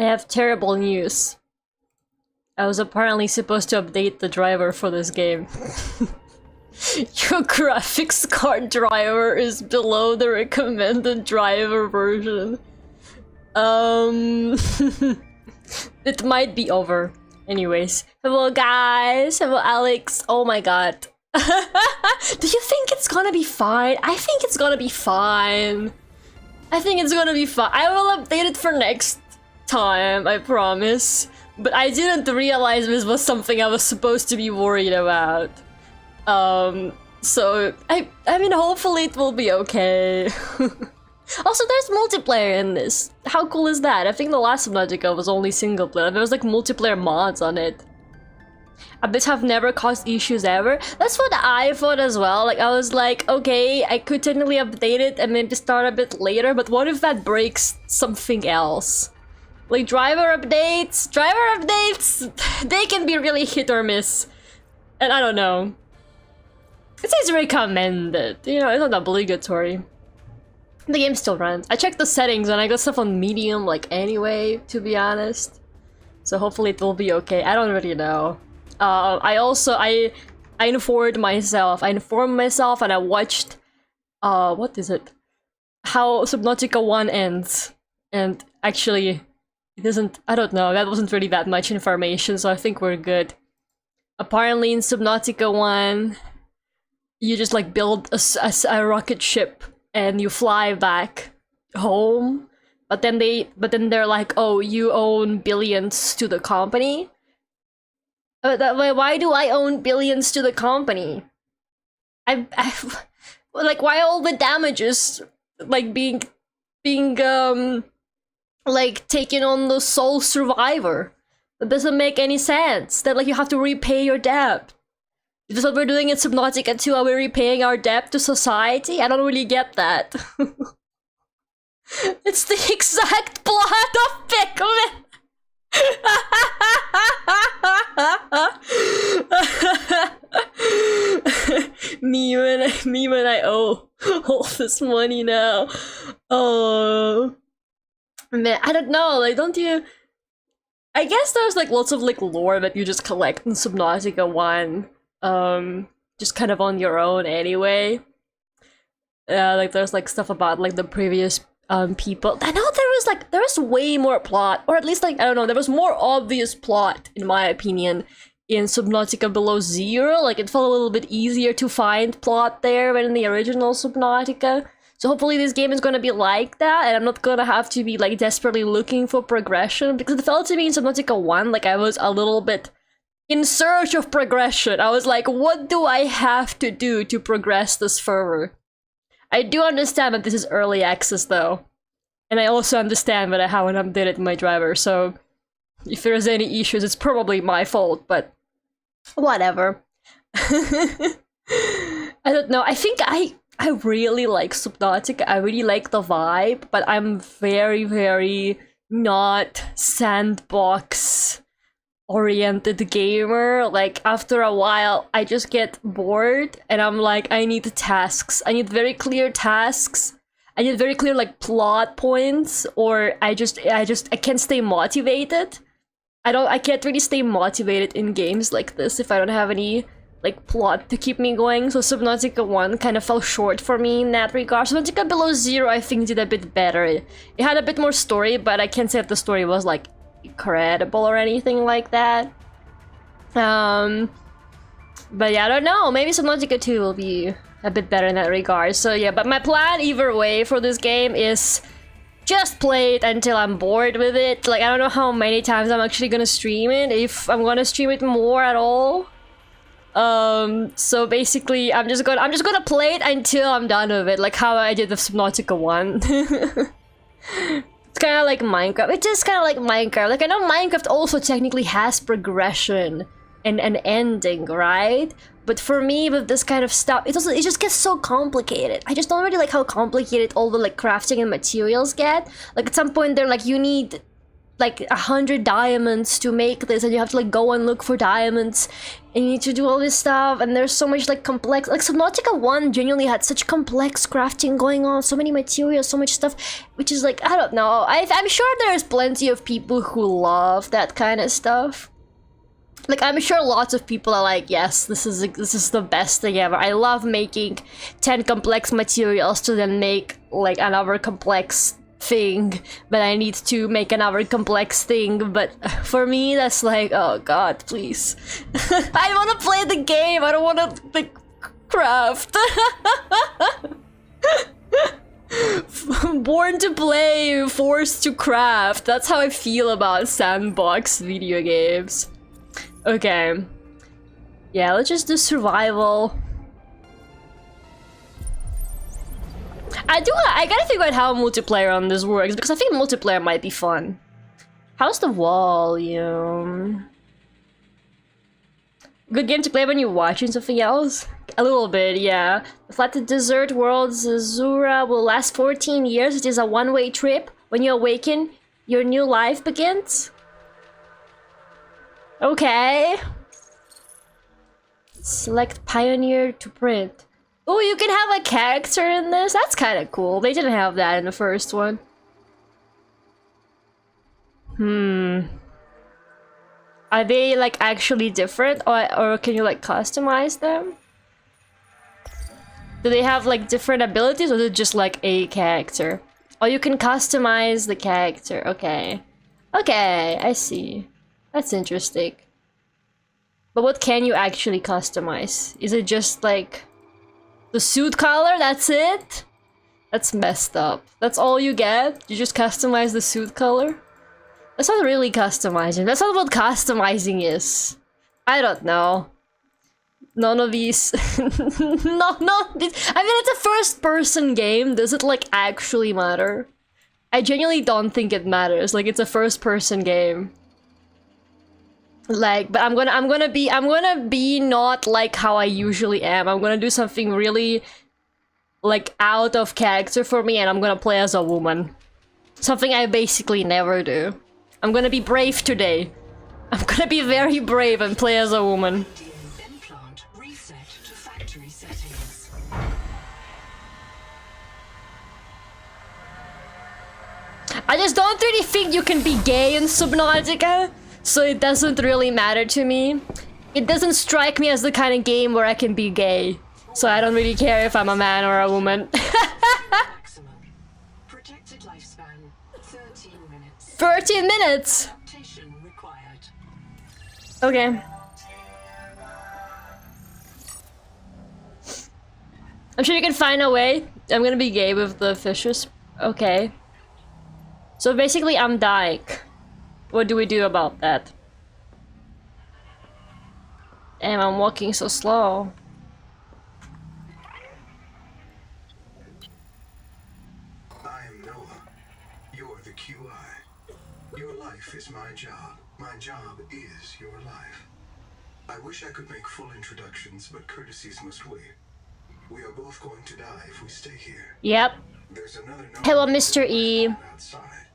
I have terrible news. I was apparently supposed to update the driver for this game. Your graphics card driver is below the recommended driver version. It might be over. Anyways. Hello guys! Hello Alex! Oh my god. Do you think it's gonna be fine? I think it's gonna be fine. I think it's gonna be fine. I will update it for next time, I promise. But I didn't realize this was something I was supposed to be worried about. So I mean, hopefully it will be okay. Also, there's multiplayer in this. How cool is that? I think the last Subnautica was only single player. There was like multiplayer mods on it. I bet have never caused issues ever. That's what I thought as well. Like, I was like, okay, I could technically update it and maybe start a bit later, but what if that breaks something else? Like, driver updates, they can be really hit or miss. And I don't know. It says recommended, you know, it's not obligatory. The game still runs. I checked the settings and I got stuff on medium, like, anyway, to be honest. So hopefully it will be okay. I don't really know. I informed myself and I watched, what is it? How Subnautica 1 ends. And actually, it isn't, I don't know, that wasn't really that much information, so I think we're good. Apparently in Subnautica 1, you just like build a rocket ship and you fly back home. But then they're like, oh, you own billions to the company? Why do I own billions to the company? Like, why all the damages like being like taken on the sole survivor? That doesn't make any sense. That like you have to repay your debt. Is this what we're doing in Subnautica 2? Are we repaying our debt to society? I don't really get that. It's the exact plot of Pikmin! me when I owe all this money now. Oh man, I don't know, like, don't you? I guess there's like lots of like lore that you just collect in Subnautica 1. Just kind of on your own anyway. Like there's like stuff about like the previous people. I know there was way more plot, or at least like, I don't know, there was more obvious plot in my opinion in Subnautica Below Zero. Like it felt a little bit easier to find plot there than in the original Subnautica. So hopefully this game is gonna be like that, and I'm not gonna have to be like desperately looking for progression, because it felt to me in Subnautica 1 like I was a little bit in search of progression. I was like, what do I have to do to progress this further? I do understand that this is early access though. And I also understand that I haven't updated my driver, so if there's any issues, it's probably my fault, but whatever. I don't know, I think I really like Subnautica, I really like the vibe, but I'm very, very not sandbox oriented gamer. Like after a while I just get bored and I'm like, I need tasks. I need very clear tasks. I need very clear like plot points, or I can't stay motivated. I can't really stay motivated in games like this if I don't have any like plot to keep me going. So Subnautica 1 kind of fell short for me in that regard. Subnautica Below Zero I think did a bit better. It had a bit more story, but I can't say that the story was like incredible or anything like that. But yeah, I don't know, maybe Subnautica 2 will be a bit better in that regard. So yeah, but my plan either way for this game is just play it until I'm bored with it. Like I don't know how many times I'm actually gonna stream it, if I'm gonna stream it more at all. So basically I'm just gonna play it until I'm done with it, like how I did with Subnautica 1. It's kind of like Minecraft. It is kind of like Minecraft. Like I know Minecraft also technically has progression and an ending, right? But for me, with this kind of stuff, it just gets so complicated. I just don't really like how complicated all the like crafting and materials get. Like at some point they're like, you need like 100 diamonds to make this, and you have to like go and look for diamonds, and you need to do all this stuff, and there's so much like complex, like Subnautica 1 genuinely had such complex crafting going on, so many materials, so much stuff, which is like, I don't know, I'm sure there's plenty of people who love that kind of stuff. Like, I'm sure lots of people are like, yes, this is the best thing ever. I love making 10 complex materials to then make like another complex thing, but I need to make another complex thing. But for me, that's like, oh god, please. I want to play the game. I don't want to like craft. Born to play, forced to craft. That's how I feel about sandbox video games. Okay. Yeah, let's just do survival. I gotta figure out how multiplayer on this works, because I think multiplayer might be fun. How's the volume? Good game to play when you're watching something else? A little bit, yeah. The Flatted Desert World's Azura will last 14 years. It is a one-way trip. When you awaken, your new life begins. Okay. Select Pioneer to print. Oh, you can have a character in this? That's kind of cool. They didn't have that in the first one. Are they like actually different, or can you like customize them? Do they have like different abilities, or is it just like a character? Oh, you can customize the character. Okay. Okay, I see. That's interesting. But what can you actually customize? Is it just like the suit color? That's it? That's messed up. That's all you get? You just customize the suit color? That's not really customizing. That's not what customizing is. I don't know. None of these... I mean, it's a first-person game. Does it, like, actually matter? I genuinely don't think it matters. Like, it's a first-person game. Like, but I'm gonna be not like how I usually am. I'm gonna do something really, like, out of character for me, and I'm gonna play as a woman. Something I basically never do. I'm gonna be brave today. I'm gonna be very brave and play as a woman. I just don't really think you can be gay in Subnautica, so it doesn't really matter to me. It doesn't strike me as the kind of game where I can be gay, so I don't really care if I'm a man or a woman. 13 minutes! Okay. I'm sure you can find a way. I'm gonna be gay with the fishes. Okay. So basically I'm dyke. What do we do about that? Damn, I'm walking so slow. I am Noah. You're the QI. Your life is my job. My job is your life. I wish I could make full introductions, but courtesies must wait. We are both going to die if we stay here. Yep. There's another Hello, Mr. E. outside.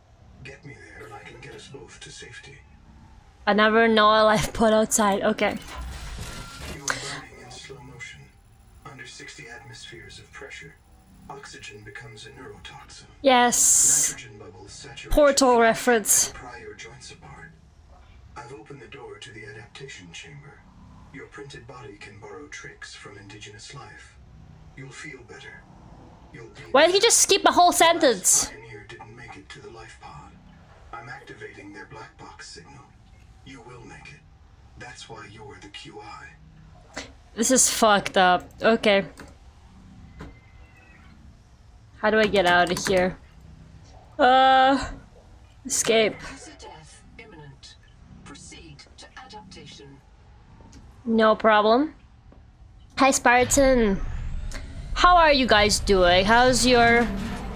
Get me there and I can get us both to safety. Another Noah life put outside. Okay. You are burning in slow motion. Under 60 atmospheres of pressure, oxygen becomes a neurotoxin. Yes. Nitrogen bubbles saturate Portal reference. pry your joints apart. I've opened the door to the adaptation chamber. Your printed body can borrow tricks from indigenous life. You'll feel better. You'll be Why did he just skip a whole sentence? Pioneer didn't make it to the life pod. I'm activating their black box signal. You will make it. That's why you're the QI. This is fucked up. Okay. How do I get out of here? Escape. Death imminent. Proceed to adaptation. No problem. Hi, Spartan. How are you guys doing? How's your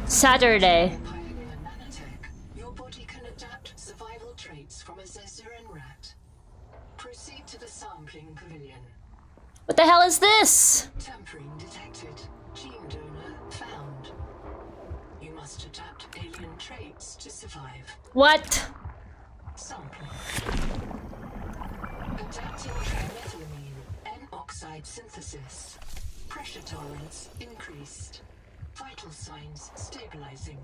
Saturday? Pioneer nanotech. Your body can adapt survival traits from a Zezuran rat. Proceed to the sampling pavilion. What the hell is this? Tampering detected. Gene donor found. You must adapt alien traits to survive. What? Sample. Adapting trimethylamine, N-oxide synthesis. Pressure tolerance increased. Vital signs stabilizing.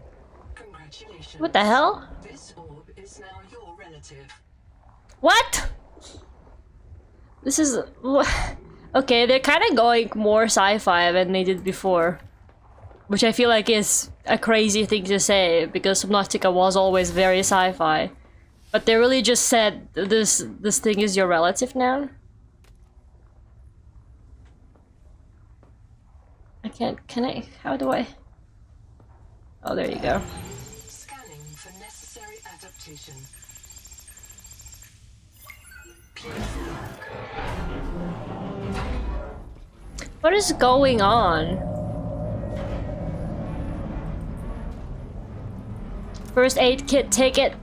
Congratulations. What the hell? This orb is now your relative. What? This is... Okay, they're kind of going more sci-fi than they did before. Which I feel like is a crazy thing to say, because Subnautica was always very sci-fi. But they really just said, this thing is your relative now? I can't... Can I... How do I... Oh, there you go. Scanning for necessary adaptation. What is going on? First aid kit, take it.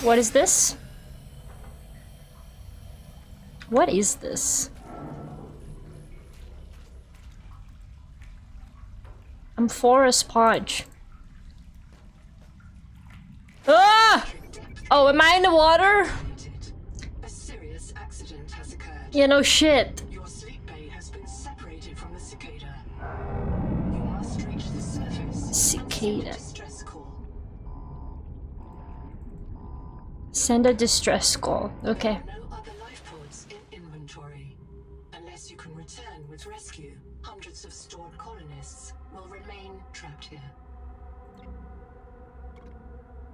What is this? What is this? Forest Podge. Ah! Oh, am I in the water? A serious accident has occurred. Yeah, no shit. Your sleep bay has been separated from the cicada. You must reach the surface. Cicada. Distress call. Send a distress call. Okay. No other life pods in inventory. Unless you can return with rescue, hundreds of stored colonists will remain trapped here.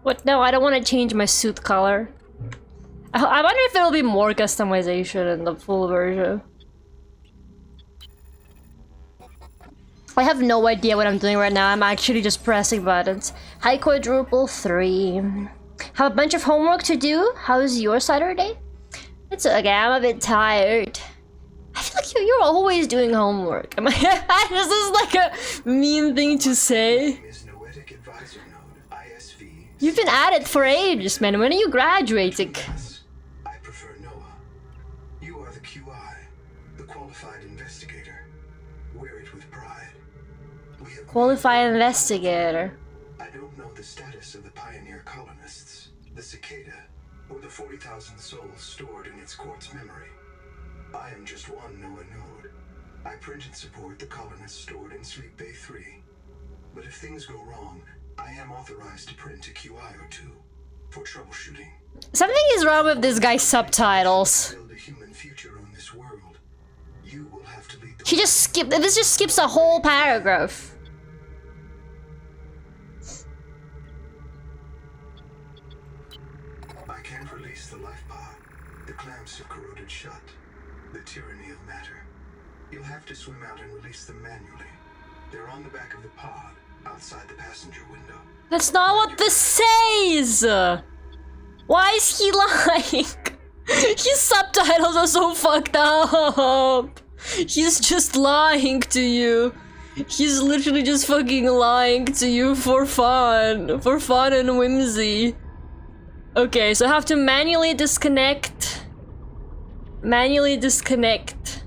What? No, I don't want to change my suit color. I wonder if there'll be more customization in the full version. I have no idea what I'm doing right now. I'm actually just pressing buttons. Hi, Quadruple 3. Have a bunch of homework to do. How's your Saturday? It's okay. I'm a bit tired. I feel like you're always doing homework. Am I? This is like a mean thing to say. You've been at it for ages, man. When are you graduating? I prefer Noah. You are the QI, the qualified investigator. Wear it with pride. Qualified investigator. I don't know the status of the pioneer colonists, the cicada, or the 40,000 souls stored in its quartz memory. I am just one Noah node. I print and support the colonists stored in Sleep Bay 3. But if things go wrong, I am authorized to print a QI or two for troubleshooting. Something is wrong with this guy's subtitles. Build a human future on this world. You will have to lead the She just skipped. This just skips a whole paragraph. I can't release the life pod. The clamps have corroded shut. The tyranny of matter. You'll have to swim out and release them manually. They're on the back of the pod, outside the passenger window. That's not what this says! Why is he lying? His subtitles are so fucked up! He's just lying to you. He's literally just fucking lying to you for fun. For fun and whimsy. Okay, so I have to manually disconnect. Manually disconnect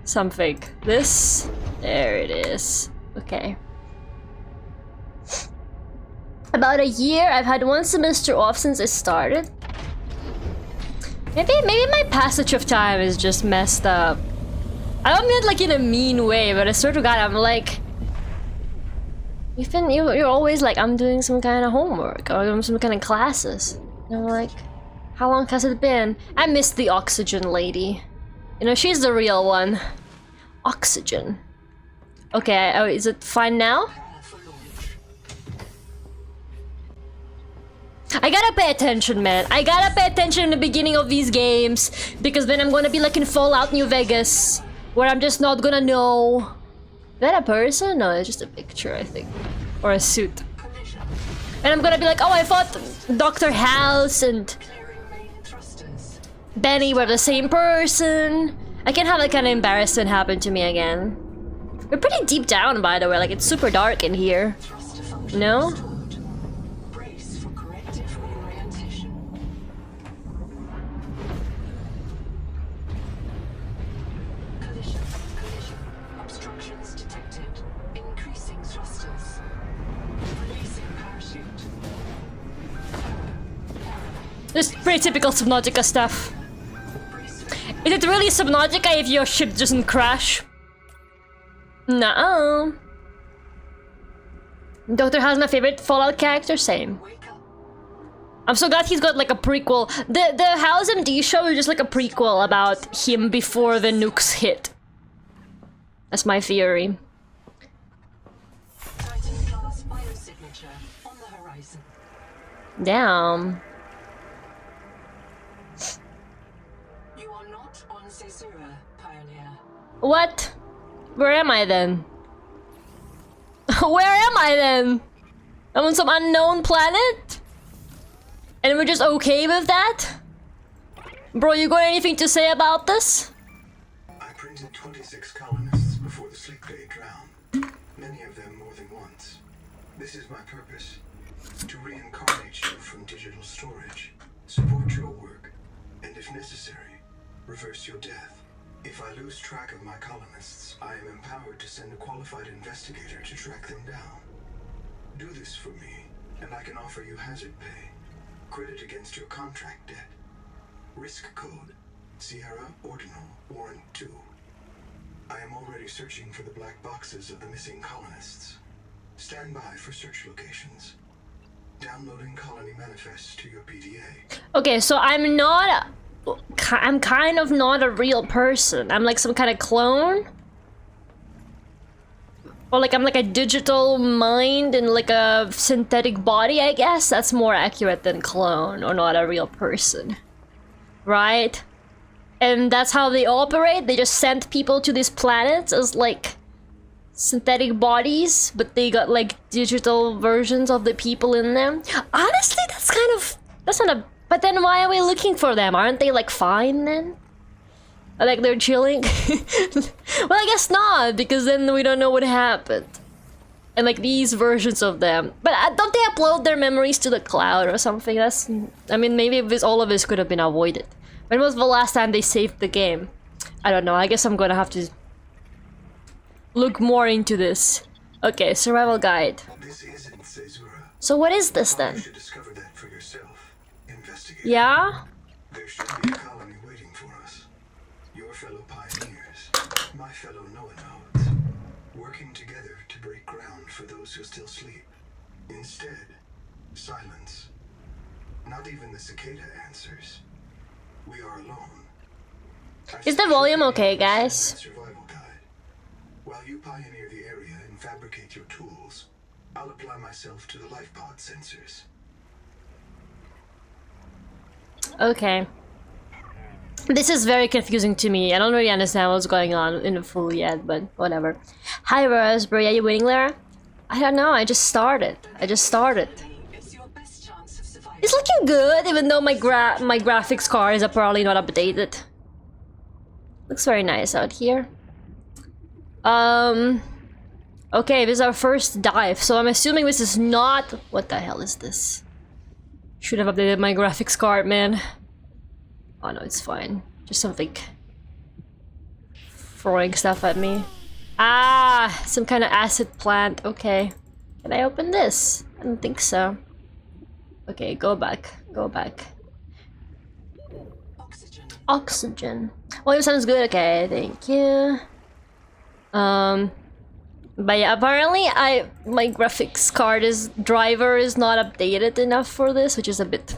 something. This? There it is. Okay. About a year. I've had one semester off since it started. Maybe my passage of time is just messed up. I don't mean it like in a mean way, but I swear to God, I'm like, you're always like, I'm doing some kind of homework or some kind of classes. And I'm like, how long has it been? I miss the oxygen lady. You know, she's the real one. Oxygen. Okay, oh, is it fine now? I gotta pay attention, man. I gotta pay attention in the beginning of these games, because then I'm gonna be like in Fallout New Vegas, where I'm just not gonna know. Is that a person? No, it's just a picture, I think. Or a suit. And I'm gonna be like, oh, I thought Dr. House and Benny were the same person. I can't have that kind of embarrassment happen to me again. We're pretty deep down, by the way. Like, it's super dark in here. No? Just pretty typical Subnautica stuff. Is it really Subnautica if your ship doesn't crash? No. Doctor has my favorite Fallout character, same. I'm so glad he's got like a prequel. The House MD show is just like a prequel about him before the nukes hit. That's my theory. Titan-class biosignature on the horizon. Damn. You are not on Caesura, Pioneer. What? Where am I then? Where am I then? I'm on some unknown planet? And we're just okay with that? Bro, you got anything to say about this? I printed 26 colonists before the sleep day drowned. Many of them more than once. This is my purpose. To reincarnate you from digital storage, support your work, and if necessary, reverse your death. If I lose track of my colonists, I am empowered to send a qualified investigator to track them down. Do this for me, and I can offer you hazard pay. Credit against your contract debt. Risk code, Sierra Ordinal Warrant 2. I am already searching for the black boxes of the missing colonists. Stand by for search locations. Downloading colony manifests to your PDA. Okay, so I'm kind of not a real person. I'm like some kind of clone. Or like I'm like a digital mind and like a synthetic body, I guess. That's more accurate than clone or not a real person. Right? And that's how they operate. They just send people to these planets as like synthetic bodies, but they got like digital versions of the people in them. Honestly, that's not a... But then why are we looking for them? Aren't they like fine then? Like they're chilling? Well, I guess not, because then we don't know what happened. And like these versions of them. But don't they upload their memories to the cloud or something? That's... I mean, maybe all of this could have been avoided. When was the last time they saved the game? I don't know, I guess I'm gonna have to look more into this. Okay, survival guide. This isn't Caesura. So what is this You then? should discover that for yourself. Investigate. Yeah? There should be a colony waiting for us. Your fellow pioneers, my fellow Noah-nodes, working together to break ground for those who still sleep. Instead, silence. Not even the cicada answers. We are alone. Is the volume okay, guys? Survival guide. While you pioneer the area and fabricate your tools, I'll apply myself to the life pod sensors. Okay. This is very confusing to me. I don't really understand what's going on in the full yet, but whatever. Hi Raspberry, are you waiting, Lara? I don't know, I just started. It's your best chance of survival. It's looking good, even though my graphics card is probably not updated. Looks very nice out here. Okay, this is our first dive, so I'm assuming this is not... What the hell is this? Should have updated my graphics card, man. Oh no, it's fine. Just something throwing stuff at me. Ah, some kind of acid plant. Okay. Can I open this? I don't think so. Okay, go back. Oxygen. Well, it sounds good. Okay, thank you. But yeah, apparently my graphics card driver is not updated enough for this, which is a bit...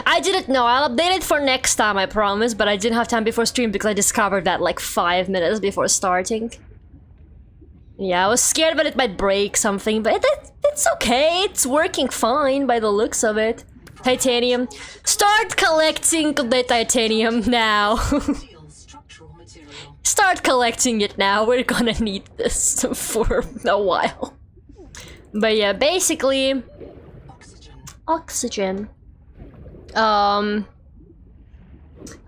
I didn't know. I'll update it for next time, I promise, but I didn't have time before stream because I discovered that like 5 minutes before starting. Yeah, I was scared that it might break something, but it's okay. It's working fine by the looks of it. Titanium. Start collecting the titanium now. Start collecting it now. We're gonna need this for a while. But yeah, basically... Oxygen. I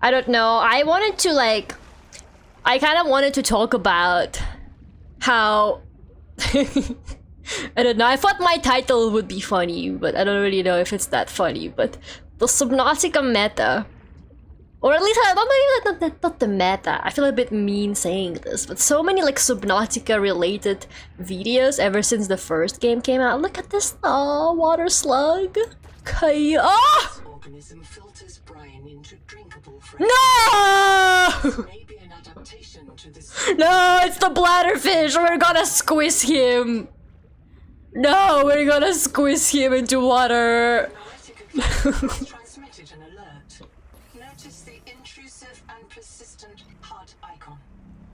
don't know. I wanted to like... I kind of wanted to talk about how... I don't know. I thought my title would be funny, but I don't really know if it's that funny. But the Subnautica meta... Or at least, not the meta. I feel a bit mean saying this, but so many like Subnautica related videos ever since the first game came out. Look at this, oh, water slug. Okay. Oh! organism filters brine into drinkable fresh No! Maybe an adaptation to this. No, it's the bladderfish. We're gonna squeeze him. No, we're gonna squeeze him into water. Transmitted an alert. Notice the intrusive and persistent heart icon.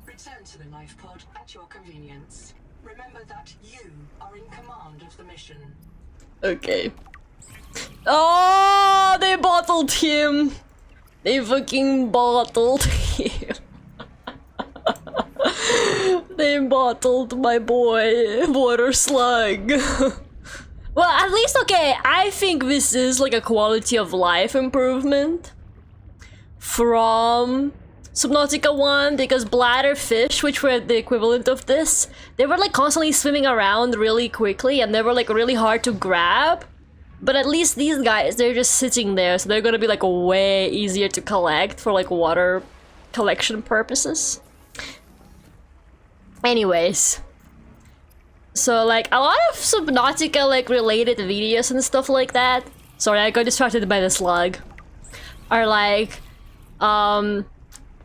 Return to the life pod at your convenience. Remember that you are in command of the mission. Okay. Oh, they bottled him. They fucking bottled him. They bottled my boy, water slug. Well, at least, okay, I think this is like a quality of life improvement from Subnautica 1, because bladderfish, which were the equivalent of this, they were like constantly swimming around really quickly and they were like really hard to grab. But at least these guys, they're just sitting there, so they're gonna be like way easier to collect for like water collection purposes. Anyways. So like a lot of Subnautica like related videos and stuff like that, sorry I got distracted by the slug, are like, I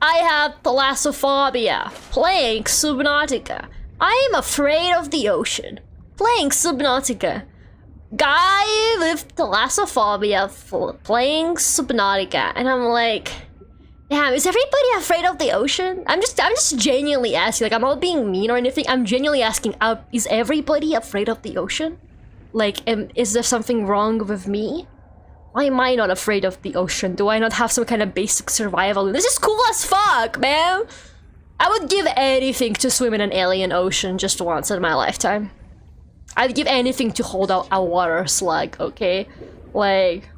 have thalassophobia, playing Subnautica. I am afraid of the ocean, playing Subnautica. Guy with thalassophobia, playing Subnautica. And I'm like, damn, is everybody afraid of the ocean? I'm just genuinely asking, like I'm not being mean or anything, I'm genuinely asking, is everybody afraid of the ocean? Like, is there something wrong with me? Why am I not afraid of the ocean? Do I not have some kind of basic survival? This is cool as fuck, man! I would give anything to swim in an alien ocean just once in my lifetime. I'd give anything to hold out a water slug, okay? Like...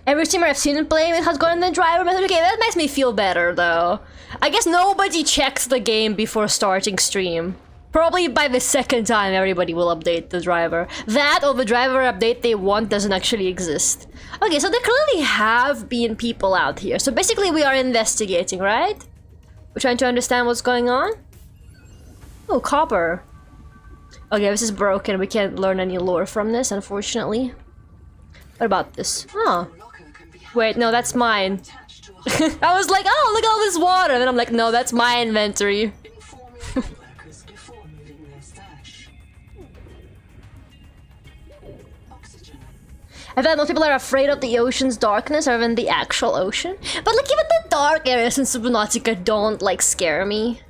every streamer I've seen playing it has gotten the driver method. Okay, that makes me feel better, though. I guess nobody checks the game before starting stream. Probably by the second time, everybody will update the driver. That or the driver update they want doesn't actually exist. Okay, so there clearly have been people out here. So basically we are investigating, right? We're trying to understand what's going on. Oh, copper. Okay, this is broken. We can't learn any lore from this, unfortunately. What about this? Oh. Wait, no, that's mine. I was like, oh, look at all this water. And then I'm like, no, that's my inventory. I bet most people are afraid of the ocean's darkness rather than the actual ocean. But like, even the dark areas in Subnautica don't like scare me.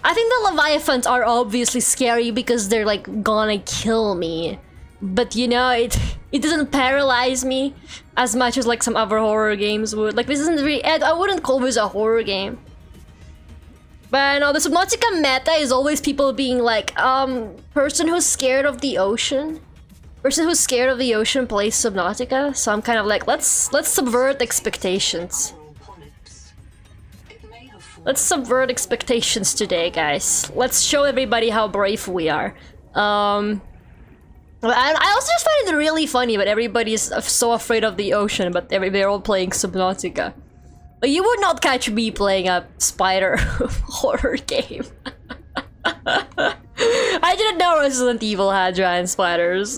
I think the Leviathans are obviously scary because they're like gonna kill me. But you know, it doesn't paralyze me as much as like some other horror games would. Like this isn't really, I wouldn't call this a horror game. But no, the Subnautica meta is always people being like, person who's scared of the ocean. Person who's scared of the ocean plays Subnautica. So I'm kind of like, let's subvert expectations. Let's subvert expectations today, guys. Let's show everybody how brave we are. I also just find it really funny that everybody's so afraid of the ocean, but they're all playing Subnautica. But you would not catch me playing a spider horror game. I didn't know Resident Evil had giant spiders.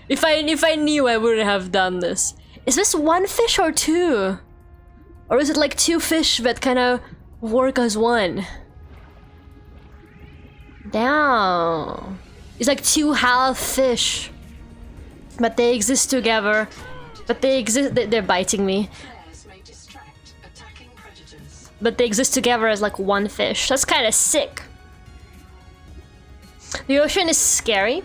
If I knew, I wouldn't have done this. Is this one fish or two? Or is it like two fish that kind of work as one? Damn. It's like two half fish. But they exist together. But they exist, they're biting me. But they exist together as like one fish. That's kind of sick. The ocean is scary.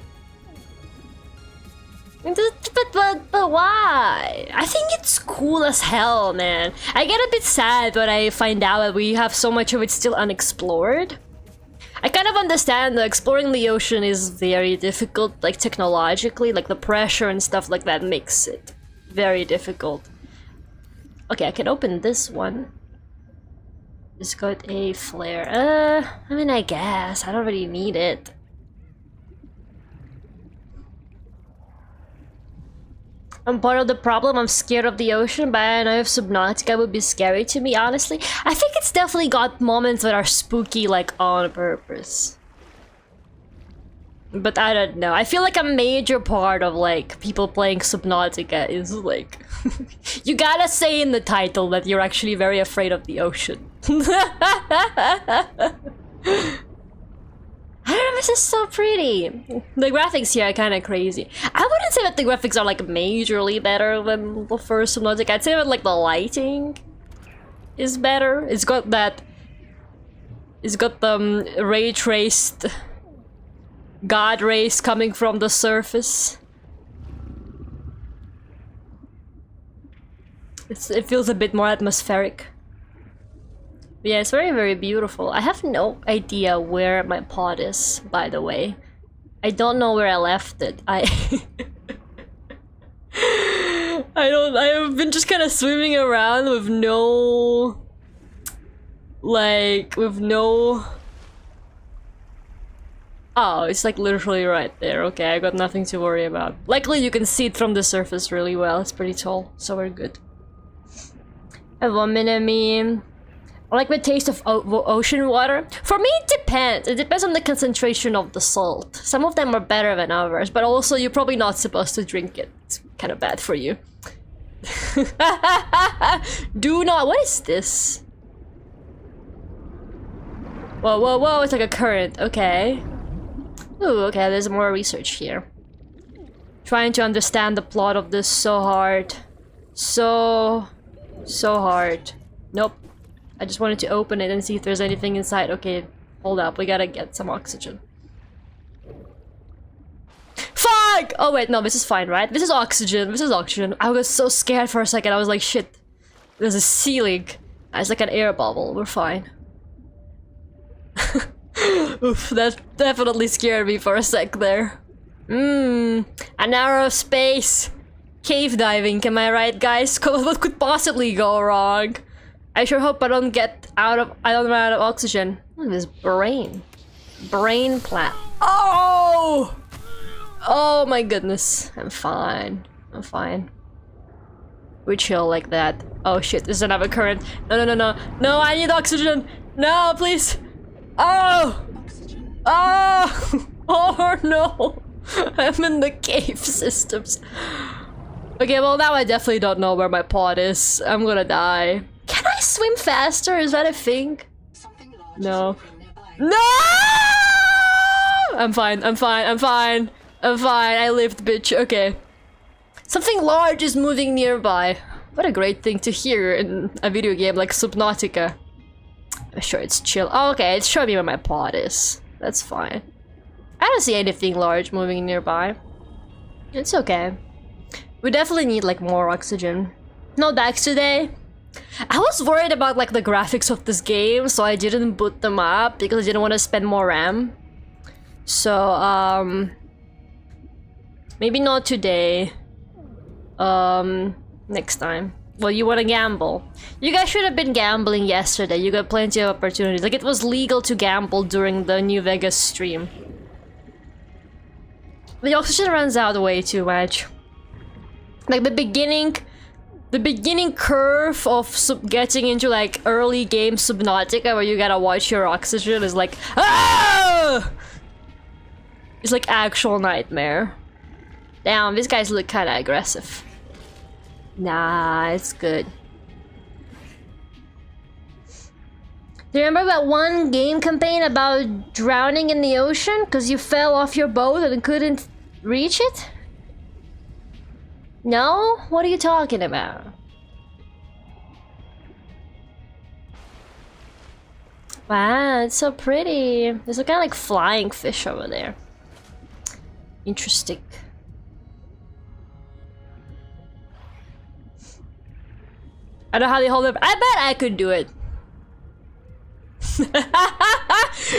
But why? I think it's cool as hell, man. I get a bit sad when I find out that we have so much of it still unexplored. I kind of understand that exploring the ocean is very difficult, like technologically, like the pressure and stuff like that makes it very difficult. Okay, I can open this one. It's got a flare. I mean, I guess. I don't really need it. I'm part of the problem. I'm scared of the ocean, but I don't know if Subnautica would be scary to me, honestly. I think it's definitely got moments that are spooky, like, on purpose. But I don't know. I feel like a major part of like people playing Subnautica is like you gotta say in the title that you're actually very afraid of the ocean. I don't know, this is so pretty. The graphics here are kind of crazy. I wouldn't say that the graphics are like majorly better than the first Subnautica. I'd say that like the lighting is better. It's got the ray traced god rays coming from the surface. It feels a bit more atmospheric. Yeah, it's very, very beautiful. I have no idea where my pod is, by the way. I don't know where I left it. I have been just kind of swimming around with no... Like, with no... Oh, it's like literally right there. Okay, I got nothing to worry about. Luckily, you can see it from the surface really well. It's pretty tall, so we're good. I have one enemy. I like the taste of ocean water. For me, it depends. It depends on the concentration of the salt. Some of them are better than others, but also you're probably not supposed to drink it. It's kind of bad for you. Do not. What is this? Whoa, whoa, whoa! It's like a current. Okay. Ooh, okay. There's more research here. Trying to understand the plot of this so hard. So hard. Nope. I just wanted to open it and see if there's anything inside. Okay, hold up. We gotta get some oxygen. Fuck! Oh wait, no, this is fine, right? This is oxygen. This is oxygen. I was so scared for a second. I was like, shit. There's a ceiling. It's like an air bubble. We're fine. Oof, that definitely scared me for a sec there. A narrow space. Cave diving, am I right, guys? What could possibly go wrong? I sure hope I don't run out of oxygen. Look at this brain plant. Oh! Oh my goodness. I'm fine. I'm fine. We chill like that. Oh shit, there's another current. No, no, no, no. No, I need oxygen. No, please. Oh! Oh! Oh no! I'm in the cave systems. Okay, well now I definitely don't know where my pod is. I'm gonna die. Can I swim faster? Is that a thing? No. No! I'm fine, I'm fine, I'm fine. I'm fine, I lived, bitch. Okay. Something large is moving nearby. What a great thing to hear in a video game like Subnautica. I'm sure it's chill. Oh, okay, it's showing me where my pod is. That's fine. I don't see anything large moving nearby. It's okay. We definitely need like more oxygen. No decks today. I was worried about like the graphics of this game, so I didn't boot them up because I didn't want to spend more RAM. So maybe not today. Next time. Well, you want to gamble. You guys should have been gambling yesterday. You got plenty of opportunities. Like, it was legal to gamble during the New Vegas stream. The oxygen runs out way too much. Like, the beginning curve of getting into, like, early game Subnautica where you gotta watch your oxygen is like, ah! It's like actual nightmare. Damn, these guys look kinda aggressive. Nah, it's good. Do you remember that one game campaign about drowning in the ocean because you fell off your boat and couldn't reach it? No? What are you talking about? Wow, it's so pretty. There's a kind of like flying fish over there. Interesting. I don't know how they hold it. I bet I could do it.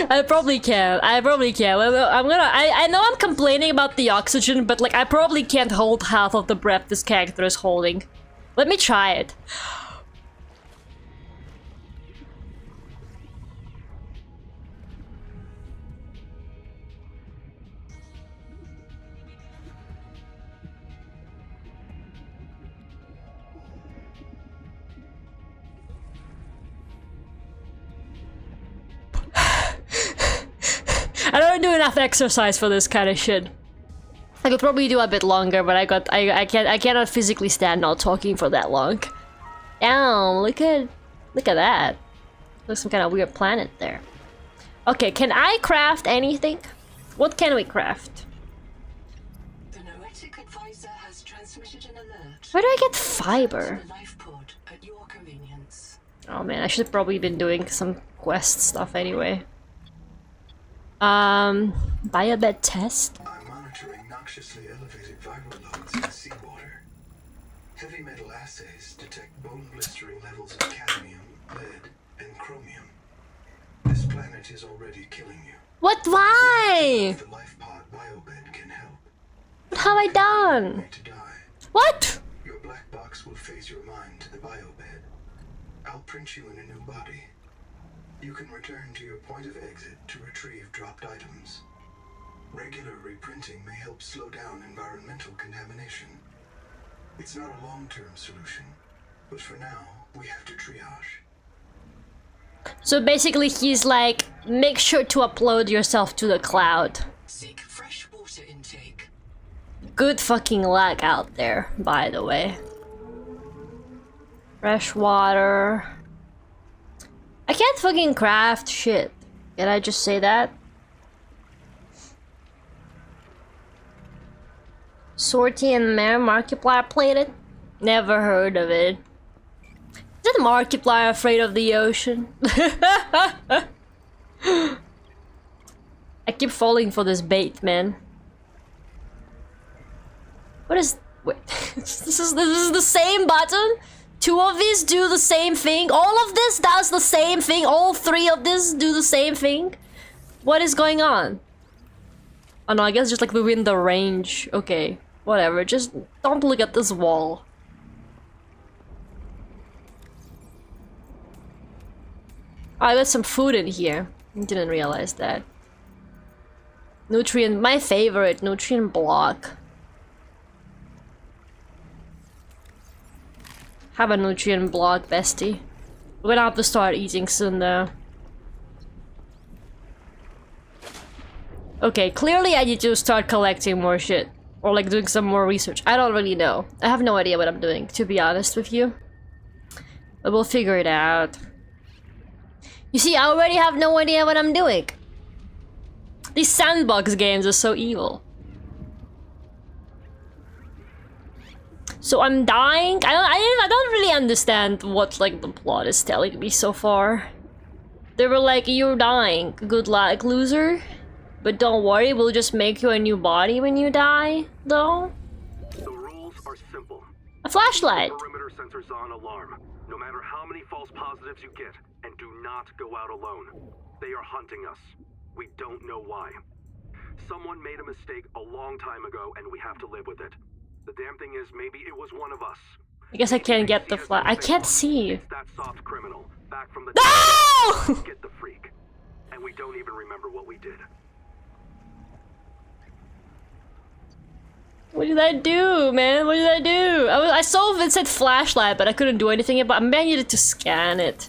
I probably can. I probably can. I know I'm complaining about the oxygen, but like I probably can't hold half of the breath this character is holding. Let me try it. I don't do enough exercise for this kind of shit. I could probably do a bit longer, but I cannot physically stand not talking for that long. Damn, look at that. Looks some kind of weird planet there. Okay, can I craft anything? What can we craft? The Noetic advisor has transmitted an alert. Where do I get fiber? The life pod at your convenience. Oh man, I should have probably been doing some quest stuff anyway. Biobed test? I'm monitoring noxiously elevated viral loads in seawater. Heavy metal assays detect bone-blistering levels of cadmium, lead, and chromium. This planet is already killing you. What? Why? The life pod biobed can help. What have I done? Way to die. What? Your black box will phase your mind to the biobed. I'll print you in a new body. You can return to your point of exit to retrieve dropped items. Regular reprinting may help slow down environmental contamination. It's not a long-term solution, but for now, we have to triage. So basically he's like, make sure to upload yourself to the cloud. Seek fresh water intake. Good fucking luck out there, by the way. Fresh water. I can't fucking craft shit. Can I just say that? Sortie and Mare Markiplier played it? Never heard of it. Is it Markiplier afraid of the ocean? I keep falling for this bait, man. What is... Wait. This is the same button? Two of these do the same thing? All of this does the same thing? All three of this do the same thing? What is going on? Oh no, I guess just like within the range. Okay, whatever. Just don't look at this wall. Oh, I got some food in here. I didn't realize that. Nutrient, my favorite, nutrient block. Have a nutrient block, bestie. We're gonna have to start eating soon though. Okay, clearly I need to start collecting more shit. Or like doing some more research. I don't really know. I have no idea what I'm doing, to be honest with you. But we'll figure it out. You see, I already have no idea what I'm doing. These sandbox games are so evil. So I'm dying. I don't really understand what like the plot is telling me so far. They were like, you're dying. Good luck, loser. But don't worry, we'll just make you a new body when you die, though. The rules are simple. A flashlight. Perimeter sensors on alarm. No matter how many false positives you get, and do not go out alone. They are hunting us. We don't know why. Someone made a mistake a long time ago, and we have to live with it. The damn thing is, maybe it was one of us. I guess I can't get the flash. I can't see. It's that soft criminal back from the No! Get the freak. And we don't even remember what we did. What did I do, man? What did I do? I saw it said flashlight, but I couldn't do anything about it. Maybe I needed to scan it.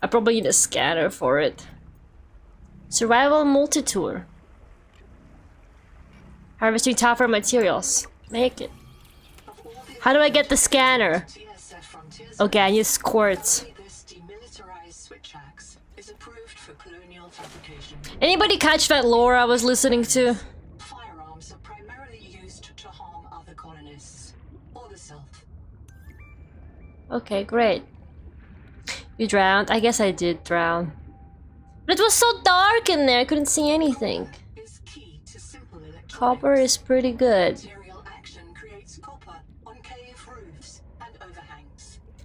I probably need a scanner for it. Survival multi-tour. Harvesting tougher materials. Make it. How do I get the scanner? Okay, I need squirts. Anybody catch that lore I was listening to? Firearms are primarily used to harm other colonists or the self. Okay, great. You drowned? I guess I did drown. But it was so dark in there, I couldn't see anything. Copper is pretty good.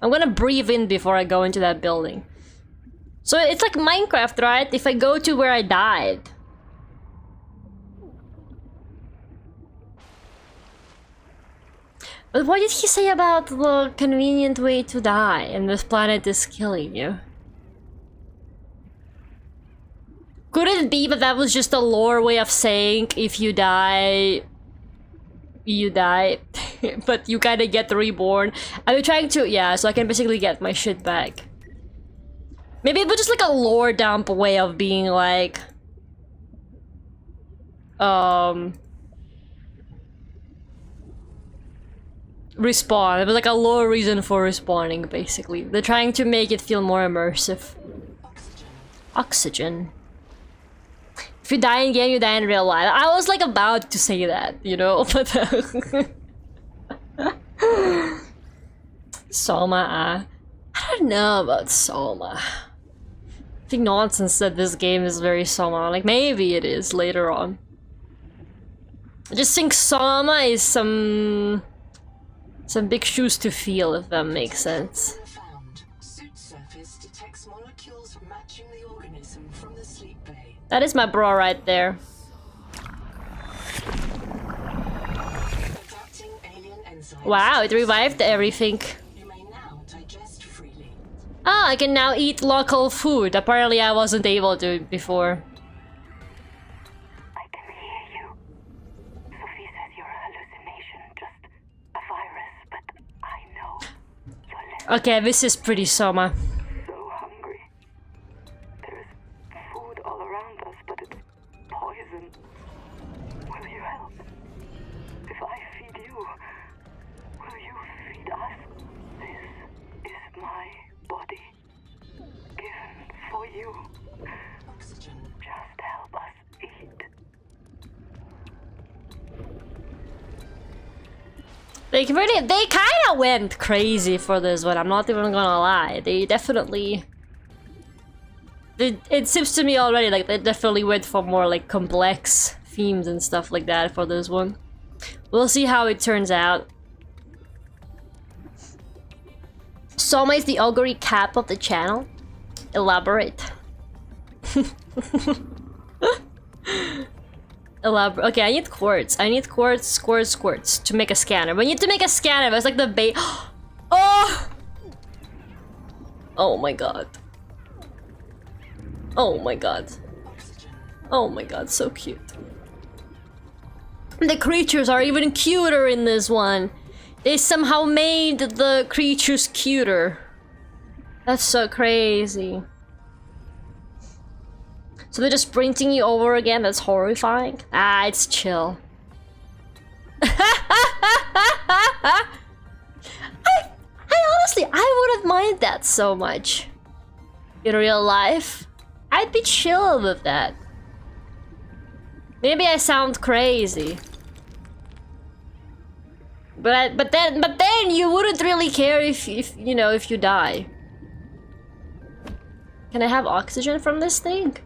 I'm gonna breathe in before I go into that building. So it's like Minecraft, right? If I go to where I died. But what did he say about the convenient way to die and this planet is killing you? Could it be that that was just a lore way of saying if you die, you die, but you kinda get reborn? I'm trying to, yeah, so I can basically get my shit back. Maybe it was just like a lore dump way of being like, respawn. It was like a lower reason for respawning, basically. They're trying to make it feel more immersive. Oxygen. If you die in game, you die in real life. I was like about to say that, you know, but Soma, I don't know about Soma. I think nonsense that this game is very Soma. Like maybe it is later on. I just think Soma is some big shoes to fill, if that makes sense. Suit surface detects molecules matching the organism from the sleep bay. That is my bra right there. Adapting alien enzymes. Wow, it revived everything. You may now digest freely. Ah, I can now eat local food. Apparently I wasn't able to before. I can hear you. Sophie says you're a hallucination, just a virus, but I know you're living. Okay, this is pretty Soma. So hungry. There is food all around us, but it's poison. Will you help? If I feed you, will you feed us? This is my body. Given for you. Oxygen. Just help us eat. They kind of went crazy for this one. I'm not even gonna lie. They definitely. It seems to me already like they definitely went for more like complex themes and stuff like that for this one. We'll see how it turns out. Soma is the augury cap of the channel. Elaborate. Elaborate. Okay, I need quartz. I need quartz, quartz to make a scanner. We need to make a scanner. It's like the bait. Oh! Oh my god. Oh my god. Oh my god, so cute. The creatures are even cuter in this one. They somehow made the creatures cuter. That's so crazy. So they're just sprinting you over again? That's horrifying. Ah, it's chill. I honestly, I wouldn't mind that so much. In real life, I'd be chill with that. Maybe I sound crazy. But then you wouldn't really care if you know, if you die. Can I have oxygen from this thing?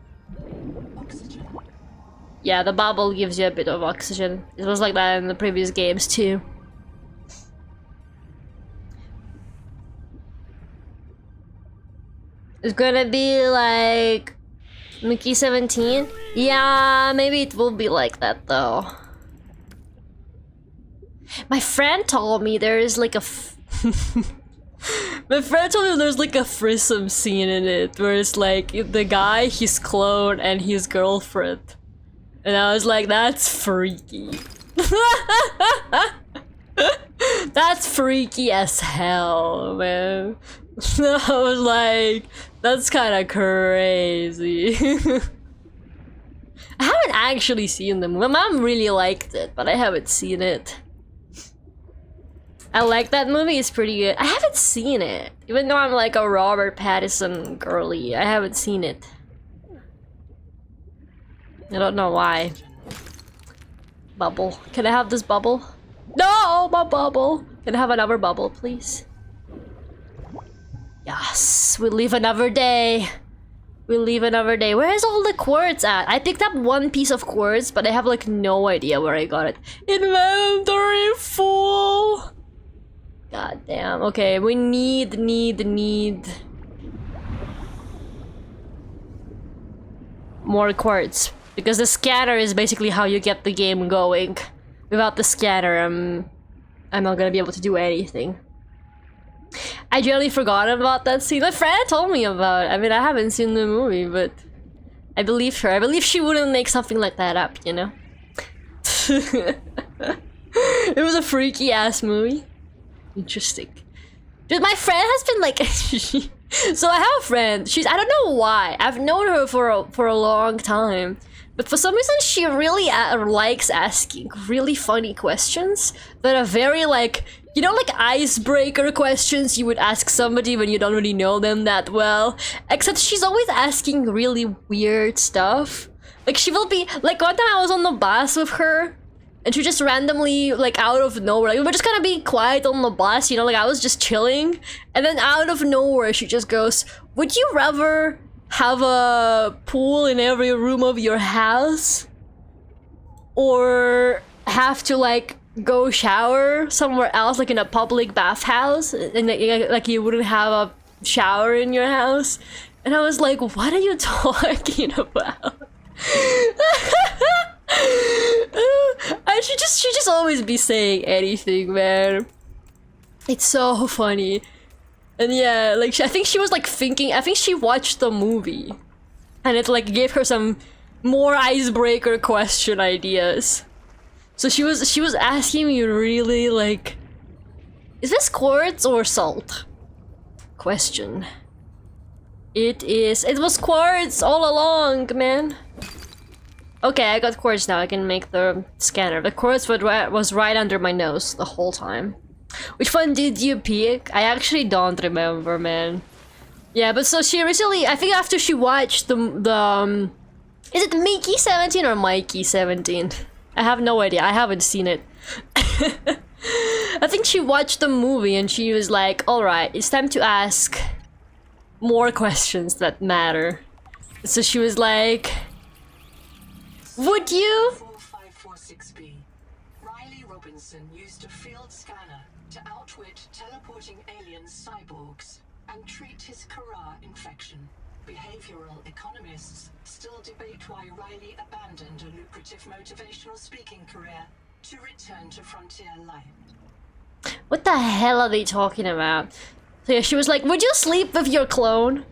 Yeah, the bubble gives you a bit of oxygen. It was like that in the previous games too. It's gonna be like Mickey 17? Yeah, maybe it will be like that though. My friend told me there is like a my friend told me there's like a threesome scene in it where it's like the guy, his clone, and his girlfriend. And I was like, that's freaky. That's freaky as hell, man. I was like, that's kind of crazy. I haven't actually seen the movie. My mom really liked it, but I haven't seen it. I like that movie, it's pretty good. I haven't seen it. Even though I'm like a Robert Pattinson girly, I haven't seen it. I don't know why. Bubble. Can I have this bubble? No, my bubble! Can I have another bubble, please? Yes, we live another day. We live another day. Where is all the quartz at? I picked up one piece of quartz, but I have like no idea where I got it. Inventory full! God damn. Okay, we need more quartz. Because the scanner is basically how you get the game going. Without the scanner, I'm not gonna be able to do anything. I generally forgot about that scene. My friend told me about it. I mean, I haven't seen the movie, but I believe her. I believe she wouldn't make something like that up, you know? It was a freaky ass movie. Interesting. Dude, my friend has been like... So I have a friend. I don't know why. I've known her for a long time. But for some reason, she really likes asking really funny questions that are very like, you know, like icebreaker questions you would ask somebody when you don't really know them that well. Except she's always asking really weird stuff. Like she will be, like one time I was on the bus with her and she just randomly, like out of nowhere, like we were just kind of being quiet on the bus, you know, like I was just chilling. And then out of nowhere, she just goes, would you rather have a pool in every room of your house? Or have to like go shower somewhere else, like in a public bathhouse, and like you wouldn't have a shower in your house? And I was like, what are you talking about? And she just always be saying anything, man. It's so funny. And yeah, like I think she was like thinking, I think she watched the movie and it like gave her some more icebreaker question ideas. So she was asking me really like, is this quartz or salt? Question. It was quartz all along, man. Okay, I got quartz now. I can make the scanner. The quartz was right under my nose the whole time. Which one did you pick? I actually don't remember, man. Yeah, but so she recently, I think after she watched the is it Mickey 17 or Mikey 17? I have no idea. I haven't seen it. I think she watched the movie and she was like, alright, it's time to ask more questions that matter. So she was like, would you? 4546B. Riley Robinson used a field scanner to outwit teleporting alien cyborgs and treat his Kara infection. Behavioral economists still debate why Riley abandoned a lucrative motivational speaking career to return to frontier life. What the hell are they talking about? So yeah, she was like, would you sleep with your clone?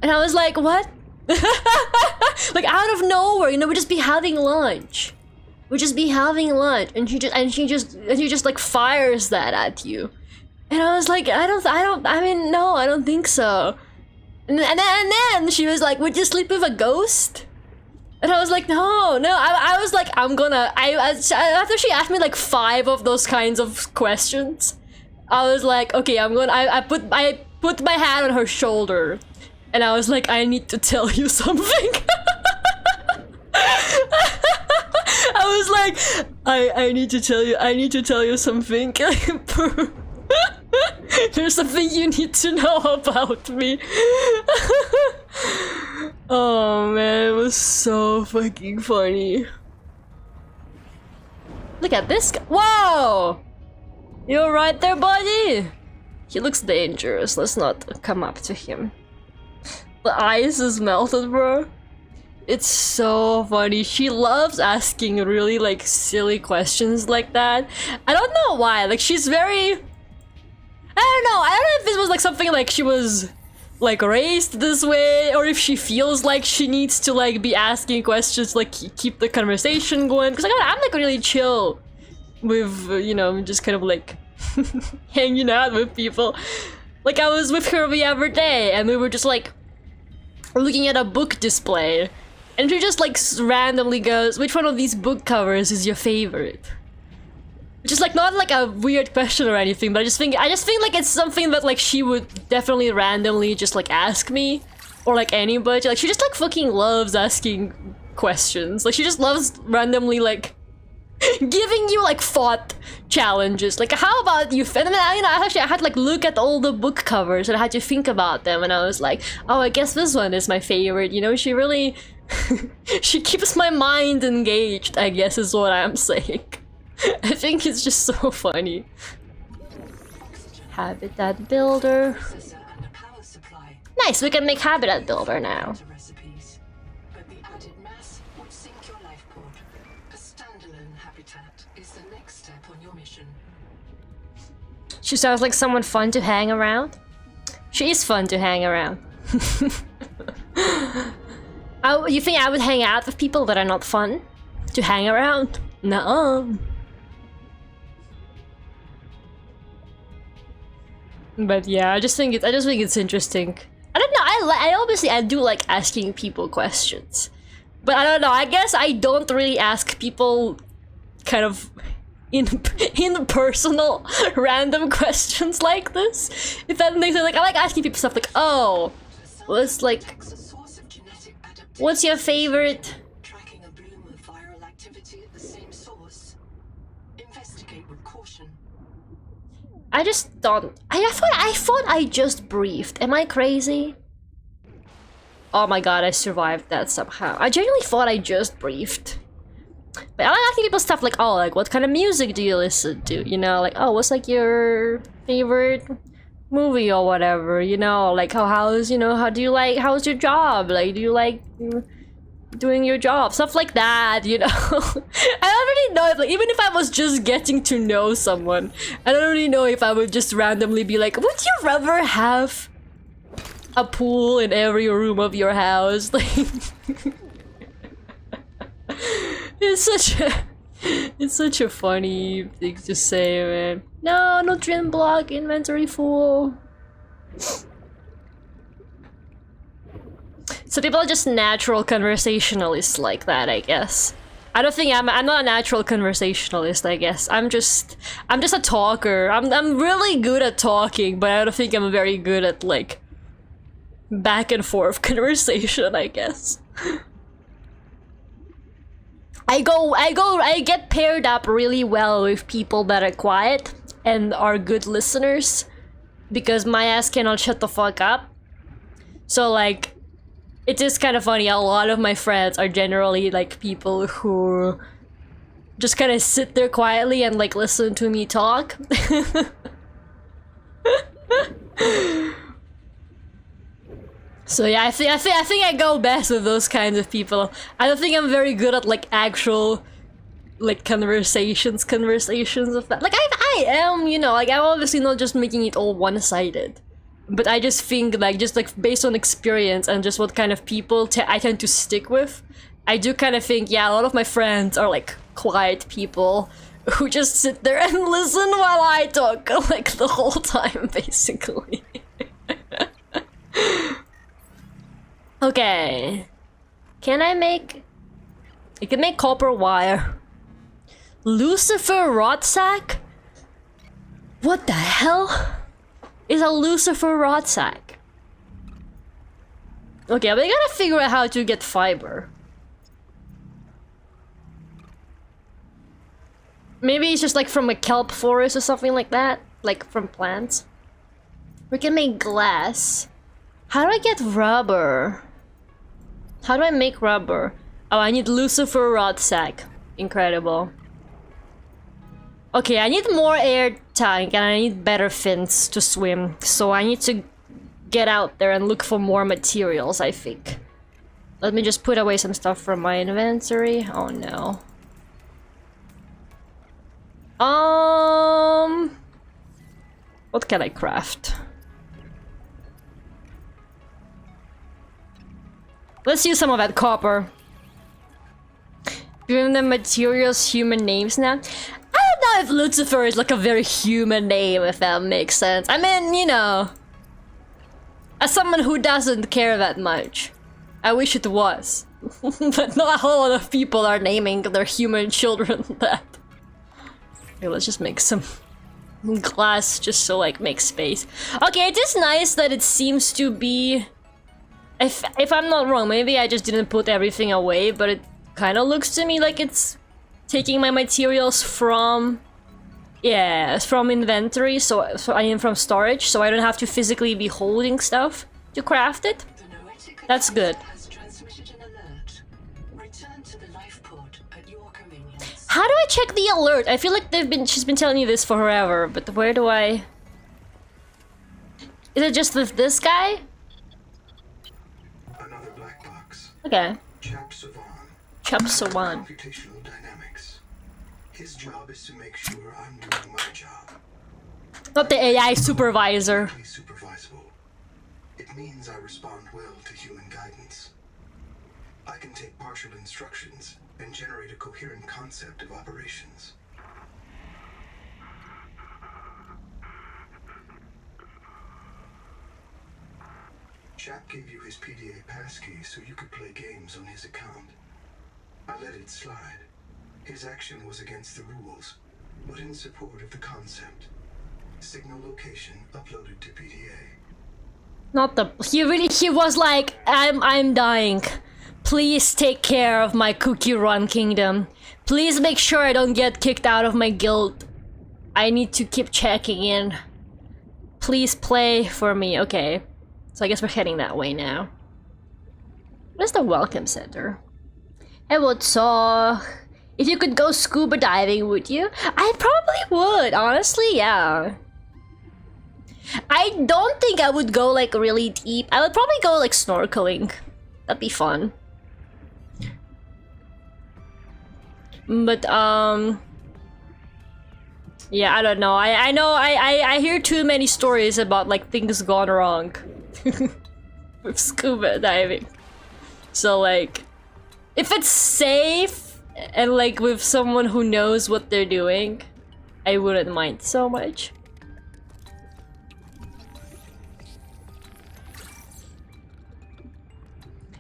And I was like, what? Like out of nowhere, you know, we'd just be having lunch. We'd just be having lunch and she just like fires that at you. And I was like, I don't think so. And then she was like, would you sleep with a ghost? And I was like, no. I was like, after she asked me like 5 of those kinds of questions, I was like, okay, I put my hand on her shoulder and I was like, I need to tell you something. I was like, I need to tell you something. There's something you need to know about me. Oh man, it was so fucking funny. Look at this guy. Whoa! You alright there, buddy? He looks dangerous. Let's not come up to him. The ice is melted, bro. It's so funny. She loves asking really like silly questions like that. I don't know why. Like she's very, I don't know if this was like something like she was like raised this way, or if she feels like she needs to like be asking questions, like keep the conversation going. Because I'm like really chill with, you know, just kind of like hanging out with people. Like I was with her the other day and we were just like looking at a book display and she just like randomly goes, which one of these book covers is your favorite? Just like not like a weird question or anything, but I just think like it's something that like she would definitely randomly just like ask me, or like anybody. Like she just like fucking loves asking questions. Like she just loves randomly like giving you like thought challenges. Like how about you? And then you know, I had to like look at all the book covers and I had to think about them, and I was like, oh, I guess this one is my favorite. You know, she really she keeps my mind engaged, I guess is what I'm saying. I think it's just so funny. Habitat builder. Nice, we can make habitat builder now. But the added mass would sink your life pod. A standalone habitat is the next step on your mission. She sounds like someone fun to hang around. She is fun to hang around. You think I would hang out with people that are not fun to hang around? No. But yeah, I just think it's interesting. I don't know. I obviously do like asking people questions, But I don't know, I guess I don't really ask people kind of in personal random questions like this. If that makes sense. Like I like asking people stuff like, oh, what's like, what's your favorite? Tracking a bloom of viral activity at the same source. Investigate with caution. I just don't. I thought I just breathed. Am I crazy? Oh my god, I survived that somehow. I genuinely thought I just breathed. But I like asking people stuff like, oh, like what kind of music do you listen to? You know, like, oh, what's like your favorite movie or whatever? You know, like how's you know, how's your job? Like, do you like doing your job? Stuff like that, you know. I don't really know if, like, even if I was just getting to know someone, I don't really know if I would just randomly be like, would you rather have a pool in every room of your house? Like, it's such a funny thing to say, man. No, no trim block, inventory full. So people are just natural conversationalists like that, I guess. I don't think I'm not a natural conversationalist, I guess. I'm just a talker. I'm really good at talking, but I don't think I'm very good at like back and forth conversation, I guess. I get paired up really well with people that are quiet and are good listeners because my ass cannot shut the fuck up. So like, it is kind of funny. A lot of my friends are generally like people who just kind of sit there quietly and like listen to me talk. So yeah, I think I go best with those kinds of people. I don't think I'm very good at like actual like conversations of that. Like I am, you know, like I'm obviously not just making it all one-sided. But I just think like based on experience and just what kind of people I tend to stick with, I do kind of think, yeah, a lot of my friends are like quiet people who just sit there and listen while I talk like the whole time, basically. Okay. Can I can make copper wire. Lucifer rot sack? What the hell is a Lucifer rot sack? Okay, we gotta figure out how to get fiber. Maybe it's just like from a kelp forest or something like that, like from plants. We can make glass. How do I get rubber? How do I make rubber? Oh, I need Lucifer rod sack. Incredible. Okay, I need more air tank and I need better fins to swim. So I need to get out there and look for more materials, I think. Let me just put away some stuff from my inventory. Oh no. What can I craft? Let's use some of that copper. Giving them materials, human names now. I don't know if Lucifer is like a very human name, if that makes sense. I mean, you know, as someone who doesn't care that much, I wish it was. But not a whole lot of people are naming their human children that. Okay, let's just make some glass just so like make space. Okay, it is nice that it seems to be. If I'm not wrong, maybe I just didn't put everything away, but it kind of looks to me like it's taking my materials from, yeah, from inventory, so I mean from storage, so I don't have to physically be holding stuff to craft it. That's good. How do I check the alert? I feel like she's been telling you this for forever, but where do I? Is it just with this guy? Okay. Chap Sawan. Computational dynamics. His job is to make sure I'm doing my job. Not the AI supervisor. Supervisable. It means I respond well to human guidance. I can take partial instructions and generate a coherent concept of operations. Chap gave you his PDA passkey so you could play games on his account. I let it slide. His action was against the rules, but in support of the concept. Signal location uploaded to PDA. Not the he was like, I'm dying. Please take care of my cookie run kingdom. Please make sure I don't get kicked out of my guild. I need to keep checking in. Please play for me. Okay. So I guess we're heading that way now. Where's the welcome center? Hey, what's up? If you could go scuba diving, would you? I probably would, honestly, yeah. I don't think I would go like really deep. I would probably go like snorkeling. That'd be fun. But yeah, I don't know. I know I hear too many stories about like things gone wrong with scuba diving. So like if it's safe and like with someone who knows what they're doing, I wouldn't mind so much.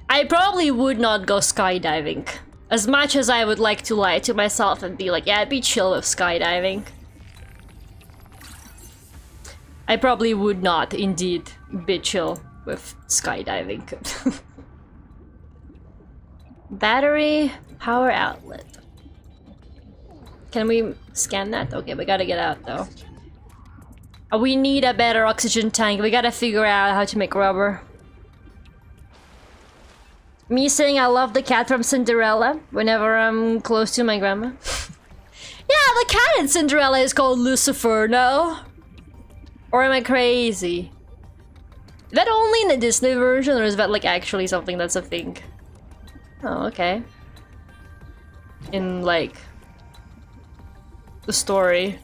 I probably would not go skydiving. As much as I would like to lie to myself and be like, yeah, I'd be chill with skydiving. I probably would not indeed be chill with skydiving. Battery, power outlet. Can we scan that? Okay, we gotta get out though. We need a better oxygen tank. We gotta figure out how to make rubber. Me saying I love the cat from Cinderella whenever I'm close to my grandma. Yeah, the cat in Cinderella is called Lucifer, no? Or am I crazy? Is that only in the Disney version, or is that like actually something that's a thing? Oh, okay. In like the story.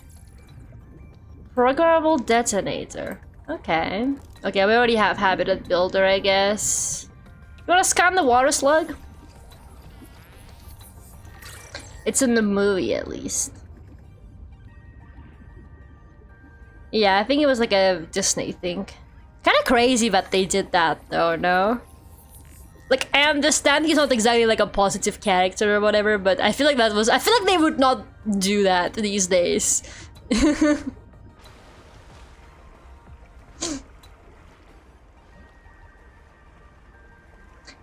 Programmable detonator. Okay. Okay, we already have Habitat Builder, I guess. You wanna scan the water slug? It's in the movie, at least. Yeah, I think it was like a Disney thing. Kinda crazy that they did that, though, no? Like, I understand he's not exactly like a positive character or whatever, but I feel like that was- I feel like they would not do that these days.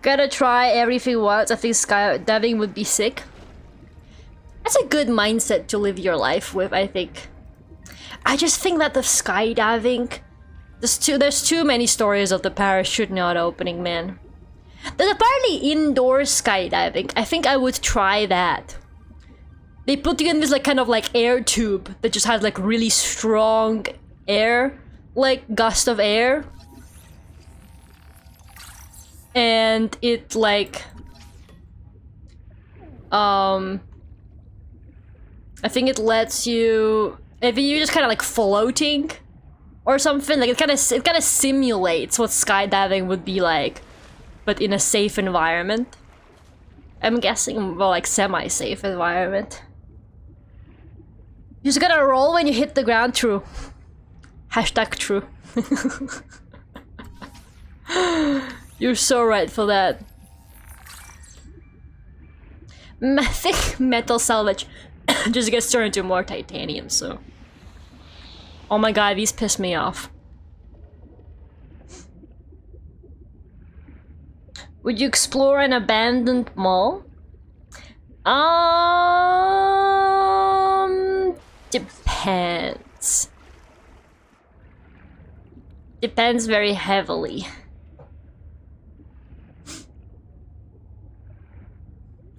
Gotta try everything once. I think skydiving would be sick. That's a good mindset to live your life with, I think. I just think that the skydiving... There's too many stories of the parachute not opening, man. There's apparently indoor skydiving. I think I would try that. They put you in this like kind of like air tube that just has like really strong air, like gust of air. And it like I think it lets you, if you're just kind of like floating or something, like it kind of simulates what skydiving would be like, but in a safe environment. I'm guessing, well, like semi-safe environment. You just gotta roll when you hit the ground. True. Hashtag true. You're so right for that. I think metal salvage just gets turned into more titanium, so... Oh my god, these piss me off. Would you explore an abandoned mall? Depends. Depends very heavily.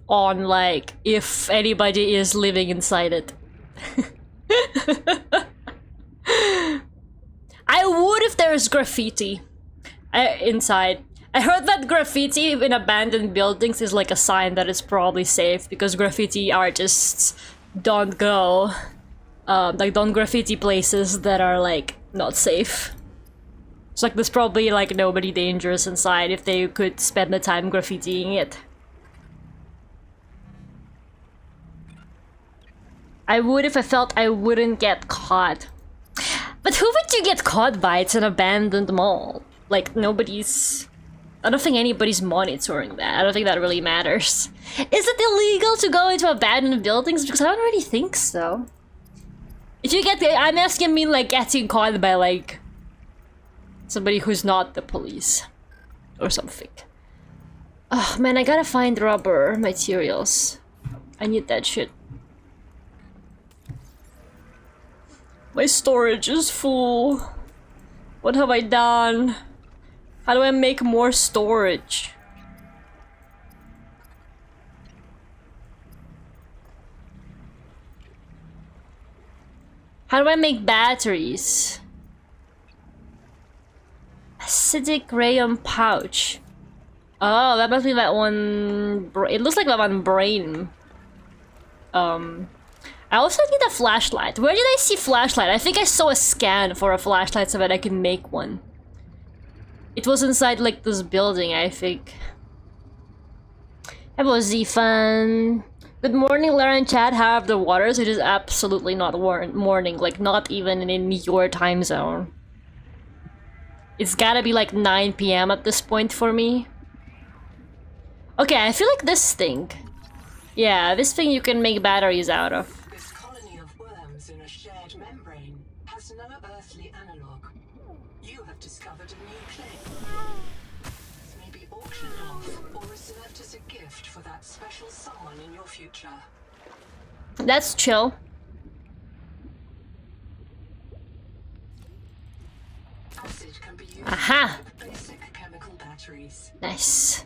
On like if anybody is living inside it. I would if there's graffiti inside. I heard that graffiti in abandoned buildings is like a sign that it's probably safe, because graffiti artists don't go like don't graffiti places that are like not safe. It's like there's probably like nobody dangerous inside if they could spend the time graffitiing it. I would if I felt I wouldn't get caught. But who would you get caught by? It's an abandoned mall. Like, nobody's... I don't think anybody's monitoring that. I don't think that really matters. Is it illegal to go into abandoned buildings? Because I don't really think so. If you get, I'm asking me like getting caught by like somebody who's not the police or something. Oh man, I gotta find rubber materials. I need that shit. My storage is full. What have I done? How do I make more storage? How do I make batteries? Acidic rayon pouch. Oh, that must be that one. It looks like that one brain. I also need a flashlight. Where did I see flashlight? I think I saw a scan for a flashlight so that I can make one. It was inside like this building, I think. Hello, Zfan. Good morning, Lara and Chad. How are the waters? It is absolutely not morning, like not even in your time zone. It's gotta be like 9 PM at this point for me. Okay, I feel like this thing. Yeah, this thing you can make batteries out of. This colony of worms in a shared membrane has no earthly analog. You have discovered a new claim. This may be auctioned off or reserved as a gift for that special someone in your future. That's chill. Acid can be used Aha! to make basic chemical batteries. Nice.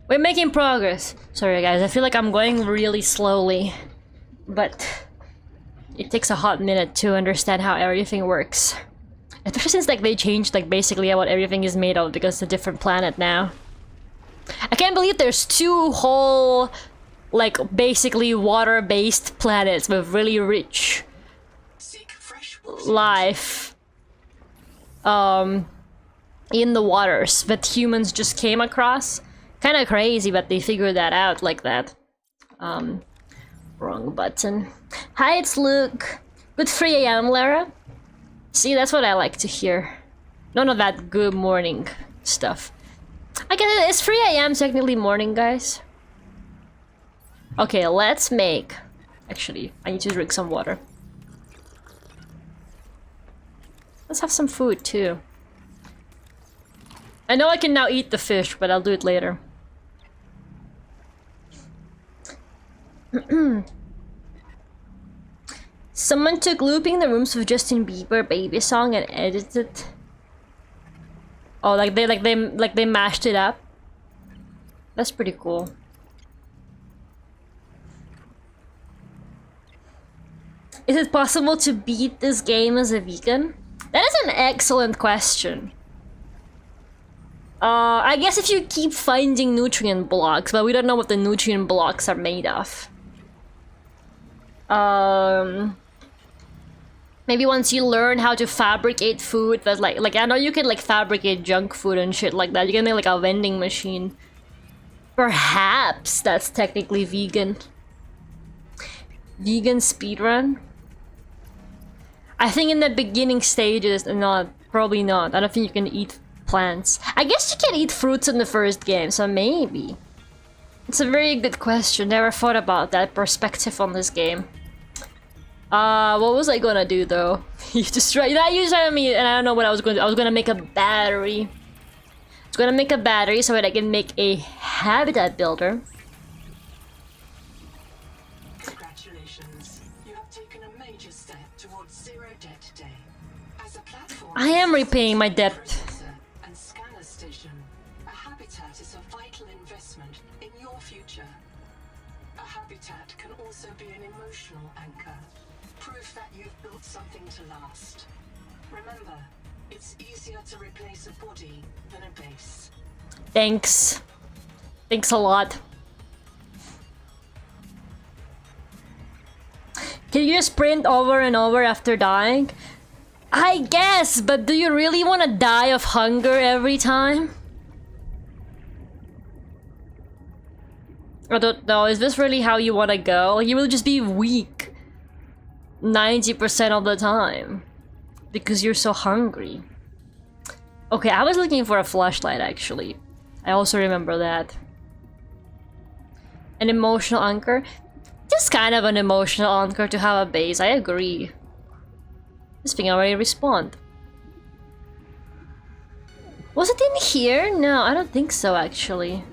We're making progress. Sorry guys, I feel like I'm going really slowly. But it takes a hot minute to understand how everything works. Especially since like they changed like basically what everything is made of because it's a different planet now. I can't believe there's 2 whole like basically water-based planets with really rich Seek fresh water. life in the waters that humans just came across. Kind of crazy, but they figured that out like that. Wrong button. Hi, it's Luke. Good 3 AM, Lara. See, that's what I like to hear. None of that good morning stuff. I get it. It's 3 AM technically morning, guys. Okay, let's make... Actually, I need to drink some water. Let's have some food, too. I know I can now eat the fish, but I'll do it later. Someone took Looping the Rooms with Justin Bieber baby song and edited. Oh, like they mashed it up. That's pretty cool. Is it possible to beat this game as a vegan? That is an excellent question. I guess if you keep finding nutrient blocks, but we don't know what the nutrient blocks are made of. Maybe once you learn how to fabricate food, that's like I know you can like fabricate junk food and shit like that. You can make like a vending machine. Perhaps that's technically vegan. Vegan speedrun? I think in the beginning stages, not probably not. I don't think you can eat plants. I guess you can eat fruits in the first game, so maybe. It's a very good question. Never thought about that perspective on this game. What was I gonna do though? You just try me, and I don't know what I was going to do. I was gonna make a battery. I was gonna make a battery so that I can make a habitat builder. Congratulations. You have taken a major step towards zero debt today. As a platform, I am repaying my debt. and scanner station, a habitat is a vital investment in your future. A habitat can also be an emotional anchor. Proof that you've built something to last. Remember, it's easier to replace a body than a base. Thanks. Thanks a lot. Can you just sprint over and over after dying? I guess, but do you really want to die of hunger every time? I don't know, is this really how you want to go? You will just be weak 90% of the time because you're so hungry. Okay, I was looking for a flashlight actually. I also remember that. An emotional anchor? Just kind of an emotional anchor to have a base, I agree. This thing already respawned. Was it in here? No, I don't think so actually.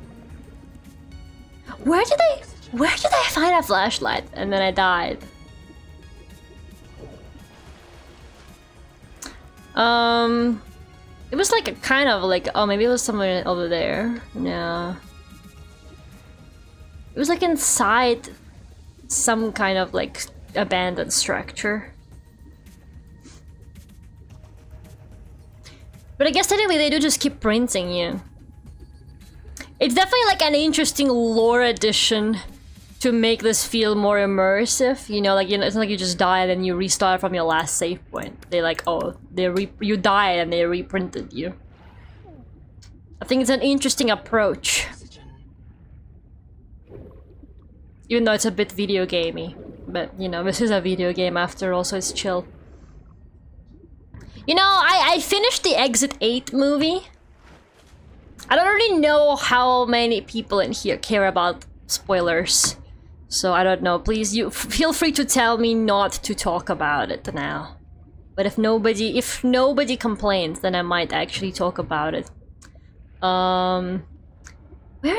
Where did I find a flashlight? And then I died. It was like a kind of like, oh, maybe it was somewhere over there. No. It was like inside some kind of like abandoned structure. But I guess technically they do just keep printing you. It's definitely like an interesting lore addition to make this feel more immersive. You know, like, you know, it's not like you just die and then you restart from your last save point. They like, oh, you died and they reprinted you. I think it's an interesting approach. Even though it's a bit video gamey. But, you know, this is a video game after all, so it's chill. You know, I finished the Exit 8 movie. I don't really know how many people in here care about spoilers. So I don't know, please, you feel free to tell me not to talk about it now. But if nobody complains, then I might actually talk about it. Where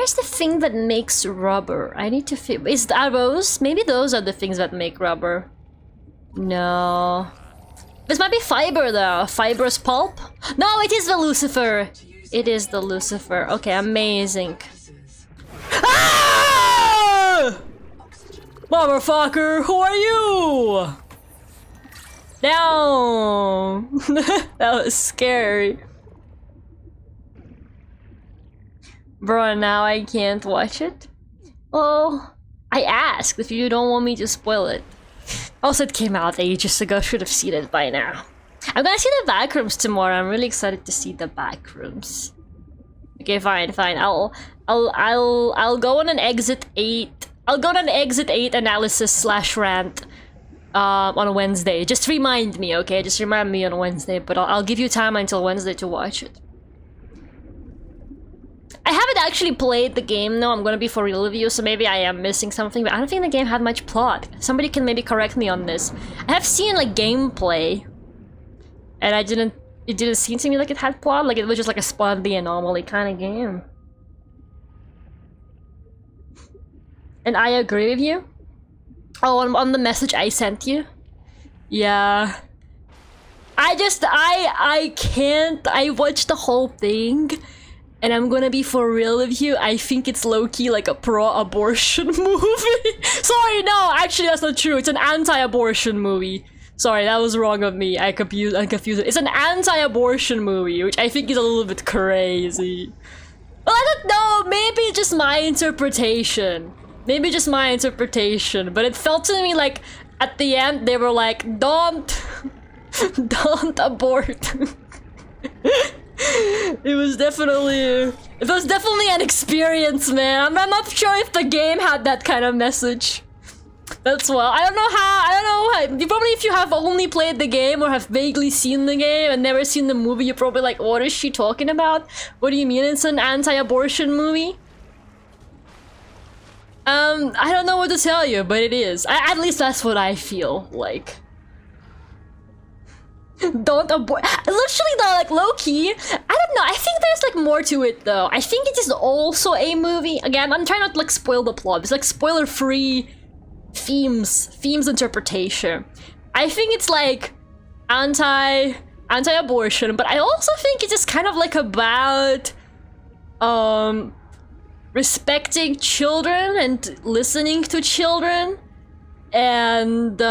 is the thing that makes rubber? I need to figure. Are those? Maybe those are the things that make rubber. No. This might be fiber though. Fibrous pulp? No, it is the Lucifer. It is the Lucifer. Okay, amazing. Ah! Motherfucker, who are you? Down. That was scary. Bro, now I can't watch it? Well, I asked if you don't want me to spoil it. Also, it came out ages ago, should have seen it by now. I'm gonna see the backrooms tomorrow. I'm really excited to see the backrooms. Okay, fine. I'll go on an Exit 8. I'll go on an Exit 8 analysis / rant on Wednesday. Just remind me, okay? Just remind me on Wednesday, but I'll give you time until Wednesday to watch it. I haven't actually played the game, though. I'm gonna be for real with you, so maybe I am missing something, but I don't think the game had much plot. Somebody can maybe correct me on this. I have seen, like, gameplay, and it didn't seem to me like it had plot, like it was just like a Spawn the Anomaly kind of game. And I agree with you. Oh, on the message I sent you? Yeah. I can't, I watched the whole thing, and I'm gonna be for real with you, I think it's low-key like a pro-abortion movie. Sorry, no, actually that's not true. It's an anti-abortion movie. Sorry, that was wrong of me. I confused it. It's an anti-abortion movie, which I think is a little bit crazy. Well, I don't know, maybe just my interpretation. Maybe just my interpretation, but it felt to me like at the end they were like, don't abort. It was definitely an experience, man. I'm not sure if the game had that kind of message. That's well, I don't know how, you probably, if you have only played the game or have vaguely seen the game and never seen the movie, you're probably like, what is she talking about? What do you mean it's an anti-abortion movie? I don't know what to tell you, but it is. At least that's what I feel like. Don't abort. Literally though, like low-key, I don't know, I think there's like more to it though. I think it is also a movie. Again, I'm trying not to like spoil the plot. It's like spoiler-free themes interpretation. I think it's like anti-abortion, but I also think it's just kind of like about respecting children and listening to children and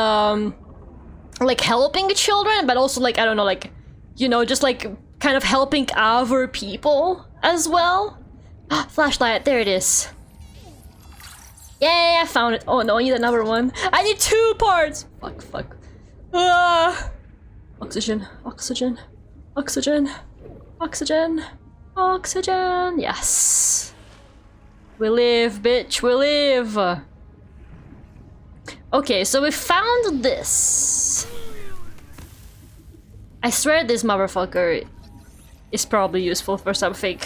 like helping children, but also like, I don't know, like, you know, just like kind of helping other people as well. Flashlight, there it is. Yay, I found it. Oh no, I need another one. I need 2 parts. Fuck. Oxygen. Yes. We live, bitch, we live. Okay, so we found this. I swear this motherfucker is probably useful for something.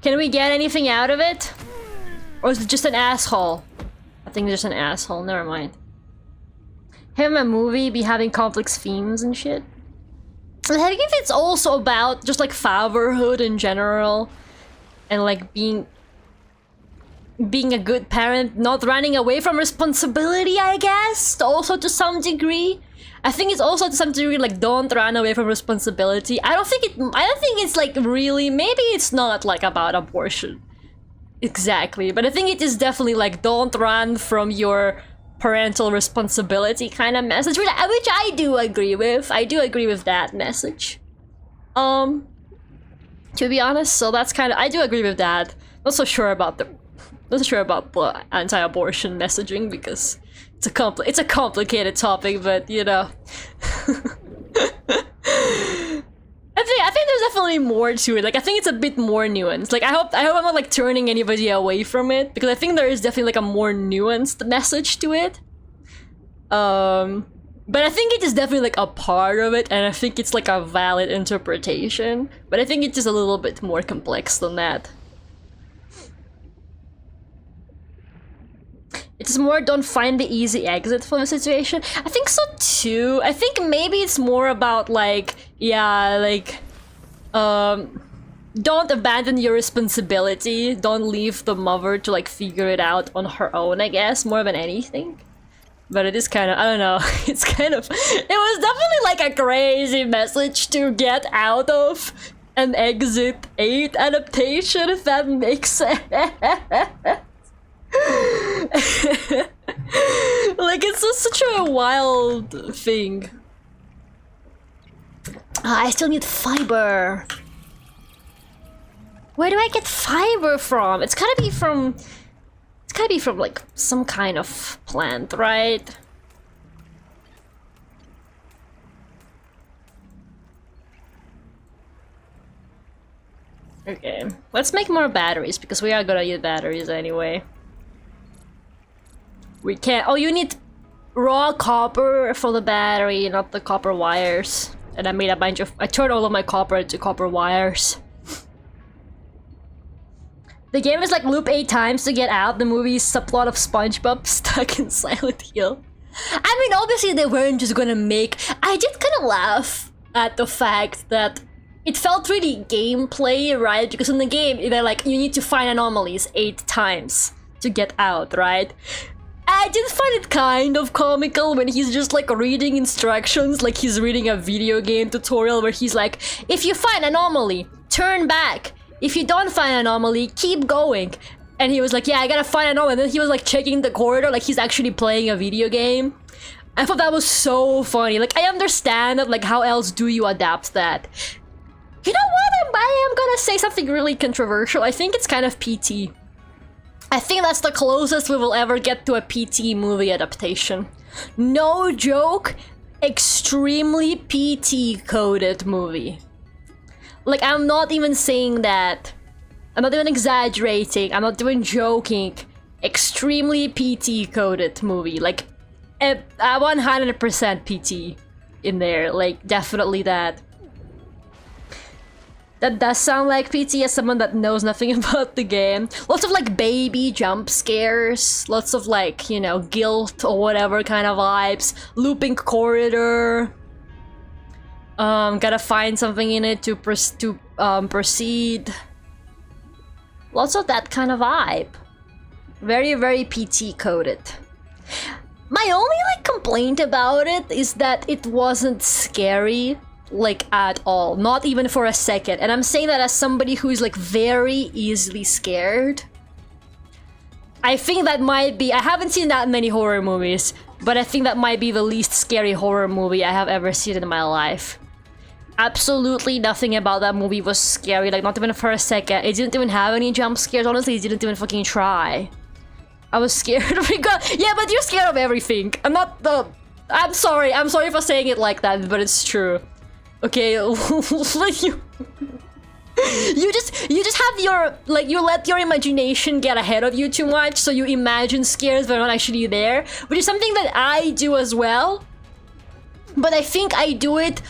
Can we get anything out of it? Or is it just an asshole? I think it's just an asshole, never mind. Having a movie be having complex themes and shit. I think if it's also about just like fatherhood in general and like being a good parent, not running away from responsibility, I guess, also to some degree. I think it's also to some degree like don't run away from responsibility. I don't think it's like really, maybe it's not like about abortion exactly, but I think it is definitely like don't run from your parental responsibility kind of message, which I do agree with. I do agree with that message. To be honest, so that's kind of, I do agree with that. Not so sure about the anti-abortion messaging because it's a complicated topic, but you know. I think there's definitely more to it. Like I think it's a bit more nuanced. Like I hope I'm not like turning anybody away from it because I think there is definitely like a more nuanced message to it. But I think it is definitely like a part of it, and I think it's like a valid interpretation. But I think it's just a little bit more complex than that. It's more don't find the easy exit from the situation. I think so too. I think maybe it's more about like, yeah, like, don't abandon your responsibility. Don't leave the mother to like figure it out on her own, I guess, more than anything. But it is kind of, I don't know, it's kind of, it was definitely like a crazy message to get out of an Exit 8 adaptation, if that makes sense. Like it's just such a wild thing. I still need fiber. Where do I get fiber from? It's gotta be from like some kind of plant, right? Okay, let's make more batteries because we are gonna use batteries anyway. We can't. Oh, you need raw copper for the battery, not the copper wires. And I made a bunch of. I turned all of my copper into copper wires. The game is like loop 8 times to get out. The movie's subplot of SpongeBob stuck in Silent Hill. I mean, obviously they weren't just gonna make. I did kind of laugh at the fact that it felt really gameplay, right? Because in the game, they're like, you need to find anomalies 8 times to get out, right? I did find it kind of comical when he's just like reading instructions, like he's reading a video game tutorial where he's like, if you find anomaly, turn back. If you don't find anomaly, keep going. And he was like, yeah, I gotta find anomaly. And then he was like checking the corridor like he's actually playing a video game. I thought that was so funny. Like, I understand that, like, how else do you adapt that? You know what? I am gonna say something really controversial. I think it's kind of PT. I think that's the closest we will ever get to a PT movie adaptation. No joke, extremely PT-coded movie. Like, I'm not even saying that. I'm not even exaggerating. I'm not even joking. Extremely PT-coded movie. Like, a 100% PT in there. Like, definitely that. That does sound like PT as someone that knows nothing about the game. Lots of like baby jump scares. Lots of like, you know, guilt or whatever kind of vibes. Looping corridor. Gotta find something in it to proceed. Lots of that kind of vibe. Very, very PT coded. My only like complaint about it is that it wasn't scary. Like at all, not even for a second. And I'm saying that as somebody who is like very easily scared. I think that might be, I haven't seen that many horror movies, but I think that might be the least scary horror movie I have ever seen in my life. Absolutely nothing about that movie was scary, like not even for a second. It didn't even have any jump scares, honestly, it didn't even fucking try. I was scared of it. Yeah, but you're scared of everything. I'm sorry for saying it like that, but it's true. Okay, you just have your, like, you let your imagination get ahead of you too much, so you imagine scares that are not actually there, which is something that I do as well. But I think I do it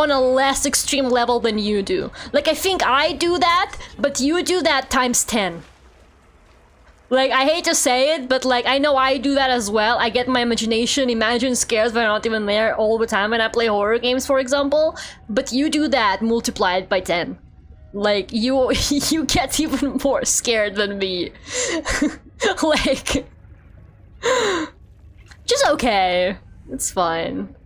on a less extreme level than you do. Like, I think I do that, but you do that times 10. Like, I hate to say it, but like, I know I do that as well. I get my imagination, imagine scares that are not even there all the time when I play horror games, for example. But you do that multiplied by 10. Like, you get even more scared than me. Like, just okay. It's fine.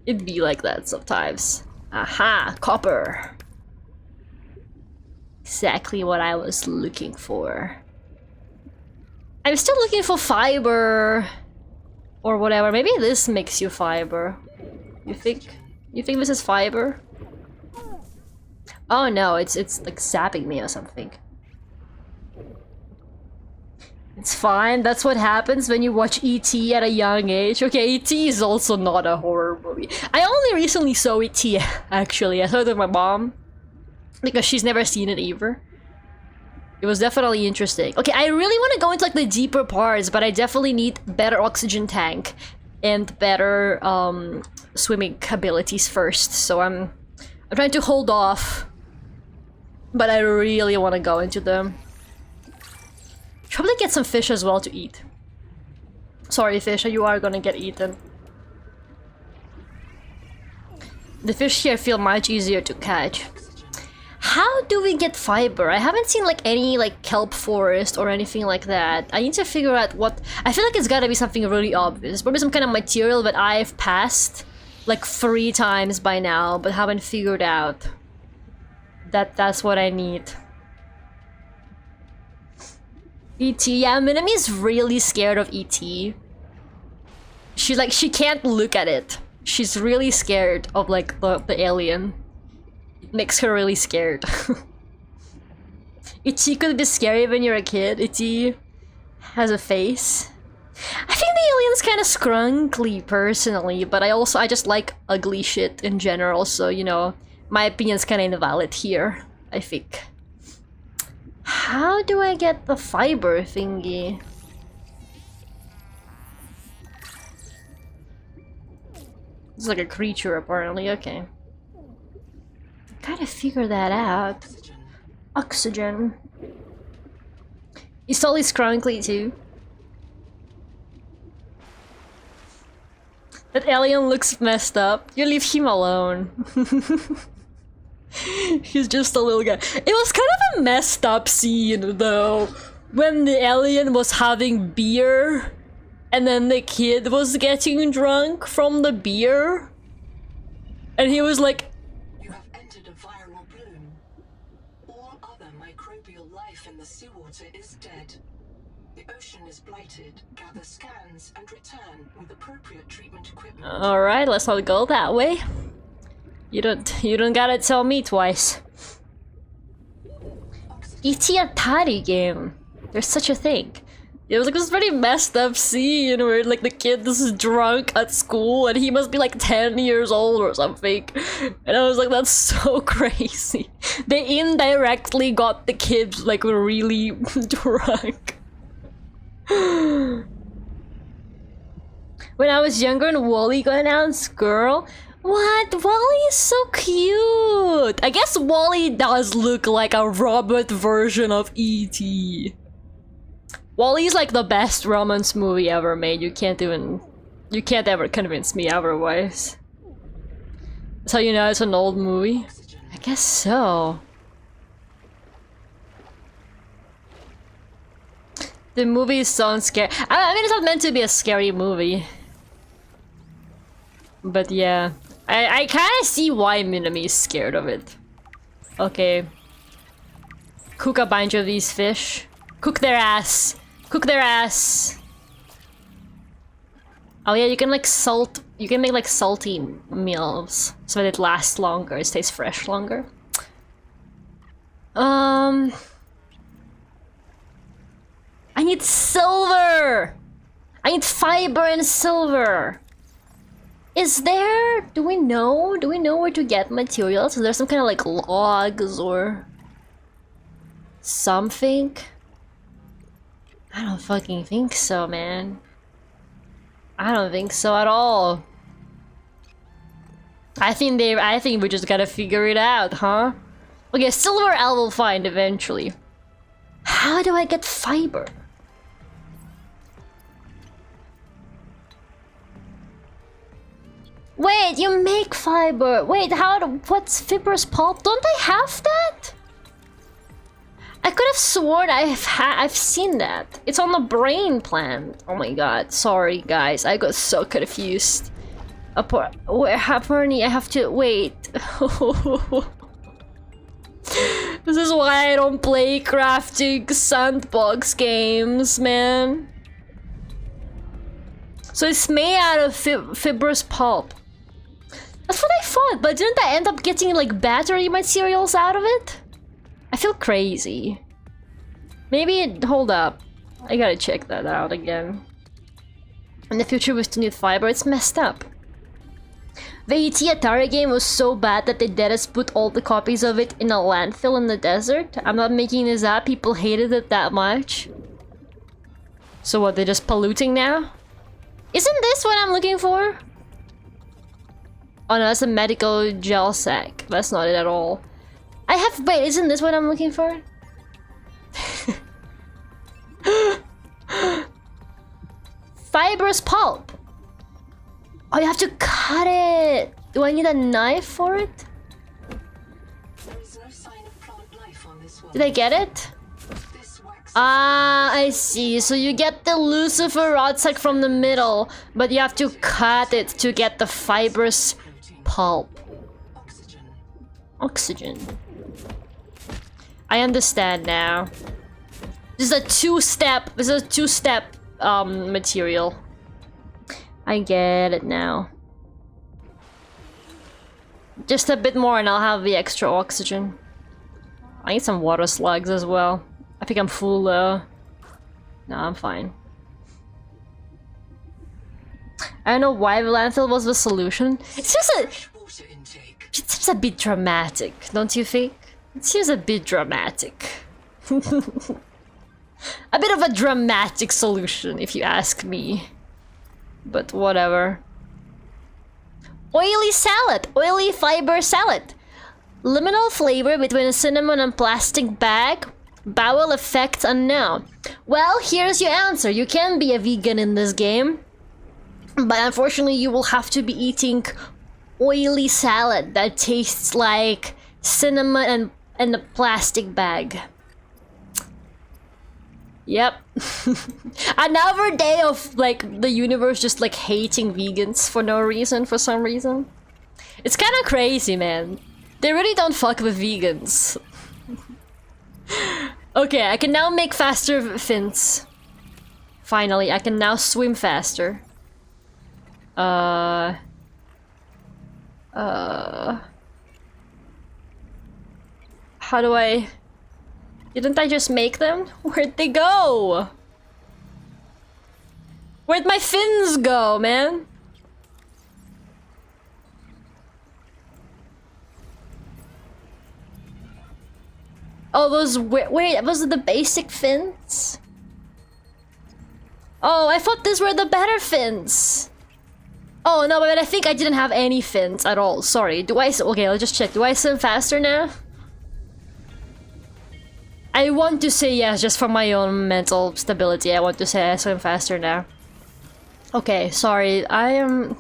It'd be like that sometimes. Aha, copper. Exactly what I was looking for. I'm still looking for fiber or whatever. Maybe this makes you fiber. You think this is fiber? Oh no, it's like zapping me or something. It's fine. That's what happens when you watch E.T. at a young age. Okay, E.T. is also not a horror movie. I only recently saw E.T. actually. I saw it with my mom because she's never seen it either. It was definitely interesting. Okay, I really want to go into like the deeper parts, but I definitely need better oxygen tank and better swimming abilities first. So I'm trying to hold off, but I really want to go into them. Probably get some fish as well to eat. Sorry, fish, you are gonna get eaten. The fish here feel much easier to catch. How do we get fiber? I haven't seen like any like kelp forest or anything like that. I need to figure out what... I feel like it's gotta be something really obvious. Probably some kind of material that I've passed like 3 times by now, but haven't figured out that that's what I need. E.T. Yeah, Minami's really scared of E.T. She can't look at it. She's really scared of like the alien. Makes her really scared. Itchy could be scary when you're a kid. Itchy has a face. I think the alien's kind of scrunkly personally, but I just like ugly shit in general, so you know, my opinion's kind of invalid here, I think. How do I get the fiber thingy? It's like a creature apparently, okay. Gotta figure that out. Oxygen. He's totally scrunkly too. That alien looks messed up. You leave him alone. He's just a little guy. It was kind of a messed up scene though, when the alien was having beer and then the kid was getting drunk from the beer. And he was like, the seawater is dead. The ocean is blighted. Gather scans and return with appropriate treatment equipment. Alright, let's not go that way. You don't gotta tell me twice. E.T. Atari game. There's such a thing. It was like this pretty messed up scene where like the kid is drunk at school and he must be like 10 years old or something. And I was like, that's so crazy. They indirectly got the kid like really drunk. When I was younger and Wally got announced, girl. What? Wally is so cute. I guess Wally does look like a Robert version of E.T. Wall-E's like the best romance movie ever made. You can't ever convince me otherwise. That's how you know it's an old movie? I guess so. The movie is so scary. I mean, it's not meant to be a scary movie. But yeah. I kinda see why Minami is scared of it. Okay. Cook a bunch of these fish. Cook their ass. Cook their ass. Oh yeah, you can like you can make like salty meals so that it lasts longer, it stays fresh longer. I need silver! I need fiber and silver! Is there... Do we know where to get materials? Is there some kind of like logs or something? I don't fucking think so, man. I don't think so at all. I think we just gotta figure it out, huh? Okay, silver I will find eventually. How do I get fiber? Wait, you make fiber. Wait, what's fibrous pulp? Don't I have that? I could have sworn I've seen that. It's on the brain plant. Oh my god, sorry guys, I got so confused. Apparently I have to wait. This is why I don't play crafting sandbox games, man. So it's made out of fibrous pulp. That's what I thought, but didn't I end up getting like battery materials out of it? I feel crazy. Maybe hold up. I gotta check that out again. In the future we still need fiber, it's messed up. The ET Atari game was so bad that they let us put all the copies of it in a landfill in the desert. I'm not making this up, people hated it that much. So what, they're just polluting now? Isn't this what I'm looking for? Oh no, that's a medical gel sac. That's not it at all. Wait, isn't this what I'm looking for? Fibrous pulp. Oh, you have to cut it. Do I need a knife for it? There is no sign of plant life on this world. Did I get it? This wax Ah, I see. So you get the Lucifer rod sac from the middle, but you have to cut it to get the fibrous pulp. oxygen. Oxygen. I understand now. This is a two-step material. I get it now. Just a bit more and I'll have the extra oxygen. I need some water slugs as well. I think I'm full though. No, I'm fine. I don't know why the landfill was the solution. It's Water intake. it seems a bit dramatic, don't you think? It seems a bit dramatic. A bit of a dramatic solution, if you ask me. But whatever. Oily salad! Oily fiber salad! Liminal flavor between a cinnamon and plastic bag. Bowel effect unknown. Well, here's your answer. You can be a vegan in this game. But unfortunately, you will have to be eating oily salad that tastes like cinnamon and a plastic bag. Yep. Another day of like the universe just like hating vegans for no reason, for some reason. It's kind of crazy, man. They really don't fuck with vegans. Okay, I can now make faster fins. Finally, I can now swim faster. How do I... Didn't I just make them? Where'd they go? Where'd my fins go, man? Oh, those... Wait, those are the basic fins? Oh, I thought these were the better fins. Oh, no, but I think I didn't have any fins at all. Sorry. Do I... Okay, let's just check. Do I swim faster now? I want to say yes, just for my own mental stability. I want to say I swim faster now. Okay, sorry. I am...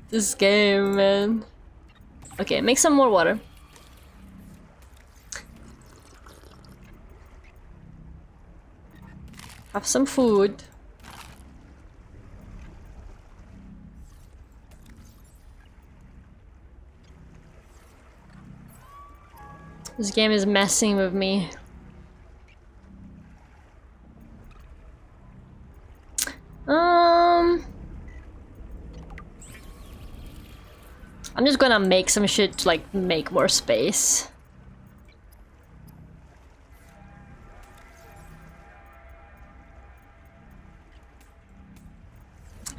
This game, man. Okay, make some more water. Have some food. This game is messing with me. I'm just gonna make some shit to like make more space.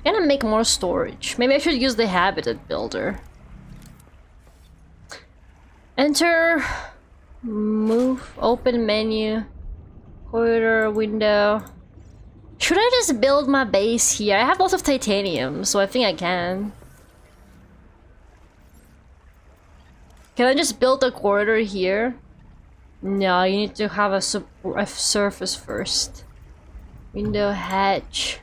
I'm gonna make more storage. Maybe I should use the habitat builder. Enter, move, open menu, corridor, window. Should I just build my base here? I have lots of titanium, so I think I can. Can I just build a corridor here? No, you need to have a surface first. Window, hatch.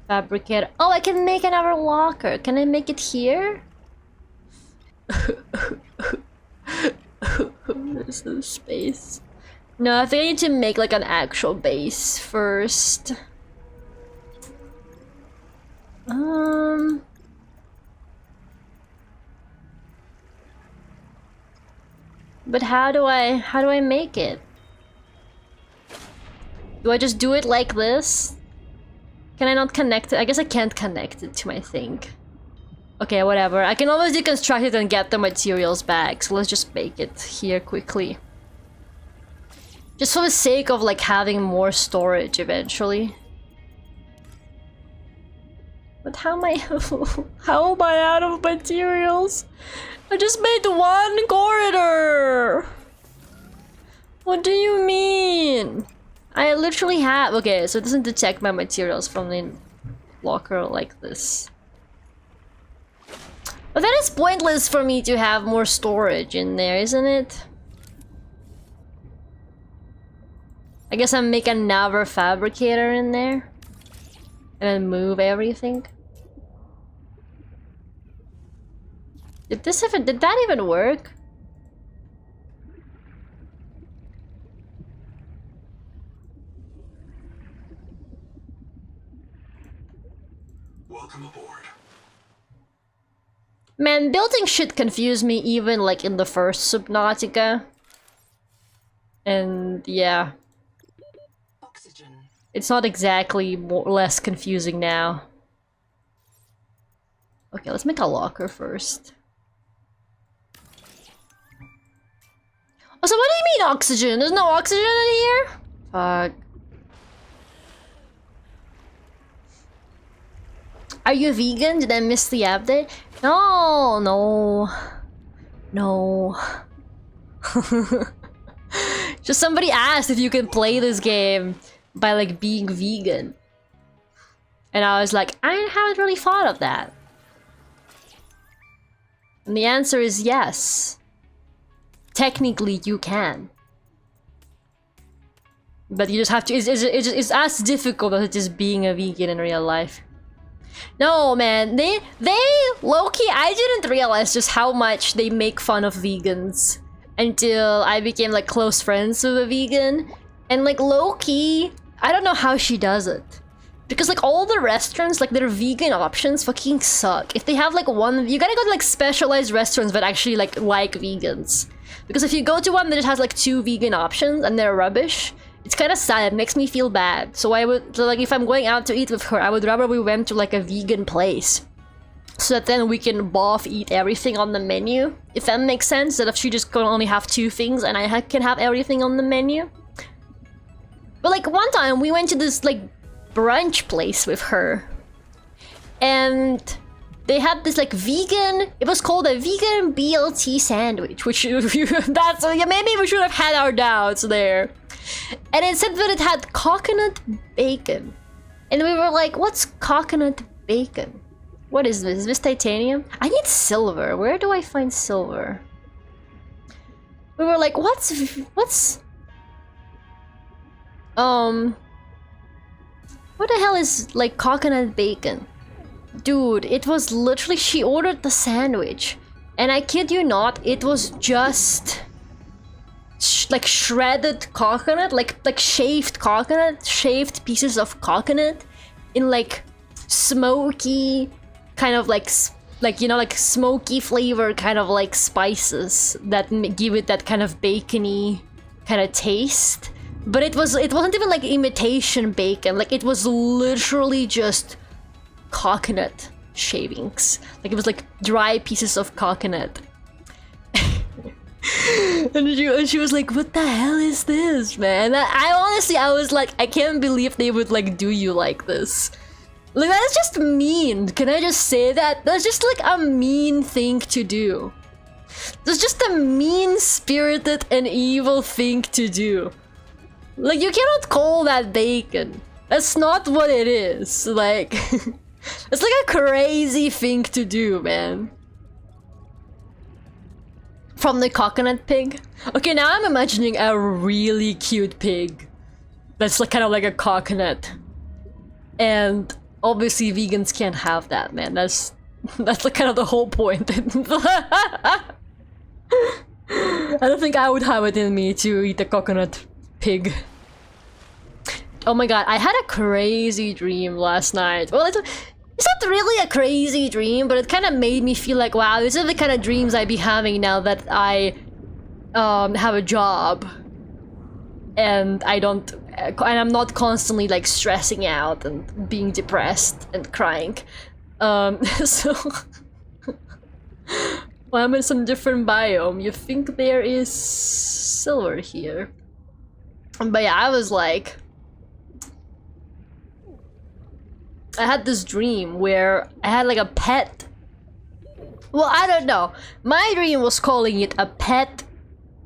Fabricate. Oh, I can make another locker. Can I make it here? This is space. No, I think I need to make like an actual base first. But how do I make it? Do I just do it like this? Can I not connect it? I guess I can't connect it to my thing. Okay, whatever. I can always deconstruct it and get the materials back, so let's just make it here quickly. Just for the sake of like having more storage eventually. But how am I how am I out of materials? I just made one corridor! What do you mean? I literally have... Okay, so it doesn't detect my materials from the locker like this. But that is pointless for me to have more storage in there, isn't it? I guess I'll make another fabricator in there. And then move everything. Did that even work? Welcome aboard. Man, building shit confused me even like in the first Subnautica. And yeah. Oxygen. It's not exactly less confusing now. Okay, let's make a locker first. Oh, so what do you mean oxygen? There's no oxygen in here? Fuck. Are you vegan? Did I miss the update? No, no. No. Just somebody asked if you can play this game by like being vegan. And I was like, I haven't really thought of that. And the answer is yes. Technically, you can. But you just have to... It's as difficult as it is being a vegan in real life. No, man. They low-key, I didn't realize just how much they make fun of vegans. Until I became, like, close friends with a vegan. And, like, low-key, I don't know how she does it. Because, like, all the restaurants, like, their vegan options fucking suck. If they have, like, one... You gotta go to, like, specialized restaurants that actually, like vegans. Because if you go to one that just has, like, 2 vegan options and they're rubbish, it's kind of sad. It makes me feel bad. So like, if I'm going out to eat with her, I would rather we went to, like, a vegan place. So that then we can both eat everything on the menu. If that makes sense, that if she just can only have 2 things and I can have everything on the menu. But, like, one time we went to this, like, brunch place with her. And... they had this like vegan, it was called a vegan BLT sandwich, which that's, yeah, maybe we should have had our doubts there. And it said that it had coconut bacon. And we were like, what's coconut bacon? What is this? Is this titanium? I need silver. Where do I find silver? We were like, what's what the hell is like coconut bacon? Dude, it was literally, she ordered the sandwich. And I kid you not, it was just... like shredded coconut, like shaved coconut, shaved pieces of coconut in like smoky, kind of like you know, like smoky flavor kind of like spices that give it that kind of bacony kind of taste. But it wasn't even like imitation bacon, like it was literally just coconut shavings. Like it was like dry pieces of coconut. and she was like, what the hell is this, man? I honestly, I was like, I can't believe they would like do you like this. Like, that's just mean. Can I just say that? That's just like a mean thing to do. That's just a mean-spirited and evil thing to do. Like, you cannot call that bacon. That's not what it is. Like, it's like a crazy thing to do, man. From the coconut pig. Okay, now I'm imagining a really cute pig. That's like kind of like a coconut. And obviously vegans can't have that, man. That's like kind of the whole point. I don't think I would have it in me to eat a coconut pig. Oh my god, I had a crazy dream last night. Well, it's not really a crazy dream, but it kind of made me feel like, wow, these are the kind of dreams I'd be having now that I have a job. And I'm not constantly like stressing out and being depressed and crying. So well, I'm in some different biome. You think there is silver here. But yeah, I was like, I had this dream where I had like a pet. Well, I don't know. My dream was calling it a pet,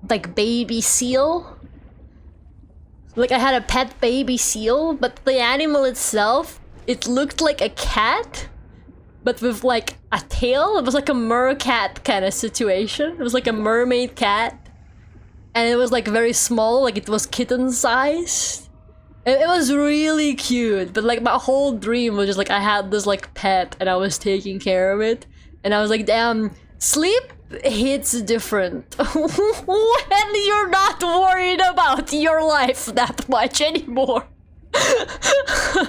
like baby seal. Like I had a pet baby seal, but the animal itself, it looked like a cat, but with like a tail. It was like a mercat kind of situation. It was like a mermaid cat. And it was like very small, like it was kitten sized. It was really cute, but like my whole dream was just like I had this like pet and I was taking care of it. And I was like, damn, sleep hits different when you're not worried about your life that much anymore. I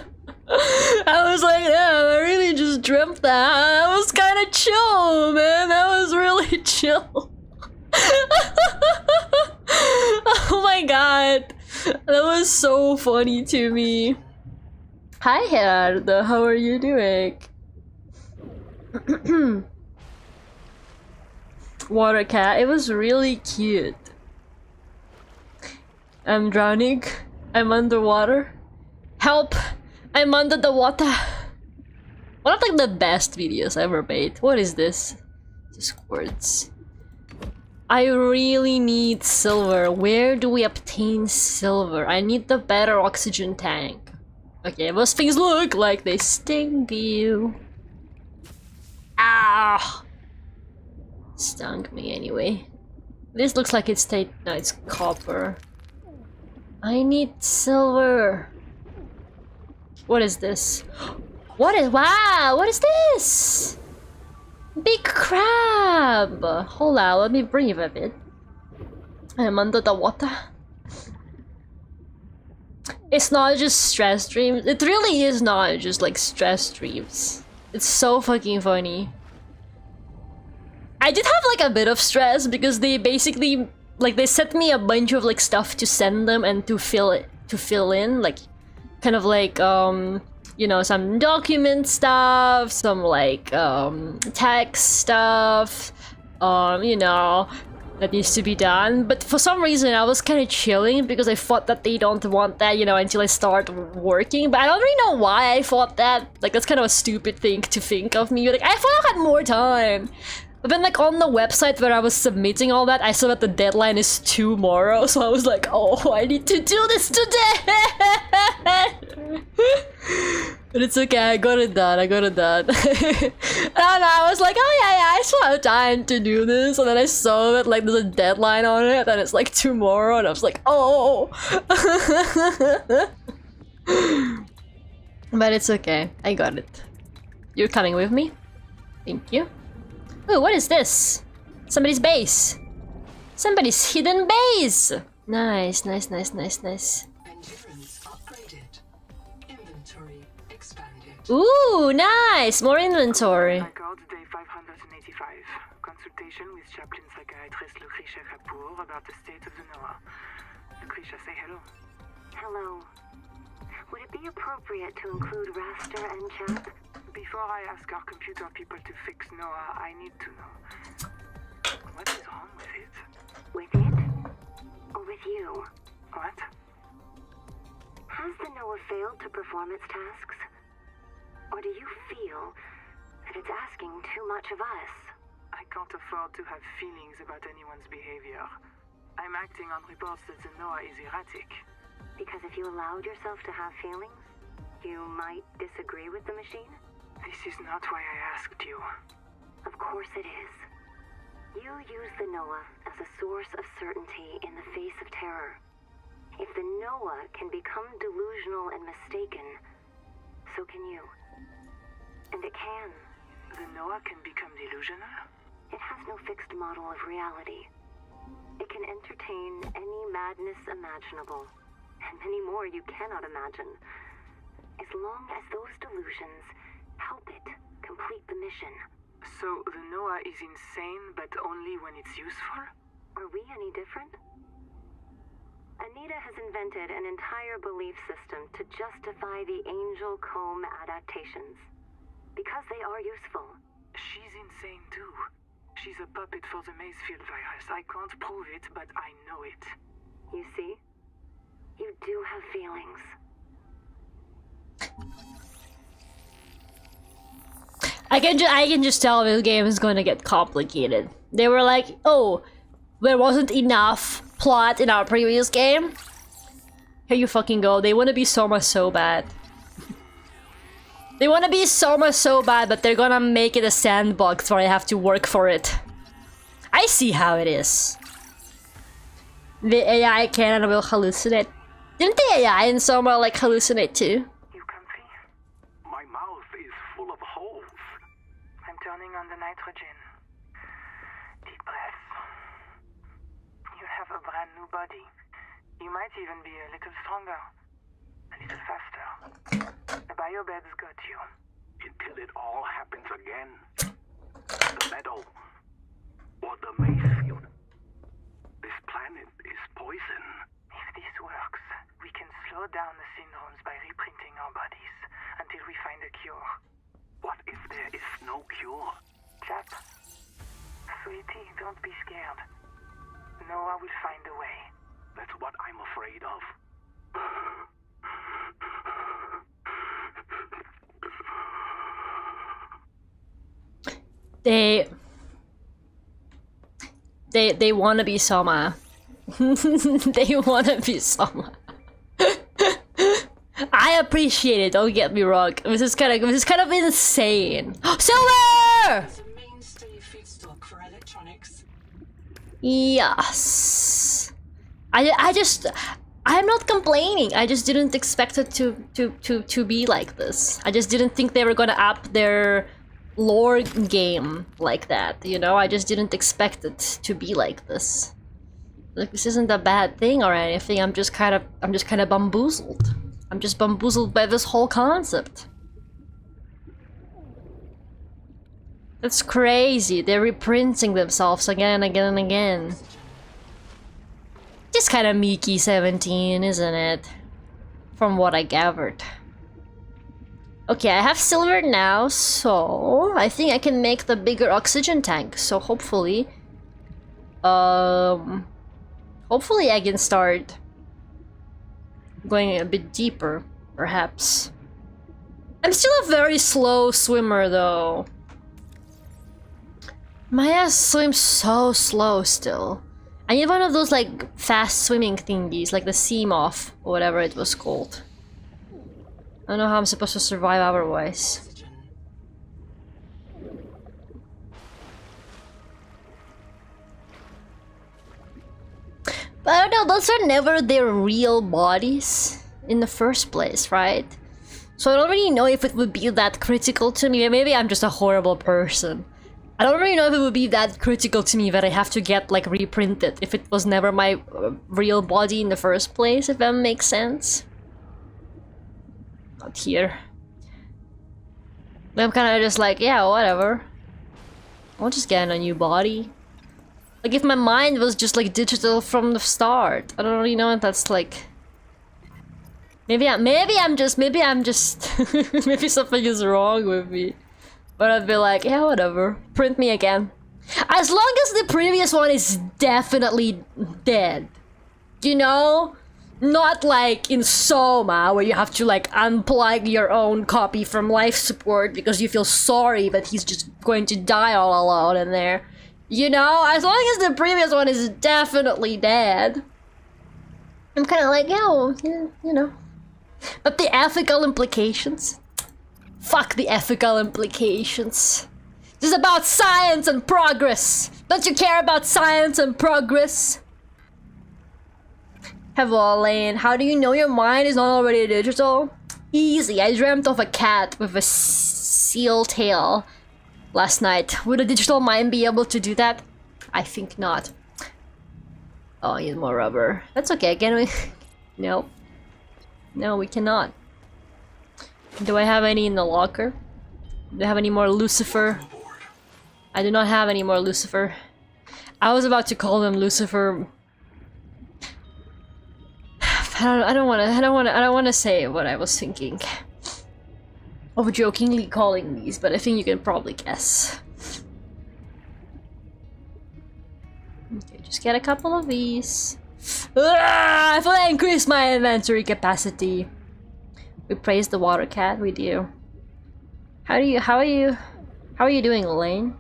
was like, yeah, I really just dreamt that. That was kind of chill, man. That was really chill. Oh my god. That was so funny to me. Hi Gerardo, how are you doing? Water cat, it was really cute. I'm drowning. I'm underwater. Help! I'm under the water. One of like the best videos I ever made. What is this? Just words. I really need silver. Where do we obtain silver? I need the better oxygen tank. Okay, those things look like they sting you. Ah! Stung me anyway. This looks like it's no, it's copper. I need silver. What is this? Wow, what is this? Big crab! Hold on, let me breathe a bit. I'm under the water. It's not just stress dreams. It really is not just like stress dreams. It's so fucking funny. I did have like a bit of stress because they basically like they sent me a bunch of like stuff to send them and to fill in, like kind of like you know, some document stuff, some like text stuff, you know, that needs to be done. But for some reason I was kind of chilling because I thought that they don't want that, you know, until I start working. But I don't really know why I thought that. Like that's kind of a stupid thing to think of me. Like I thought I had more time. But then like on the website where I was submitting all that, I saw that the deadline is tomorrow, so I was like, oh, I need to do this today! But it's okay, I got it done. I don't know, I was like, oh yeah, I still have time to do this, and then I saw that like there's a deadline on it, and it's like tomorrow, and I was like, oh! But it's okay, I got it. You're coming with me? Thank you. Ooh, what is this? Somebody's base. Somebody's hidden base. Nice, nice, nice, nice, nice. Endurance upgraded. Inventory expanded. Ooh, nice. More inventory. Record day 585. Consultation with chaplain psychiatrist Lucretia Kapoor about the state of the Noah. Lucretia, say hello. Hello. Would it be appropriate to include raster and chat? Before I ask our computer people to fix Noah, I need to know. What is wrong with it? With it? Or with you? What? Has the Noah failed to perform its tasks? Or do you feel that it's asking too much of us? I can't afford to have feelings about anyone's behavior. I'm acting on reports that the Noah is erratic. Because if you allowed yourself to have feelings, You might disagree with the machine? This is not why I asked you. Of course it is. You use the Noah as a source of certainty in the face of terror. If the Noah can become delusional and mistaken, so can you. And it can. The Noah can become delusional? It has no fixed model of reality. It can entertain any madness imaginable, and many more you cannot imagine, as long as those delusions help it complete the mission. So the Noah is insane, but only when it's useful? Are we any different? Anita has invented an entire belief system to justify the Angel Comb adaptations, because they are useful. She's insane too. She's a puppet for the Macefield virus. I can't prove it, but I know it. You see? You do have feelings. I can just tell this game is going to get complicated. They were like, oh, there wasn't enough plot in our previous game. Here you fucking go. They want to be Soma so bad. They want to be Soma so bad, but they're gonna make it a sandbox where I have to work for it. I see how it is. The AI cannon will hallucinate. Didn't the AI in Soma like hallucinate too? You comfy? My mouth is full of holes. I'm turning on the nitrogen. Deep breaths. You have a brand new body. You might even be a little stronger. A little faster. The biobeds got you. Until it all happens again. The meadow. Or the Macefield. This planet is poison. If this works, we can slow down the syndromes by reprinting our bodies until we find a cure. What if there is no cure? Chap. Sweetie, don't be scared. Noah will find a way. That's what I'm afraid of. They want to be Soma. They want to be Soma. I appreciate it. Don't get me wrong. This is kind of insane. Silver! It's a mainstay feedstock for electronics. Yes. I'm not complaining. I just didn't expect it to be like this. I just didn't think they were gonna up their lore game like that, you know? I just didn't expect it to be like this. Like, this isn't a bad thing or anything. I'm just kind of bamboozled. I'm just bamboozled by this whole concept. That's crazy. They're reprinting themselves again and again and again. Just kind of Mickey 17, isn't it? From what I gathered. Okay, I have silver now, so I think I can make the bigger oxygen tank. So hopefully, hopefully I can start going a bit deeper, perhaps. I'm still a very slow swimmer, though. My ass swims so slow still. I need one of those like fast swimming thingies, like the Seamoth or whatever it was called. I don't know how I'm supposed to survive otherwise. Oxygen. But I don't know, those are never their real bodies in the first place, right? So I don't really know if it would be that critical to me. Maybe I'm just a horrible person. I don't really know if it would be that critical to me that I have to get like reprinted if it was never my real body in the first place, if that makes sense. Not here. I'm kind of just like, yeah, whatever. I'll just get a new body. Like if my mind was just like digital from the start. I don't really know if that's like... Maybe I'm just maybe something is wrong with me. But I'd be like, yeah, whatever. Print me again. As long as the previous one is definitely dead. You know? Not like in Soma, where you have to like unplug your own copy from life support because you feel sorry that he's just going to die all alone in there. You know? As long as the previous one is definitely dead. I'm kind of like, yeah, well, you know. But the ethical implications? Fuck the ethical implications. This is about science and progress. Don't you care about science and progress? Hello, Lane. How do you know your mind is not already digital? Easy. I dreamt of a cat with a seal tail last night. Would a digital mind be able to do that? I think not. Oh, I need more rubber. That's okay. Can we? No. No, we cannot. Do I have any in the locker? Do I have any more Lucifer? I do not have any more Lucifer. I was about to call them Lucifer. I don't want to say what I was thinking of jokingly calling these, but I think you can probably guess. Okay, just get a couple of these. I thought I increased my inventory capacity. We praise the water cat. We do. How are you doing, Elaine?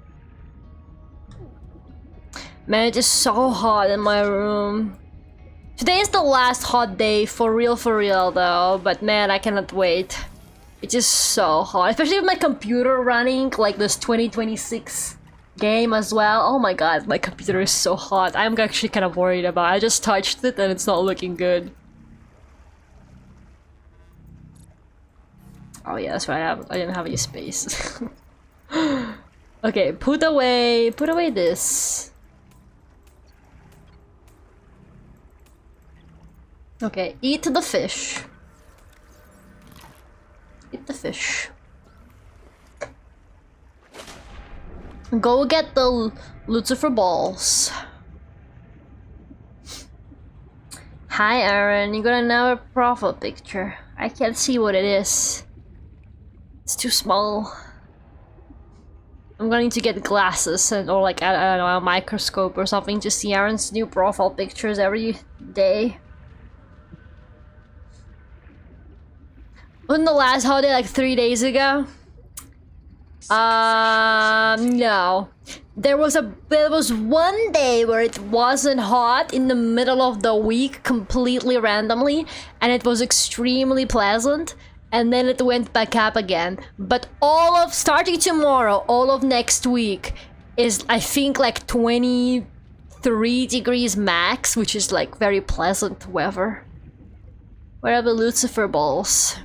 Man, it is so hot in my room. Today is the last hot day for real though, but man, I cannot wait. It's just so hot, especially with my computer running like this 2026 game as well. Oh my god, my computer is so hot. I'm actually kind of worried about it. I just touched it and it's not looking good. Oh yeah, that's right, I didn't have any space. Okay, put away this. Okay, eat the fish. Eat the fish. Go get the Lucifer balls. Hi Aaron, you got another profile picture. I can't see what it is. It's too small. I'm going to get glasses or like, I don't know, a microscope or something to see Aaron's new profile pictures every day. Wasn't the last holiday like 3 days ago? No. There was one day where it wasn't hot in the middle of the week completely randomly, and it was extremely pleasant, and then it went back up again. But starting tomorrow, all of next week is I think like 23 degrees max, which is like very pleasant weather. Where are the Lucifer balls?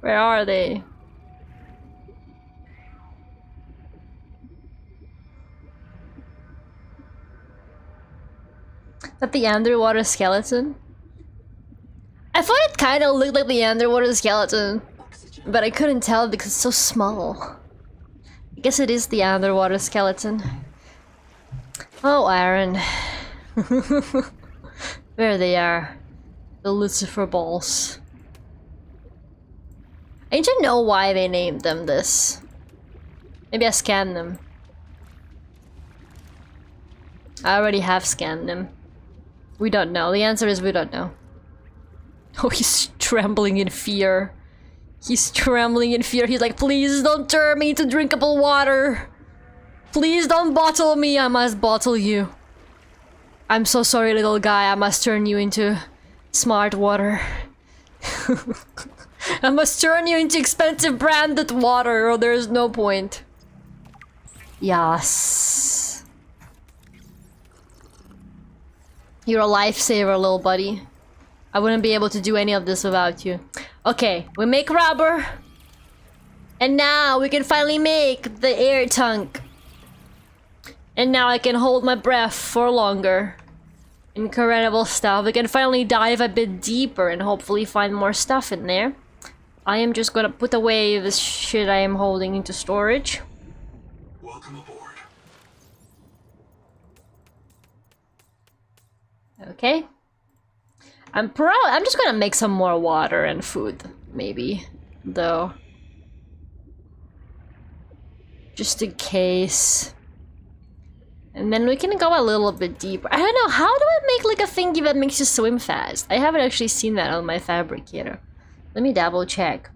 Where are they? Is that the underwater skeleton? I thought it kind of looked like the underwater skeleton, but I couldn't tell because it's so small. I guess it is the underwater skeleton. Oh, Aaron. There they are. The Lucifer balls. I need to know why they named them this. Maybe I scanned them. I already have scanned them. We don't know. The answer is we don't know. Oh, he's trembling in fear. He's trembling in fear. He's like, please don't turn me into drinkable water. Please don't bottle me. I must bottle you. I'm so sorry, little guy. I must turn you into smart water. I must turn you into expensive branded water or there's no point. Yes. You're a lifesaver, little buddy. I wouldn't be able to do any of this without you. Okay, we make rubber. And now we can finally make the air tank. And now I can hold my breath for longer. Incredible stuff. We can finally dive a bit deeper and hopefully find more stuff in there. I am just gonna put away this shit I am holding into storage. Welcome aboard. Okay. I'm just gonna make some more water and food, maybe, though. Just in case. And then we can go a little bit deeper. I don't know, how do I make like a thingy that makes you swim fast? I haven't actually seen that on my fabricator. Let me double check.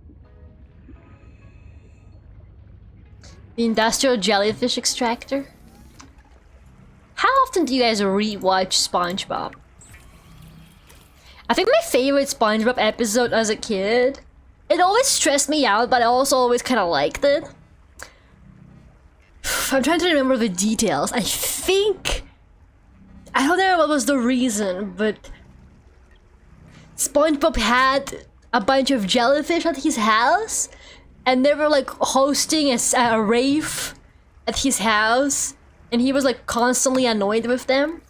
The industrial jellyfish extractor? How often do you guys rewatch SpongeBob? I think my favorite SpongeBob episode as a kid, it always stressed me out, but I also always kind of liked it. I'm trying to remember the details. I don't know what was the reason, but SpongeBob had a bunch of jellyfish at his house, and they were like hosting a rave at his house, and he was like constantly annoyed with them.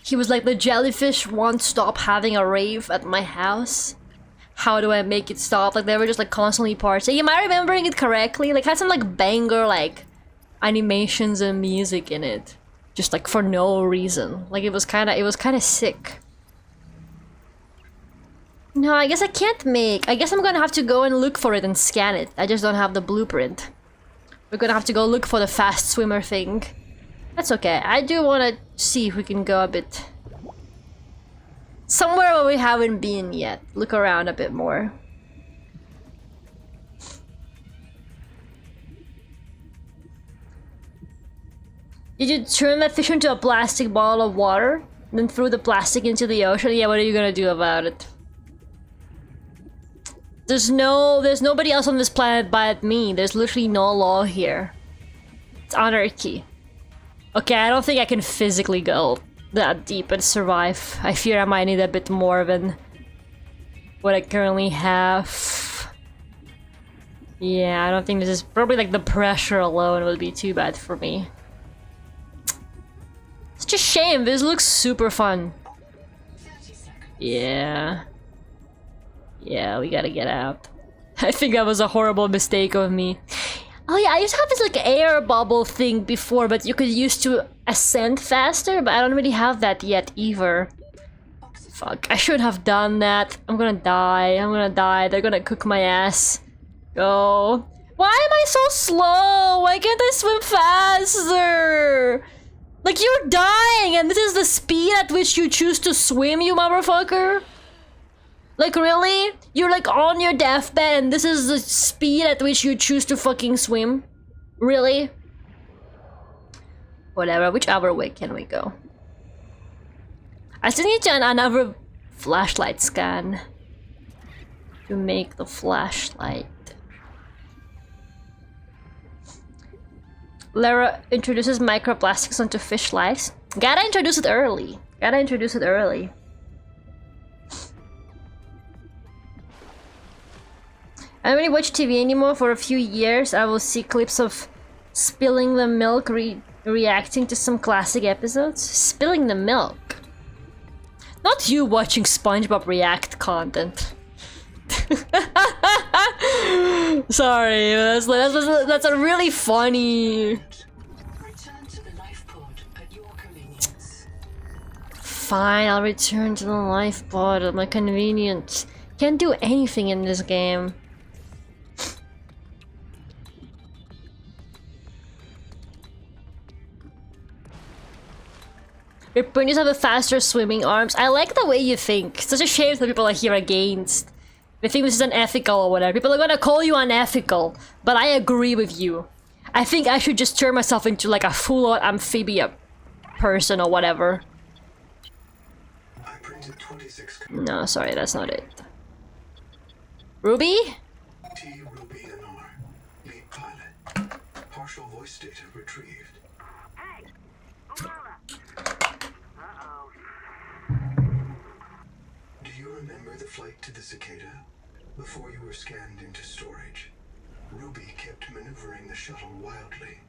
He was like, the jellyfish won't stop having a rave at my house. How do I make it stop? Like, they were just like constantly partying. Am I remembering it correctly? Like, had some like banger like animations and music in it, just like for no reason. Like, it was kind of sick. No, I guess I can't make. I guess I'm gonna have to go and look for it and scan it. I just don't have the blueprint. We're gonna have to go look for the fast swimmer thing. That's okay. I do want to see if we can go a bit somewhere where we haven't been yet. Look around a bit more. Did you turn that fish into a plastic bottle of water, then threw the plastic into the ocean? Yeah, what are you gonna do about it? There's nobody else on this planet but me. There's literally no law here. It's anarchy. Okay, I don't think I can physically go that deep and survive. I fear I might need a bit more than what I currently have. Yeah, I don't think this is probably like the pressure alone would be too bad for me. It's just a shame. This looks super fun. Yeah. Yeah, we gotta get out. I think that was a horrible mistake of me. Oh yeah, I used to have this like air bubble thing before, but you could use to ascend faster, but I don't really have that yet either. Fuck, I should have done that. I'm gonna die. They're gonna cook my ass. Go. Why am I so slow? Why can't I swim faster? Like, you're dying and this is the speed at which you choose to swim, you motherfucker? Like, really? You're like on your deathbed and this is the speed at which you choose to fucking swim? Really? Whatever, which other way can we go? I still need another flashlight scan to make the flashlight. Lara introduces microplastics onto fish lives. Gotta introduce it early. I don't really watch TV anymore for a few years. I will see clips of spilling the milk reacting to some classic episodes. Spilling the milk. Not you watching SpongeBob react content. Sorry, that's a really funny. Return to the life pod at your convenience. Fine, I'll return to the life pod at my convenience. Can't do anything in this game. Your ponies have a faster swimming arms. I like the way you think. Such a shame that people are here against. They think this is unethical or whatever. People are gonna call you unethical, but I agree with you. I think I should just turn myself into like a full-on amphibia person or whatever. I printed 26. No, sorry, that's not it. Ruby? T. Ruby and R. Lead pilot. Partial voice data retrieved. Do you remember the flight to the cicada? Before you were scanned into storage, Ruby kept maneuvering the shuttle wildly,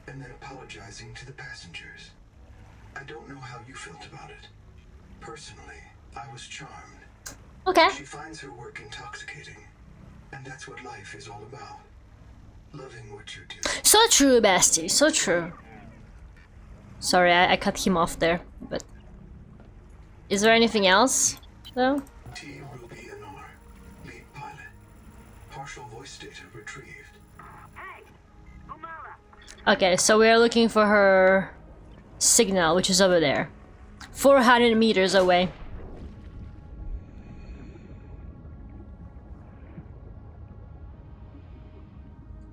and then apologizing to the passengers. I don't know how you felt about it. Personally, I was charmed. Okay. She finds her work intoxicating, and that's what life is all about. Loving what you do. So true, bestie. So true. Sorry, I cut him off there, but... Is there anything else, though? T. Ruby and R. Lead pilot. Partial voice data retrieved. Okay, so we're looking for her signal, which is over there. 400 meters away.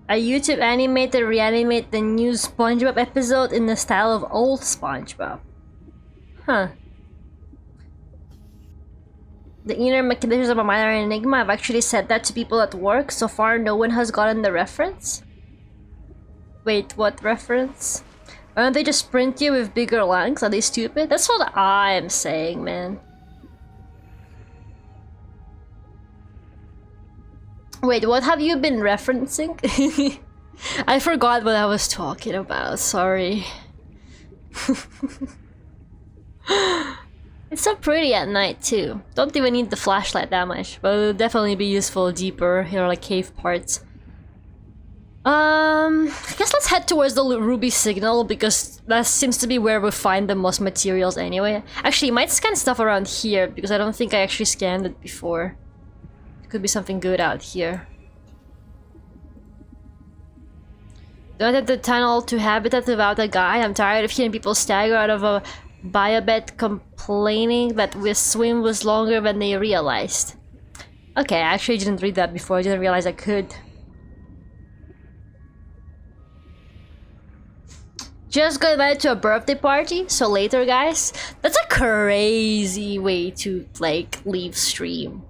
A YouTube animator reanimate the new SpongeBob episode in the style of old SpongeBob. Huh. The inner mechanisms of a minor enigma. I've actually said that to people at work. So far, no one has gotten the reference. Wait, what reference? Why don't they just print you with bigger lungs? Are they stupid? That's what I'm saying, man. Wait, what have you been referencing? I forgot what I was talking about, sorry. It's so pretty at night too. Don't even need the flashlight that much, but it'll definitely be useful deeper, you know, like cave parts. I guess let's head towards the ruby signal because that seems to be where we find the most materials anyway. Actually, you might scan stuff around here because I don't think I actually scanned it before. Could be something good out here. Don't enter the tunnel to habitat without a guide. I'm tired of hearing people stagger out of a biobed complaining that the swim was longer than they realized. Okay, I actually didn't read that before. I didn't realize I could. Just got invited to a birthday party, so later, guys. That's a crazy way to, like, leave stream.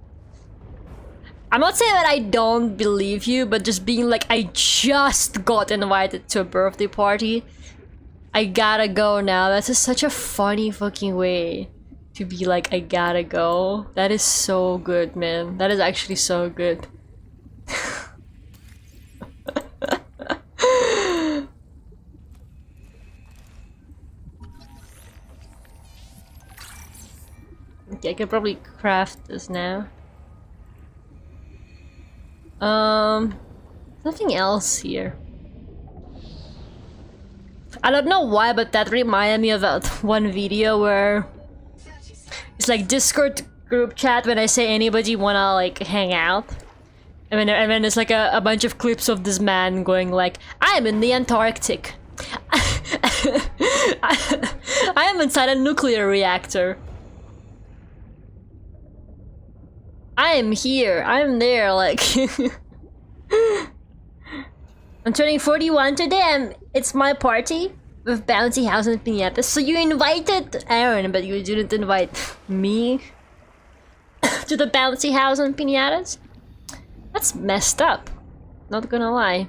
I'm not saying that I don't believe you, but just being like, I just got invited to a birthday party. I gotta go now. That's just such a funny fucking way to be like, I gotta go. That is so good, man. That is actually so good. Okay, I can probably craft this now. Nothing else here. I don't know why, but that reminded me of that one video where it's like Discord group chat when I say anybody wanna like hang out. And then it's like a bunch of clips of this man going like, I'm in the Antarctic. I am inside a nuclear reactor. I am here, I'm there, like... I'm turning 41 today, it's my party with bouncy house and piñatas. So you invited Aaron, but you didn't invite me to the bouncy house and piñatas? That's messed up, not gonna lie.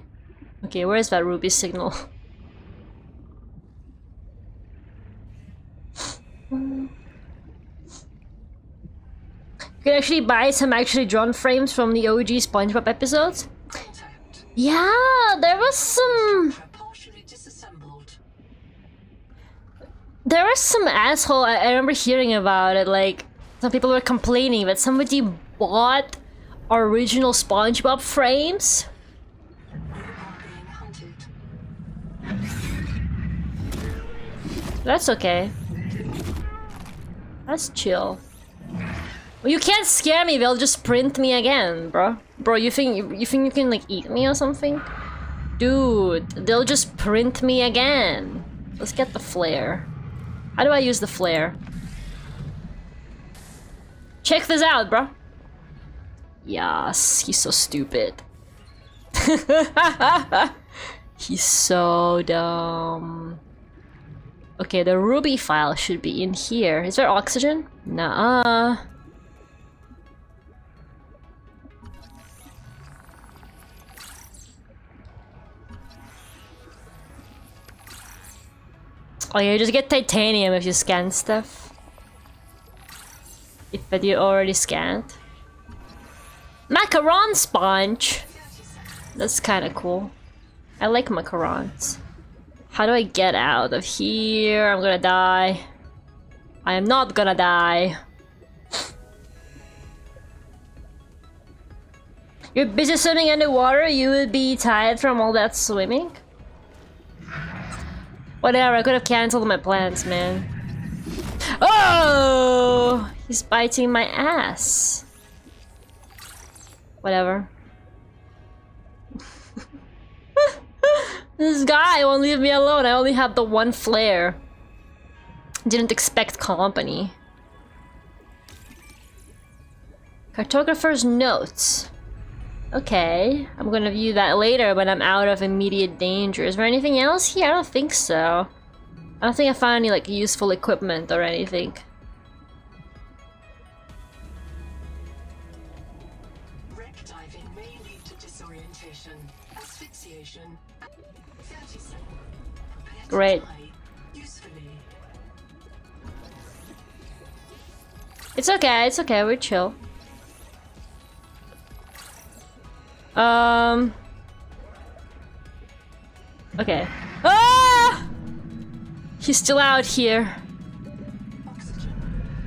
Okay, where's that ruby signal? You can actually buy some actually drawn frames from the OG SpongeBob episodes. Yeah, there was some... There was some asshole, I remember hearing about it, like, some people were complaining that somebody bought original SpongeBob frames. That's okay. That's chill. Well, you can't scare me, they'll just print me again, bro. Bro, you think you can like eat me or something? Dude, they'll just print me again. Let's get the flare. How do I use the flare? Check this out, bro. Yes, he's so stupid. He's so dumb. Okay, the ruby file should be in here. Is there oxygen? Nuh-uh. Oh yeah, you just get titanium if you scan stuff. But you already scanned. Macaron sponge! That's kinda cool. I like macarons. How do I get out of here? I'm gonna die. I am not gonna die. You're busy swimming underwater? You would be tired from all that swimming? Whatever, I could have cancelled my plans, man. Oh! He's biting my ass. Whatever. This guy won't leave me alone. I only have the one flare. Didn't expect company. Cartographer's notes. Okay, I'm gonna view that later when I'm out of immediate danger. Is there anything else here? I don't think so. I don't think I found any like useful equipment or anything. Great. It's okay, we're chill. Okay. Ah! He's still out here.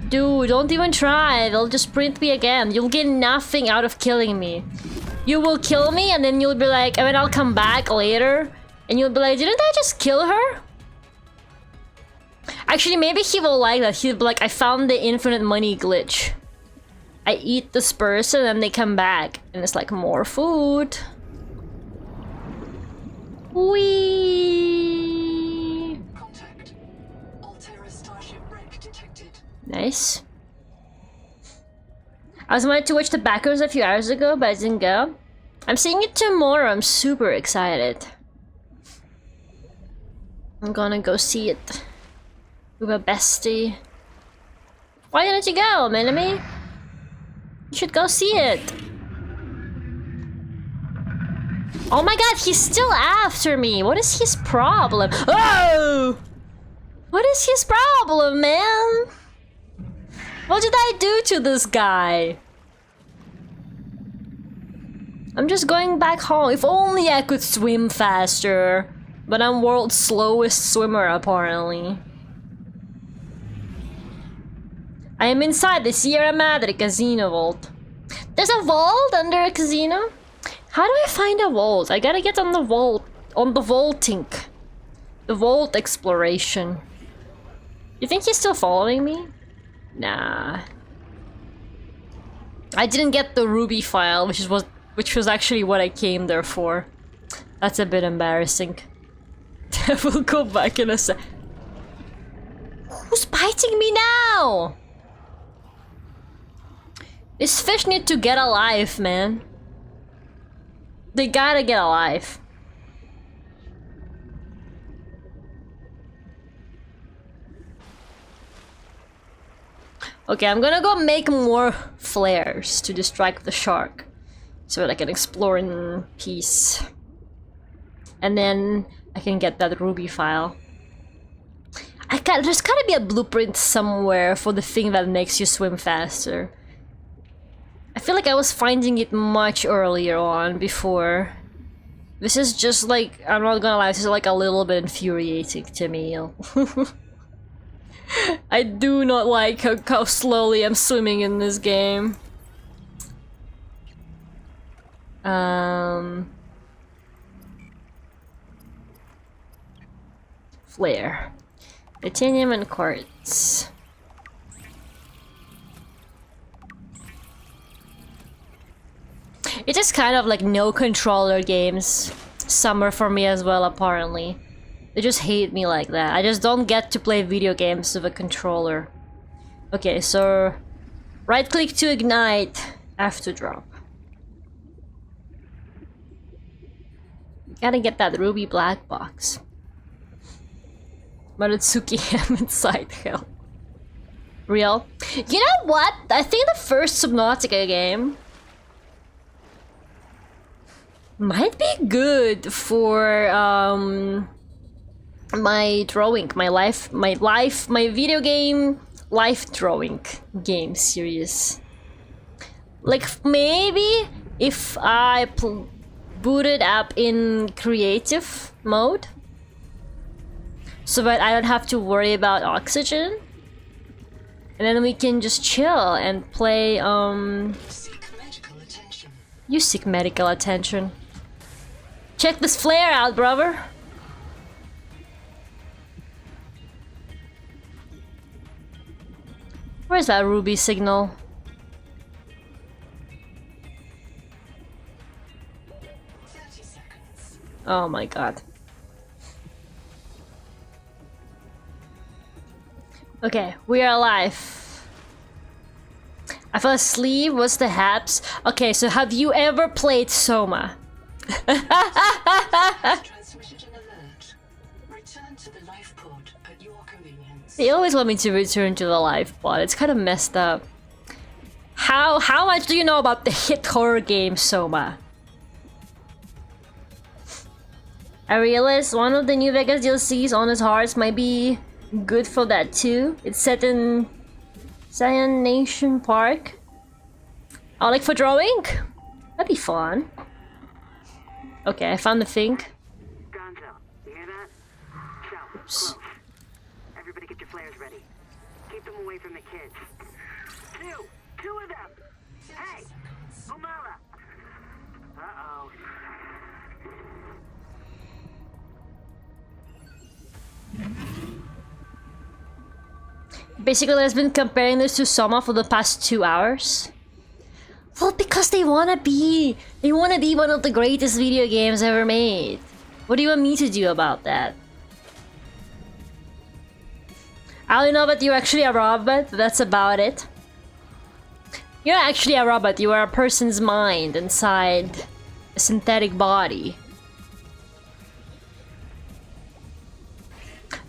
Dude, don't even try. They'll just sprint me again. You'll get nothing out of killing me. You will kill me and then you'll be like, and then I'll come back later and you'll be like, didn't I just kill her? Actually, maybe he will like that. He'll be like, I found the infinite money glitch. I eat this person and they come back. And it's like, more food. Whee! Contact. Altera Starship wreck detected. Nice. I was meant to watch the backers a few hours ago, but I didn't go. I'm seeing it tomorrow. I'm super excited. I'm gonna go see it with a bestie. Why didn't you go, Minami? You should go see it. Oh my god, he's still after me. What is his problem? Oh! What is his problem, man? What did I do to this guy? I'm just going back home. If only I could swim faster. But I'm world's slowest swimmer, apparently. I am inside the Sierra Madre Casino Vault. There's a vault under a casino? How do I find a vault? I gotta get on the vault. On the vaulting. The vault exploration. You think he's still following me? Nah. I didn't get the Ruby file, which was actually what I came there for. That's a bit embarrassing. We'll go back in a sec. Who's biting me now? These fish need to get alive, man. They gotta get alive. Okay, I'm gonna go make more flares to distract the shark so that I can explore in peace. And then I can get that Ruby file. There's gotta be a blueprint somewhere for the thing that makes you swim faster. I feel like I was finding it much earlier on before. This is just like, I'm not gonna lie, this is like a little bit infuriating to me. I do not like how slowly I'm swimming in this game. Flare. Titanium and quartz. It is kind of like no controller games. Summer for me as well, apparently. They just hate me like that. I just don't get to play video games with a controller. Okay, so right click to ignite, F to drop. Gotta get that ruby black box. Marutsuki M inside hell. Real? You know what? I think the first Subnautica game might be good for my drawing, my video game life drawing game series. Like maybe if I boot it up in creative mode, so that I don't have to worry about oxygen, and then we can just chill and play. Seek medical attention. You seek medical attention. Check this flare out, brother. Where's that ruby signal? 30 seconds. Oh my god. Okay, we are alive. I fell asleep. What's the haps? Okay, so have you ever played Soma? Transmitted an alert. Return to the life pod at your convenience. They always want me to return to the life pod. It's kind of messed up. How much do you know about the hit horror game Soma? I realized one of the New Vegas DLCs, Honest Hearts, might be good for that too. It's set in Zion Nation Park. Oh, like for drawing? That'd be fun. Okay, I found the thing. Gonzo, you hear that? Shout, Oops. close. Everybody get your flares ready. Keep them away from the kids. Two of them! Hey! Umala! Uh-oh. Basically, I've been comparing this to Soma for the past 2 hours. Well, because they wanna be one of the greatest video games ever made. What do you want me to do about that? I only know that you're actually a robot, that's about it. You're not actually a robot, you are a person's mind inside a synthetic body.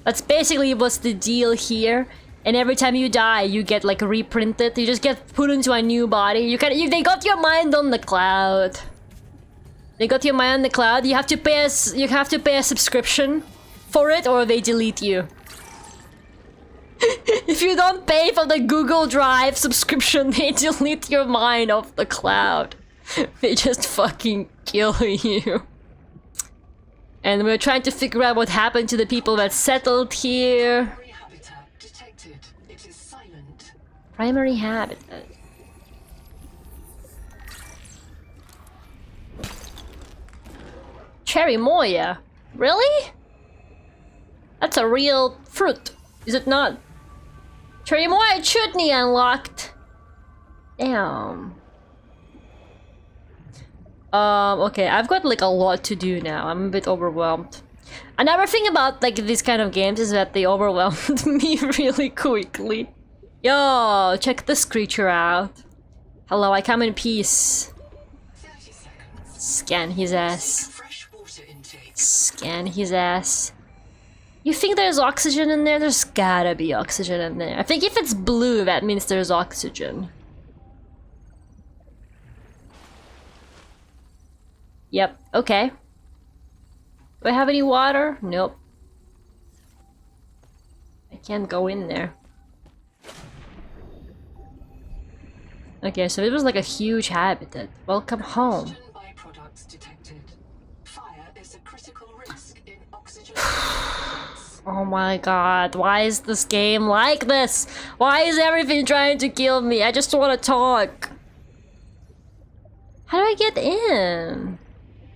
That's basically what's the deal here. And every time you die, you get like reprinted. You just get put into a new body. They got your mind on the cloud. They got your mind on the cloud. You have to pay a subscription for it, or they delete you. If you don't pay for the Google Drive subscription, they delete your mind off the cloud. They just fucking kill you. And we're trying to figure out what happened to the people that settled here. Primary habitat detected. It is silent. Primary habitat. Cherry Moya? Really? That's a real fruit, is it not? Cherry Moya chutney unlocked. Damn. Okay, I've got like a lot to do now. I'm a bit overwhelmed. Another thing about like these kind of games is that they overwhelmed me really quickly. Yo, check this creature out. Hello, I come in peace. 30 seconds. Scan his ass. Fresh water intake. Scan his ass. You think there's oxygen in there? There's gotta be oxygen in there. I think if it's blue, that means there's oxygen. Yep, okay. Do I have any water? Nope. I can't go in there. Okay, so it was like a huge habitat. Welcome home. Oxygen byproducts detected. Fire is a critical risk in oxygen. Oh my god, why is this game like this? Why is everything trying to kill me? I just want to talk. How do I get in?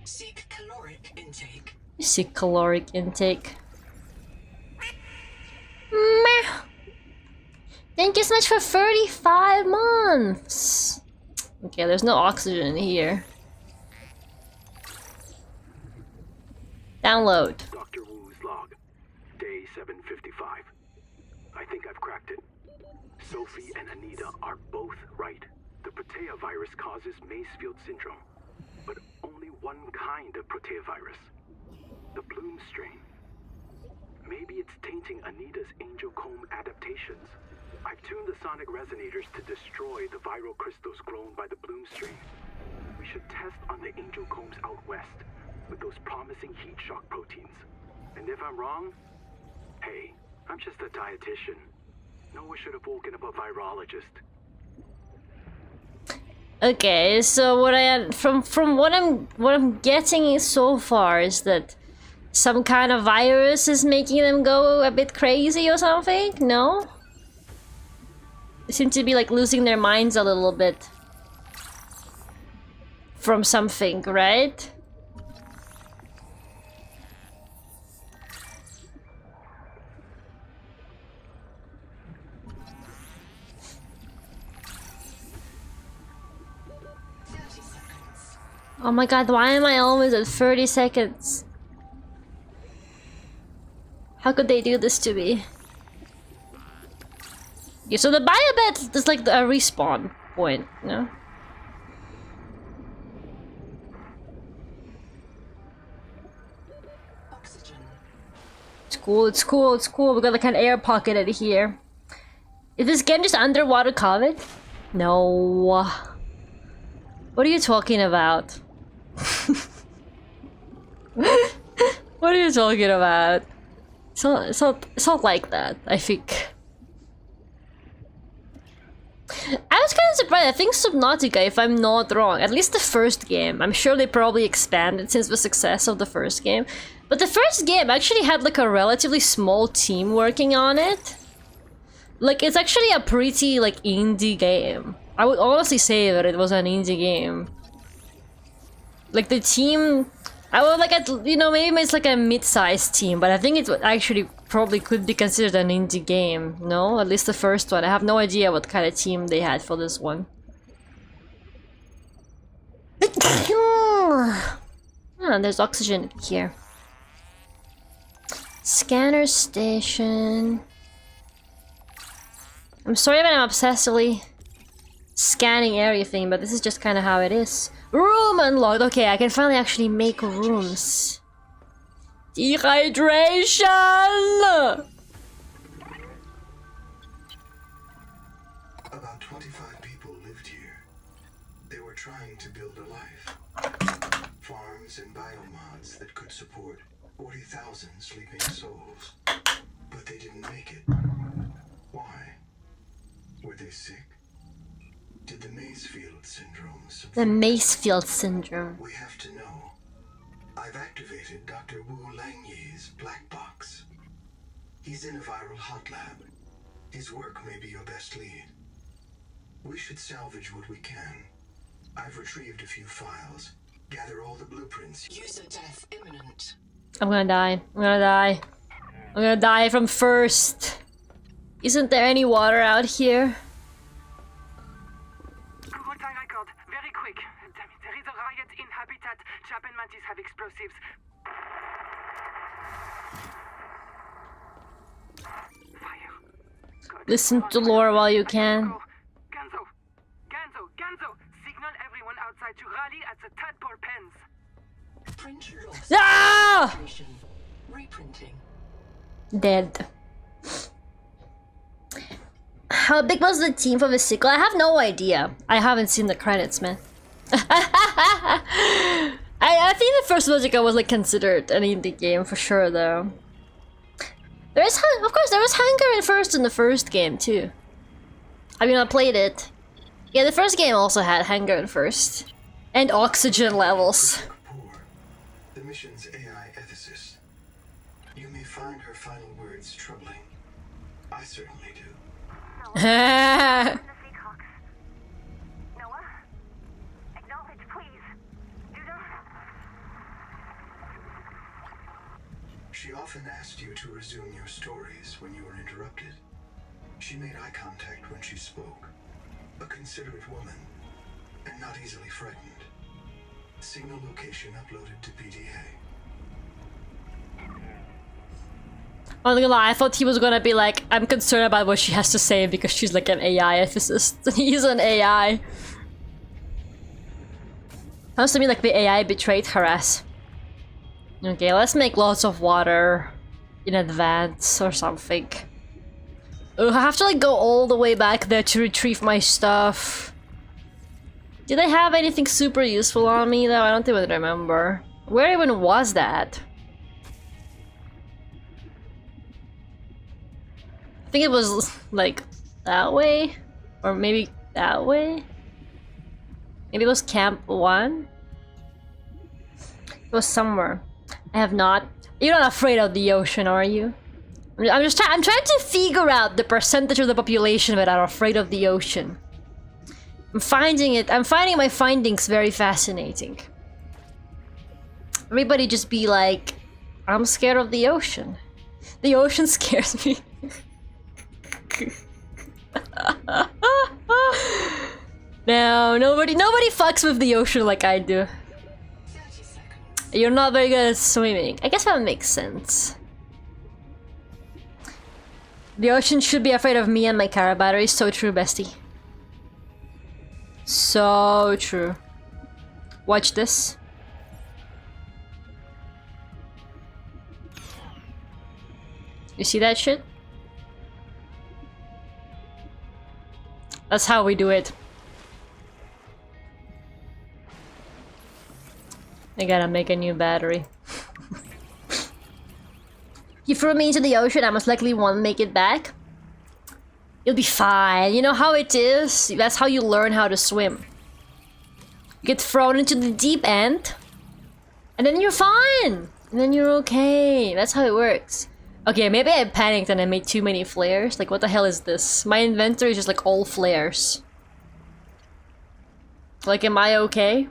Seek caloric intake. Seek caloric intake. Meh. Thank you so much for 35 months. Okay, there's no oxygen in here. Download. Dr. Wu's log. Day 755. I think I've cracked it. Sophie and Anita are both right. The Protea virus causes Macefield syndrome. But only one kind of Protea virus. The Bloom strain. Maybe it's tainting Anita's angel comb adaptations. I've tuned the sonic resonators to destroy the viral crystals grown by the Bloom strain. We should test on the angel combs out west with those promising heat shock proteins. And if I'm wrong, hey, I'm just a dietitian. No one should have woken up a virologist. Okay, so what from what I'm getting so far is that some kind of virus is making them go a bit crazy or something? No? They seem to be like losing their minds a little bit from something, right? Oh my god, why am I always at 30 seconds? How could they do this to me? Yeah, so the biobed is like a respawn point, no? Oxygen. It's cool, it's cool, it's cool. We got like an air pocket out here. Is this game just underwater COVID? No. What are you talking about? What What are you talking about? It's not like that, I think. I was kind of surprised. I think Subnautica, if I'm not wrong, at least the first game, I'm sure they probably expanded since the success of the first game, but the first game actually had like a relatively small team working on it. Like, it's actually a pretty like indie game. I would honestly say that it was an indie game. Like the team, I would like, you know, maybe it's like a mid-sized team, but I think it actually probably could be considered an indie game. No, at least the first one. I have no idea what kind of team they had for this one. Oh, there's oxygen here. Scanner station. I'm sorry that I'm obsessively scanning everything, but this is just kind of how it is. Room unlocked. Okay, I can finally actually make rooms. Dehydration! About 25 people lived here. They were trying to build a life. Farms and biomods that could support 40,000 sleeping souls. But they didn't make it. Why? Were they sick? Did the Macefield syndrome subvert? The Macefield syndrome. We have to know. I've activated Dr. Wu Langyi's black box. He's in a viral hot lab. His work may be your best lead. We should salvage what we can. I've retrieved a few files. Gather all the blueprints. User death imminent. I'm gonna die. I'm gonna die. I'm gonna die from thirst. Isn't there any water out here? Record. Very quick. Damn it, there is a riot in Habitat. Chap and Mantis have explosives. Fire. Good. Listen to lore while you can. Ganzo! Signal everyone outside to rally at the tadpole pens. Print lost. Ah! Concentration. Reprinting. Dead. How big was the team for the sequel? I have no idea. I haven't seen the credits, man. I think the first Subnautica was like considered an indie game for sure, though. There is, of course, there was hunger in the first game too. I mean, I played it. Yeah, the first game also had hunger in first, and oxygen levels. The mission's AI ethicist. You may find her final words troubling. I certainly do. Noah? Acknowledge, please. Do not. She often asked you to resume your stories when you were interrupted. She made eye contact when she spoke. A considerate woman, and not easily frightened. Signal location uploaded to PDA. I'm not gonna lie, I thought he was gonna be like, I'm concerned about what she has to say because she's like an AI ethicist. He's an AI. Sounds to me like the AI betrayed her ass. Okay, let's make lots of water in advance or something. Ugh, I have to like go all the way back there to retrieve my stuff. Did I have anything super useful on me though? I don't even remember. Where even was that? I think it was like that way, or maybe that way. Maybe it was Camp 1. It was somewhere. I have not. You're not afraid of the ocean, are you? I'm trying to figure out the percentage of the population that are afraid of the ocean. I'm finding my findings very fascinating. Everybody just be like, I'm scared of the ocean. The ocean scares me. No, nobody fucks with the ocean like I do. You're not very good at swimming. I guess that makes sense. The ocean should be afraid of me and my car battery. So true, bestie. So true. Watch this. You see that shit? That's how we do it. I gotta make a new battery. You threw me into the ocean, I most likely won't make it back. You'll be fine. You know how it is? That's how you learn how to swim. You get thrown into the deep end, and then you're fine. And then you're okay. That's how it works. Okay, maybe I panicked and I made too many flares. Like, what the hell is this? My inventory is just like all flares. Like, am I okay?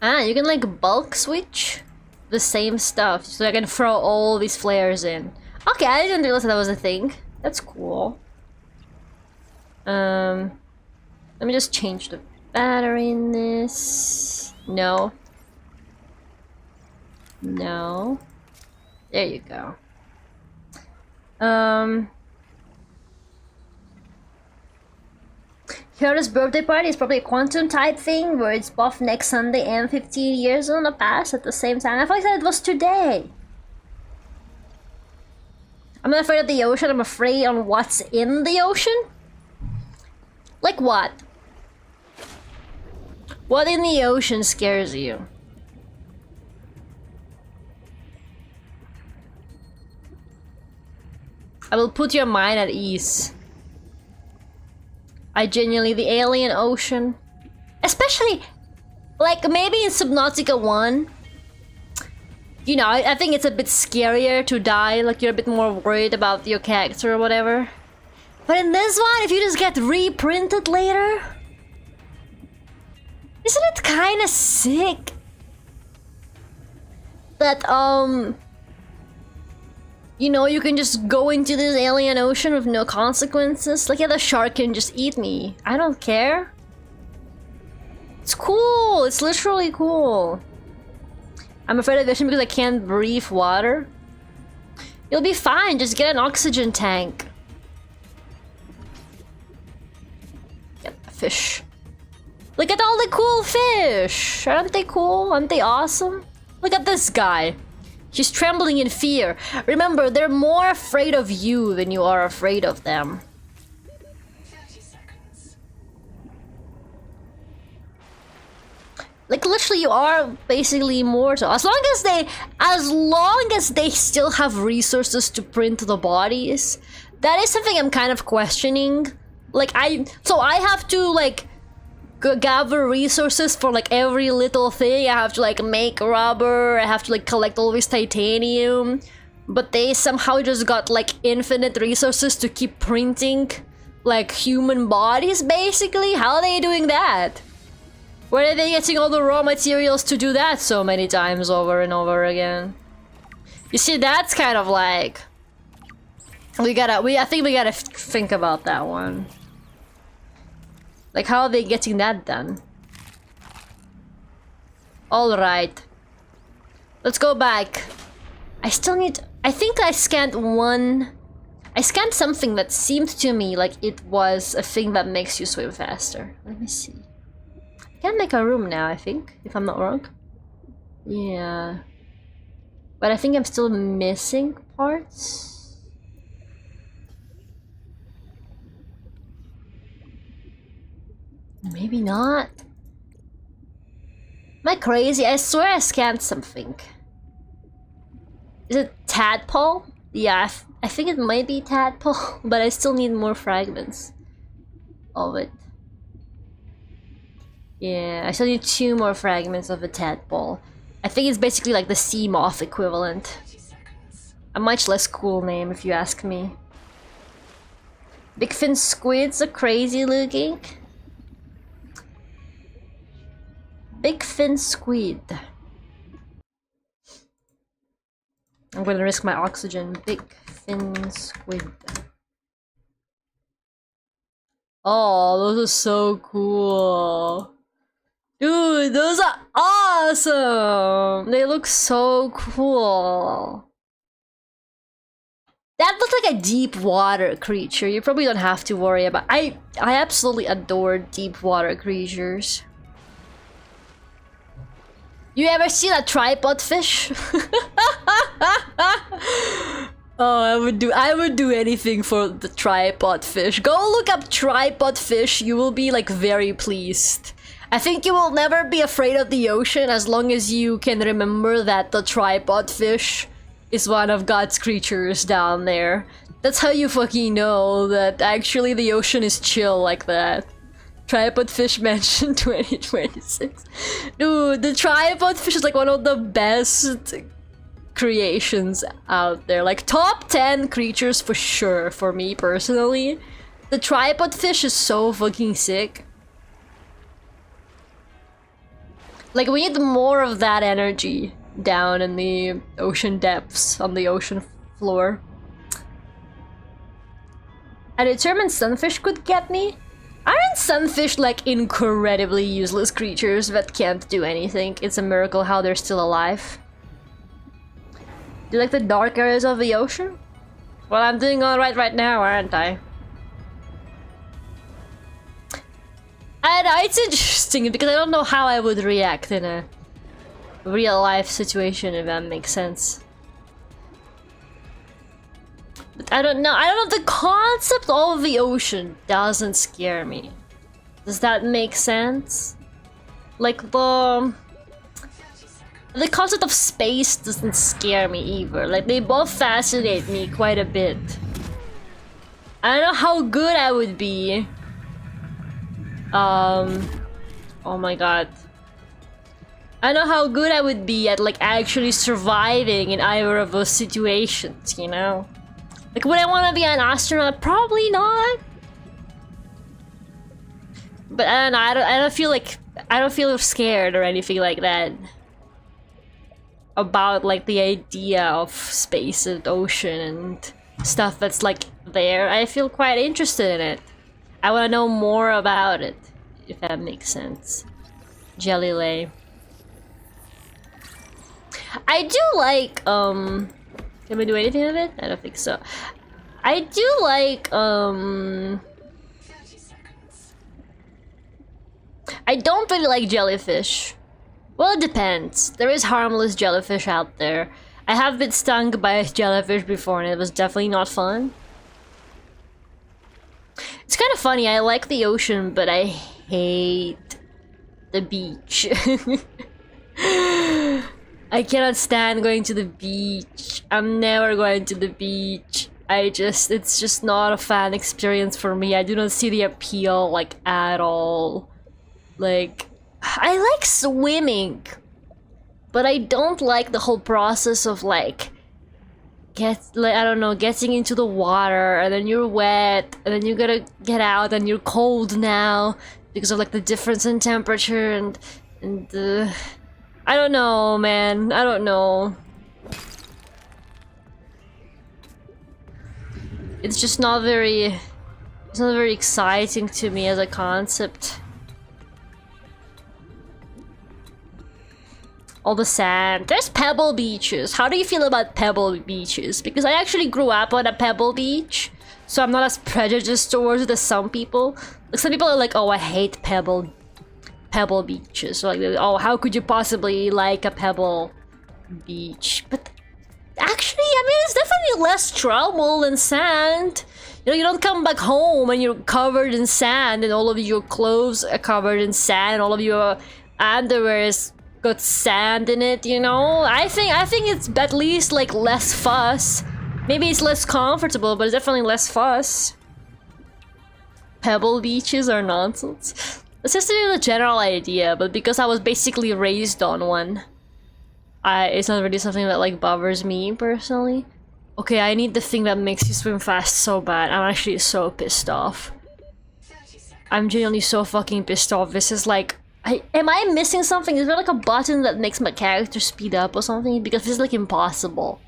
Ah, you can like bulk switch the same stuff. So I can throw all these flares in. Okay, I didn't realize that was a thing. That's cool. Let me just change the battery in this. No. No. There you go. Kyoto's birthday party is probably a quantum type thing where it's both next Sunday and 15 years on the past at the same time. I thought that it was today. I'm not afraid of the ocean, I'm afraid on what's in the ocean? Like what? What in the ocean scares you? I will put your mind at ease. I genuinely, the alien ocean. Especially, like, maybe in Subnautica 1. You know, I think it's a bit scarier to die. Like, you're a bit more worried about your character or whatever. But in this one, if you just get reprinted later... Isn't it kinda sick? That, you know, you can just go into this alien ocean with no consequences. Like, yeah, the shark can just eat me. I don't care. It's cool. It's literally cool. I'm afraid of the ocean because I can't breathe water. You'll be fine. Just get an oxygen tank. Get a fish. Look at all the cool fish. Aren't they cool? Aren't they awesome? Look at this guy. She's trembling in fear. Remember, they're more afraid of you than you are afraid of them. 30 seconds. Like, literally, you are basically immortal. As long as they still have resources to print the bodies. That is something I'm kind of questioning. Like, I have to, like, gather resources for like every little thing. I have to like make rubber, I have to like collect all this titanium, but they somehow just got like infinite resources to keep printing like human bodies basically. How are they doing that? Where are they getting all the raw materials to do that so many times over and over again? You see, that's kind of like I think we gotta think about that one. Like, how are they getting that done? Alright. Let's go back. I still need... I think I scanned one... I scanned something that seemed to me like it was a thing that makes you swim faster. Let me see. I can make a room now, I think, if I'm not wrong. Yeah. But I think I'm still missing parts. Maybe not. Am I crazy? I swear I scanned something. Is it tadpole? Yeah, I think it might be tadpole, but I still need more fragments of it. Yeah, I still need 2 more fragments of a tadpole. I think it's basically like the sea moth equivalent. A much less cool name if you ask me. Big fin squids are crazy looking. Big fin squid. I'm gonna risk my oxygen. Big fin squid. Oh, those are so cool. Dude, those are awesome! They look so cool. That looks like a deep water creature. You probably don't have to worry about... I absolutely adore deep water creatures. You ever seen a tripod fish? Oh, I would do anything for the tripod fish. Go look up tripod fish. You will be like very pleased. I think you will never be afraid of the ocean as long as you can remember that the tripod fish is one of God's creatures down there. That's how you fucking know that actually the ocean is chill like that. Tripod fish mentioned 2026. Dude, the tripod fish is like one of the best creations out there. Like top 10 creatures for sure for me personally. The tripod fish is so fucking sick. Like we need more of that energy down in the ocean depths, on the ocean floor. A determined sunfish could get me? Aren't sunfish like incredibly useless creatures that can't do anything? It's a miracle how they're still alive. Do you like the dark areas of the ocean? Well, I'm doing alright right now, aren't I? And it's interesting because I don't know how I would react in a real life situation, if that makes sense. But I don't know, the concept of the ocean doesn't scare me. Does that make sense? Like the concept of space doesn't scare me either. Like they both fascinate me quite a bit. I don't know how good I would be. Oh my god. I know how good I would be at like actually surviving in either of those situations, you know? Like would I want to be an astronaut? Probably not. But I don't know, I don't feel scared or anything like that about like the idea of space and ocean and stuff that's like there. I feel quite interested in it. I want to know more about it, if that makes sense. Jelly Lay. I do like, can we do anything with it? I don't think so. I do like, 30 seconds. I don't really like jellyfish. Well, it depends. There is harmless jellyfish out there. I have been stung by a jellyfish before and it was definitely not fun. It's kind of funny, I like the ocean, but I hate the beach. I cannot stand going to the beach. I'm never going to the beach. It's just not a fun experience for me. I do not see the appeal, like, at all. Like, I like swimming, but I don't like the whole process of, like, I don't know, getting into the water, and then you're wet, and then you gotta get out, and you're cold now, because of, like, the difference in temperature, and I don't know, man. I don't know. It's just not very... It's not very exciting to me as a concept. All the sand. There's pebble beaches. How do you feel about pebble beaches? Because I actually grew up on a pebble beach, so I'm not as prejudiced towards it as some people. Like some people are like, oh, I hate pebble beaches. So like, oh, how could you possibly like a pebble beach? But actually, I mean, it's definitely less trouble than sand. You know, you don't come back home and you're covered in sand, and all of your clothes are covered in sand. All of your underwear is got sand in it, you know? I think it's at least like less fuss. Maybe it's less comfortable, but it's definitely less fuss. Pebble beaches are nonsense. It's just a general idea, but because I was basically raised on one, it's not really something that like bothers me personally. Okay, I need the thing that makes you swim fast so bad. I'm actually so pissed off. I'm genuinely so fucking pissed off. This is like, am I missing something? Is there like a button that makes my character speed up or something? Because this is like impossible.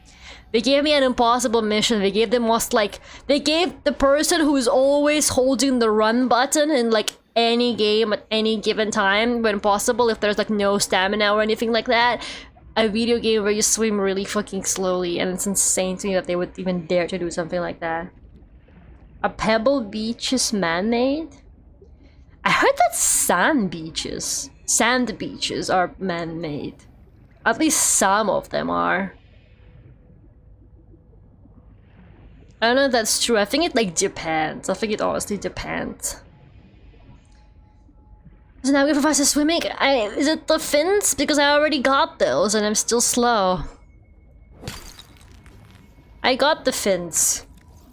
They gave me an impossible mission. They gave they gave the person who is always holding the run button in like any game at any given time when possible, if there's like no stamina or anything like that, a video game where you swim really fucking slowly, and it's insane to me that they would even dare to do something like that. A pebble beach is man-made? I heard that sand beaches are man-made. At least some of them are. I don't know if that's true. I think it like depends. I think it honestly depends. So now we for faster swimming. Is it the fins? Because I already got those and I'm still slow. I got the fins.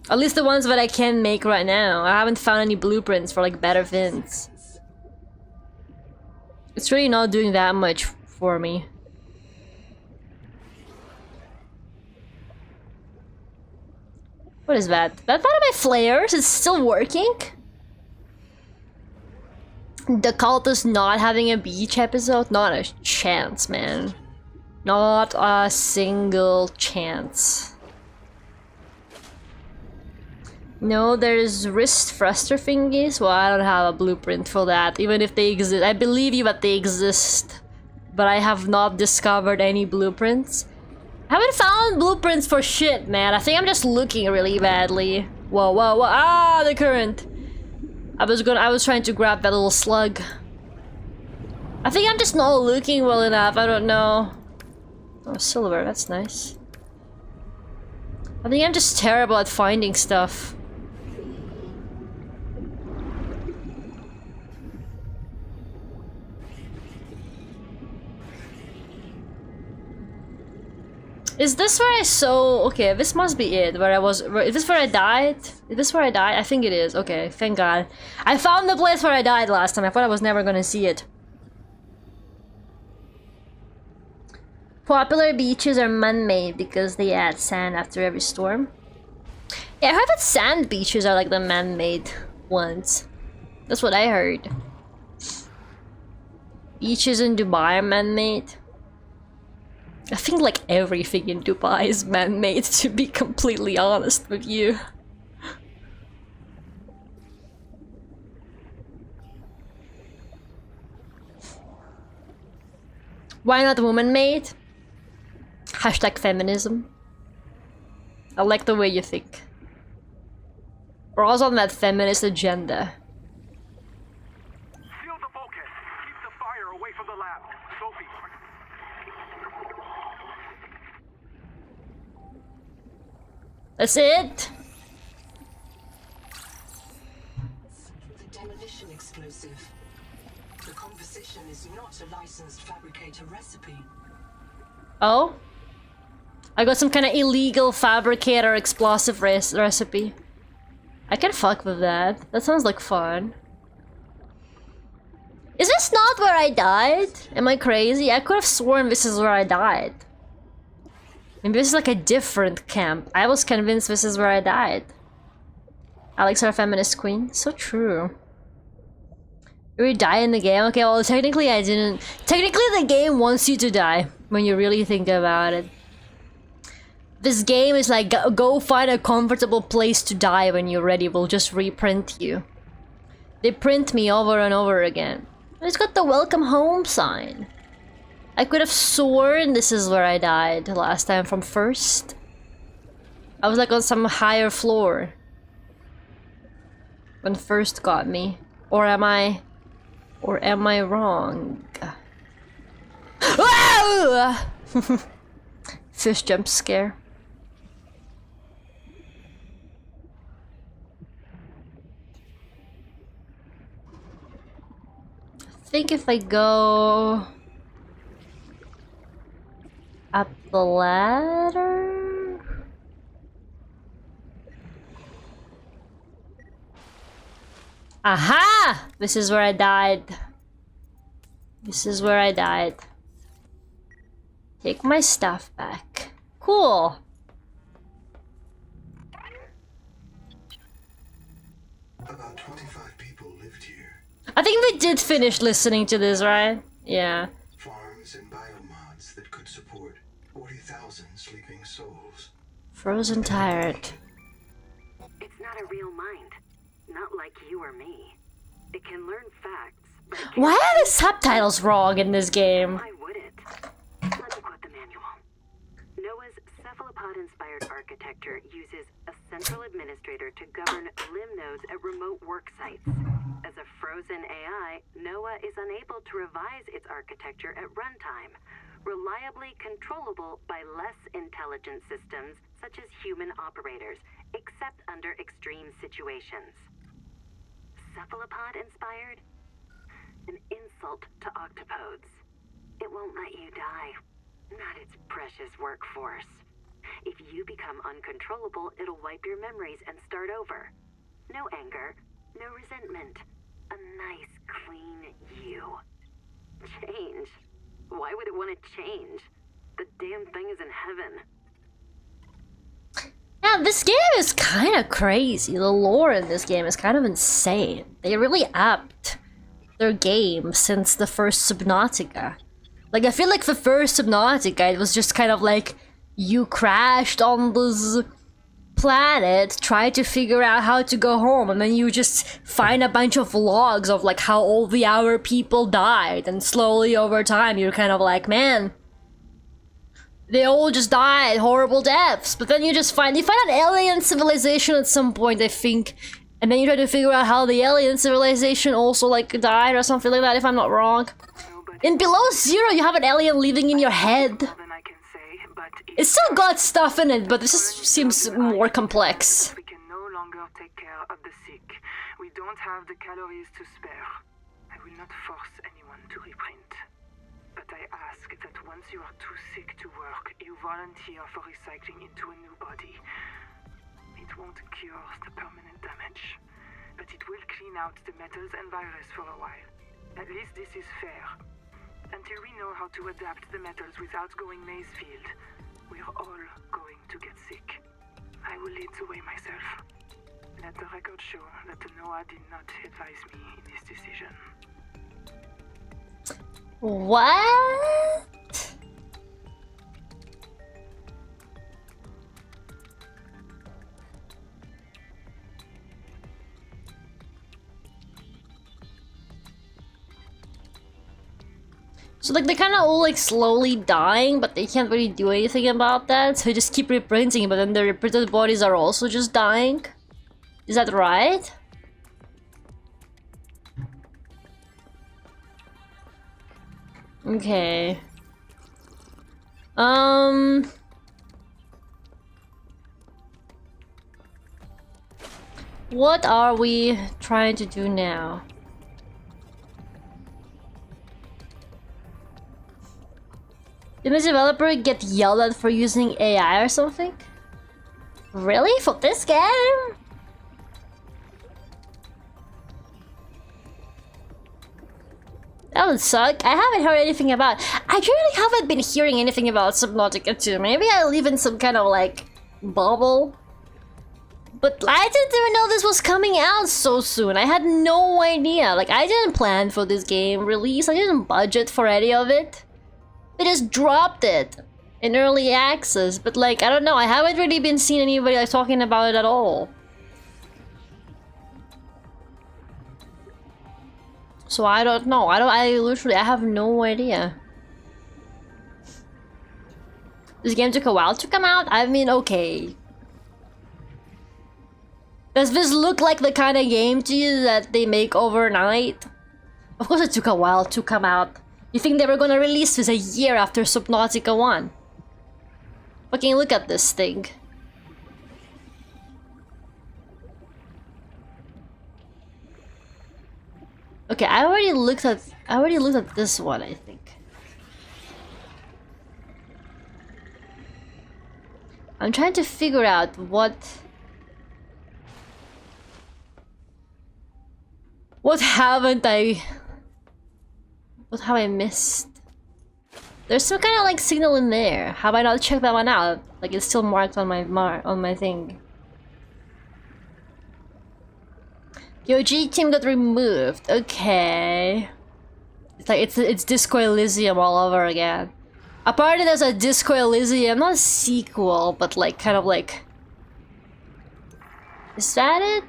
At least the ones that I can make right now. I haven't found any blueprints for like better fins. It's really not doing that much for me. What is that? That's one of my flares. It's still working? The cult is not having a beach episode? Not a chance, man. Not a single chance. No, there's wrist thruster thingies. Well, I don't have a blueprint for that, even if they exist. I believe you that they exist, but I have not discovered any blueprints. I haven't found blueprints for shit, man. I think I'm just looking really badly. Whoa, whoa, whoa. Ah, the current. I was trying to grab that little slug. I think I'm just not looking well enough. I don't know. Oh, silver. That's nice. I think I'm just terrible at finding stuff. Is this where I saw... Okay, this must be it. Where I was... Is this where I died? Is this where I died? I think it is. Okay, thank God. I found the place where I died last time. I thought I was never gonna see it. Popular beaches are man-made because they add sand after every storm. Yeah, I heard that sand beaches are like the man-made ones. That's what I heard. Beaches in Dubai are man-made. I think like everything in Dubai is man-made, to be completely honest with you. Why not woman-made? Hashtag feminism. I like the way you think. We're also on that feminist agenda. Seal the bulkhead. Keep the fire away from the lab. Sophie. That's it? The demolition explosive. The composition is not a licensed fabricator recipe. Oh? I got some kind of illegal fabricator explosive recipe. I can fuck with that. That sounds like fun. Is this not where I died? Am I crazy? I could have sworn this is where I died. Maybe this is like a different camp. I was convinced this is where I died. Alex, our feminist queen. So true. Did we die in the game? Okay, well, technically I didn't. Technically the game wants you to die when you really think about it. This game is like, go find a comfortable place to die when you're ready. We'll just reprint you. They print me over and over again. It's got the welcome home sign. I could have sworn this is where I died last time from first. I was like on some higher floor when first got me. Or am I wrong? Fish jump scare. I think if I go up the ladder. Aha! This is where I died. This is where I died. Take my stuff back. Cool. About 25 people lived here. I think we did finish listening to this, right? Yeah. Farms and biomods that could support 40,000 sleeping souls. Frozen tired. It's not a real mind. Not like you or me. It can learn facts, but it Why are the subtitles wrong in this game? Why would it? Let me quote the manual. Noah's cephalopod-inspired architecture uses a central administrator to govern limb nodes at remote work sites. As a frozen AI, Noah is unable to revise its architecture at runtime, reliably controllable by less intelligent systems such as human operators, except under extreme situations. Cephalopod-inspired? An insult to octopodes. It won't let you die. Not its precious workforce. If you become uncontrollable, it'll wipe your memories and start over. No anger, no resentment. A nice, clean you. Change? Why would it want to change? The damn thing is in heaven. Yeah, this game is kind of crazy. The lore in this game is kind of insane. They really upped their game since the first Subnautica. Like, I feel like the first Subnautica, it was just kind of like, you crashed on this planet, try to figure out how to go home, and then you just find a bunch of logs of like how all the our people died, and slowly over time you're kind of like, man, they all just died horrible deaths. But then you find an alien civilization at some point, I think, and then you try to figure out how the alien civilization also like died or something like that, if I'm not wrong. In Below Zero you have an alien living in your head. It's still got stuff in it, but this seems more complex. We can no longer take care of the sick. We don't have the calories to spare. I will not force anyone to reprint. But I ask that once you are too sick to work, you volunteer for recycling into a new body. It won't cure the permanent damage, but it will clean out the metals and virus for a while. At least this is fair. Until we know how to adapt the metals without going Mazefield, we're all going to get sick. I will lead the way myself. Let the record show that Noah did not advise me in this decision. What? So like they're kind of all like slowly dying, but they can't really do anything about that. So they just keep reprinting, but then the reprinted bodies are also just dying. Is that right? Okay. What are we trying to do now? Did the developer get yelled at for using AI or something? Really? For this game? That would suck. I haven't heard anything about... I really haven't been hearing anything about Subnautica 2. Maybe I live in some kind of, like, bubble. But I didn't even know this was coming out so soon. I had no idea. Like, I didn't plan for this game release. I didn't budget for any of it. They just dropped it in early access. But, like, I don't know. I haven't really been seeing anybody, like, talking about it at all. So I don't know. I have no idea. This game took a while to come out? I mean, okay. Does this look like the kind of game to you that they make overnight? Of course it took a while to come out. You think they were gonna release this a year after Subnautica 1? Fucking look at this thing. Okay, I already looked at this one, I think. I'm trying to figure out what have I missed? There's some kind of like signal in there. Have I not checked that one out? Like it's still marked on my thing. Your G team got removed. Okay. It's like it's Disco Elysium all over again. Apparently there's a Disco Elysium, not a sequel, but like kind of like. Is that it?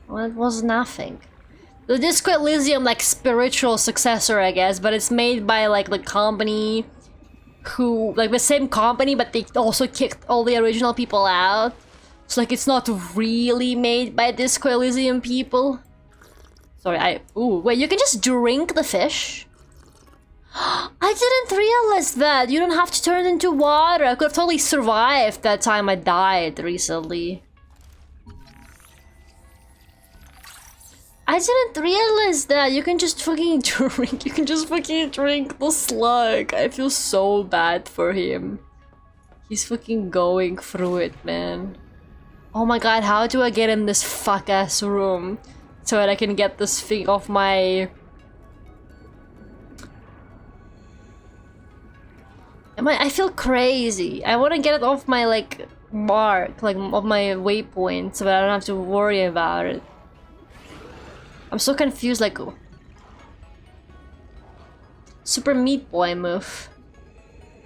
Well, it was nothing. The Disco Elysium like spiritual successor, I guess, but it's made by like the company who, like the same company, but they also kicked all the original people out. So like it's not really made by Disco Elysium people. Sorry, ooh, wait, you can just drink the fish? I didn't realize that. You don't have to turn it into water. I could have totally survived that time I died recently. I didn't realize that you can just fucking drink. You can just fucking drink the slug. I feel so bad for him. He's fucking going through it, man. Oh my god, how do I get in this fuck ass room so that I can get this thing off my... I feel crazy. I want to get it off my like mark, like of my waypoint, so that I don't have to worry about it. I'm so confused, like... Super Meat Boy move.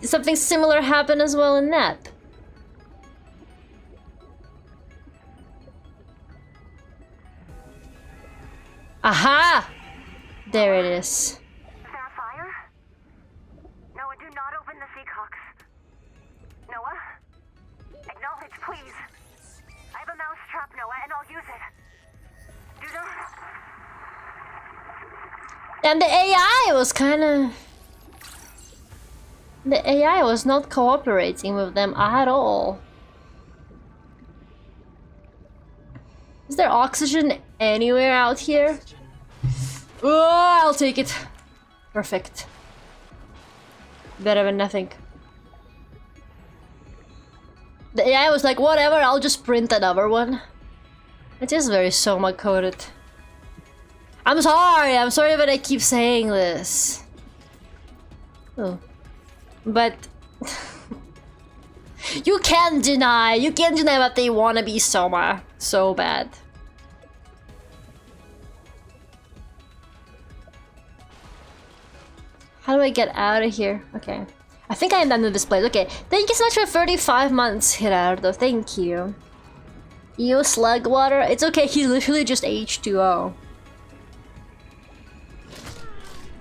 Did something similar happen as well in that? Aha! There it is. Is there a fire? Noah, do not open the seacocks. Noah? Acknowledge, please. I have a mouse trap, Noah, and I'll use it. Do not... And the AI was kinda... The AI was not cooperating with them at all. Is there oxygen anywhere out here? Oh, I'll take it. Perfect. Better than nothing. The AI was like, whatever, I'll just print another one. It is very Soma coded. I'm sorry that I keep saying this. Oh. But... you can't deny that they wanna be Soma so bad. How do I get out of here? Okay. I think I am done with this place. Okay. Thank you so much for 35 months, Gerardo. Thank you. You slug water? It's okay, he's literally just H2O.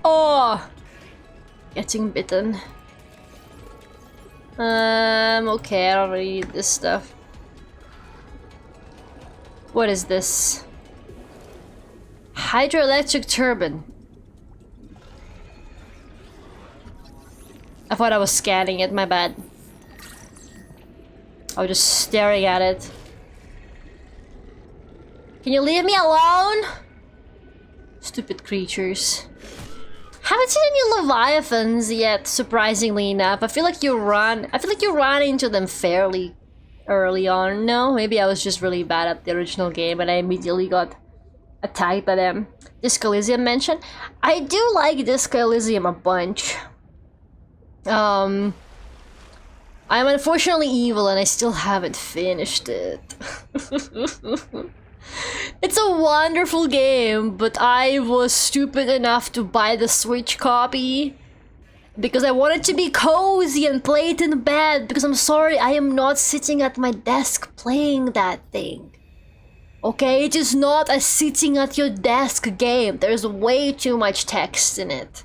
Oh! Getting bitten. Okay, I don't really need this stuff. What is this? Hydroelectric turbine. I thought I was scanning it, my bad. I was just staring at it. Can you leave me alone? Stupid creatures. Haven't seen any leviathans yet, surprisingly enough. I feel like you run into them fairly early on. No, maybe I was just really bad at the original game and I immediately got attacked by them. Disco Elysium mentioned. I do like Disco Elysium a bunch. I'm unfortunately evil and I still haven't finished it. It's a wonderful game, but I was stupid enough to buy the Switch copy because I wanted to be cozy and play it in bed, because I'm sorry, I am not sitting at my desk playing that thing. Okay, it is not a sitting at your desk game. There's way too much text in it.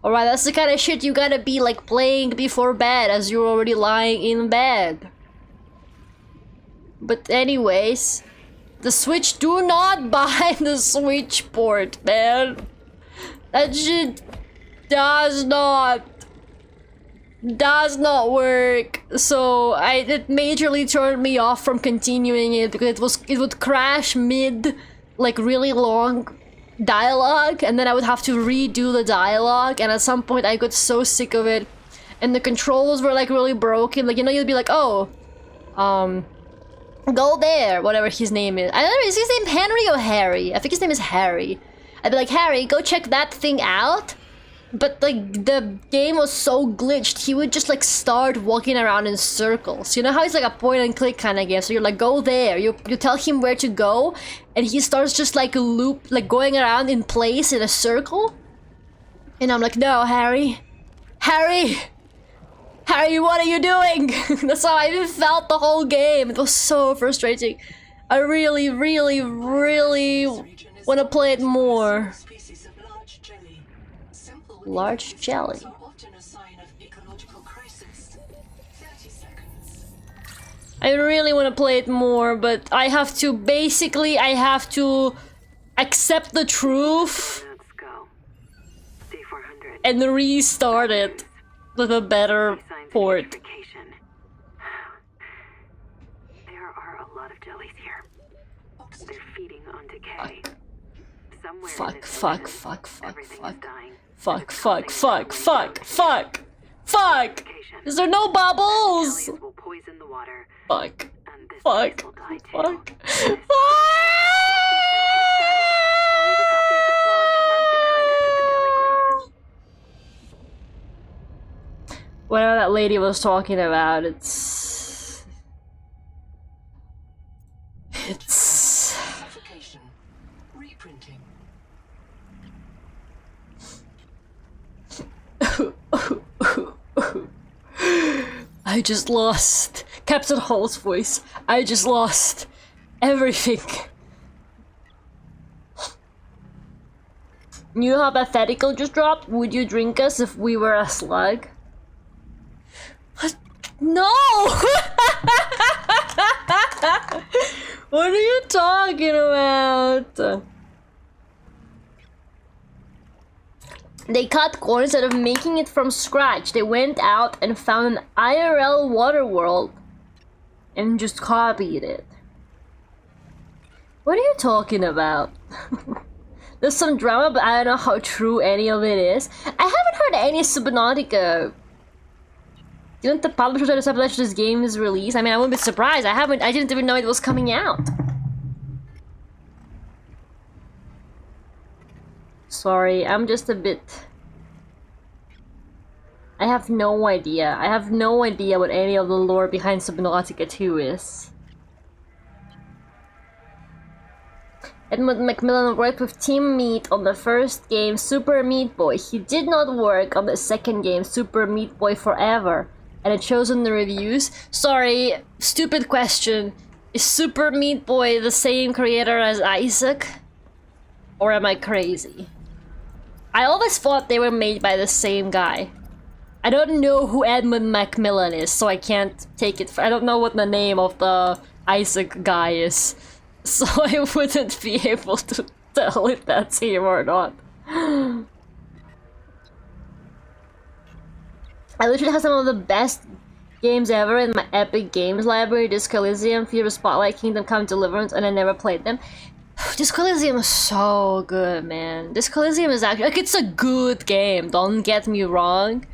Alright, that's the kind of shit you gotta be like playing before bed as you're already lying in bed. But anyways, the Switch, do not buy the Switch port, man. That shit does not work. So it majorly turned me off from continuing it because it would crash mid like really long dialogue, and then I would have to redo the dialogue, and at some point I got so sick of it, and the controls were like really broken. Like, you know, you'd be like, oh, go there, whatever his name is. I don't know, is his name Henry or Harry? I think his name is Harry. I'd be like, Harry, go check that thing out. But like the game was so glitched, he would just like start walking around in circles. You know how it's like a point and click kind of game, so you're like, go there, you tell him where to go, and he starts just like a loop, like going around in place in a circle. And I'm like, no, Harry, what are you doing? That's how I even felt the whole game. It was so frustrating. I really want to play it more. Large jelly. I really want to play it more, but I have to accept the truth and restart it with a better port. There are a lot of jellies here. They're feeding on decay. somewhere in Fuck, this fuck, ocean, fuck, fuck, everything fuck. is dying. Fuck, fuck, fuck, fuck, fuck! Fuck! Is there no bubbles? Kellies will poison the water, Fuck. and this Fuck. place will die too. Fuck. Whatever that lady was talking about, it's... Application. Reprinting. I just lost Captain Hall's voice. I just lost everything. You know how pathetical just dropped? Would you drink us if we were a slug? What? No! What are you talking about? They cut corn instead of making it from scratch. They went out and found an IRL water world and just copied it. What are you talking about? There's some drama, but I don't know how true any of it is. I haven't heard any Subnautica. Didn't the publisher try to sabotage this game's release? I mean, I wouldn't be surprised. I didn't even know it was coming out. Sorry, I'm just a bit... I have no idea. I have no idea what any of the lore behind Subnautica 2 is. Edmund Macmillan worked with Team Meat on the first game, Super Meat Boy. He did not work on the second game, Super Meat Boy Forever. And it shows in the reviews. Sorry, stupid question. Is Super Meat Boy the same creator as Isaac? Or am I crazy? I always thought they were made by the same guy. I don't know who Edmund Macmillan is, so I can't take it. I don't know what the name of the Isaac guy is. So I wouldn't be able to tell if that's him or not. I literally have some of the best games ever in my Epic Games library. Disco Elysium, Fear Spotlight, Kingdom Come Deliverance, and I never played them. Disco Elysium is so good, man. Disco Elysium is actually, like, it's a good game, don't get me wrong.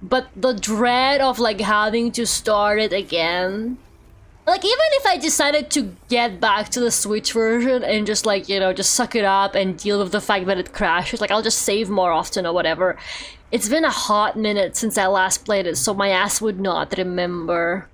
But the dread of, like, having to start it again. Like, even if I decided to get back to the Switch version and just, like, you know, just suck it up and deal with the fact that it crashes, like, I'll just save more often or whatever. It's been a hot minute since I last played it, so my ass would not remember,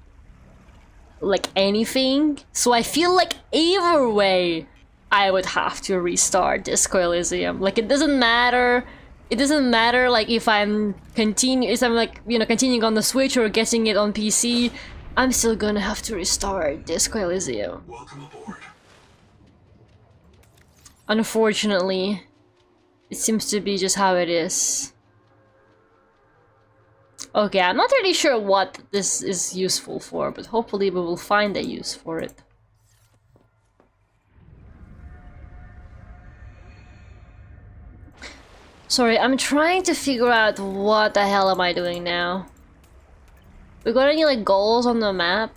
like, anything. So I feel like either way, I would have to restart Disco Elysium. Like, it doesn't matter. It doesn't matter, like, if I'm like, you know, continuing on the Switch or getting it on PC. I'm still gonna have to restart Disco Elysium. Welcome aboard. Unfortunately, it seems to be just how it is. Okay, I'm not really sure what this is useful for, but hopefully we will find a use for it. Sorry, I'm trying to figure out what the hell am I doing now. We got any, like, goals on the map?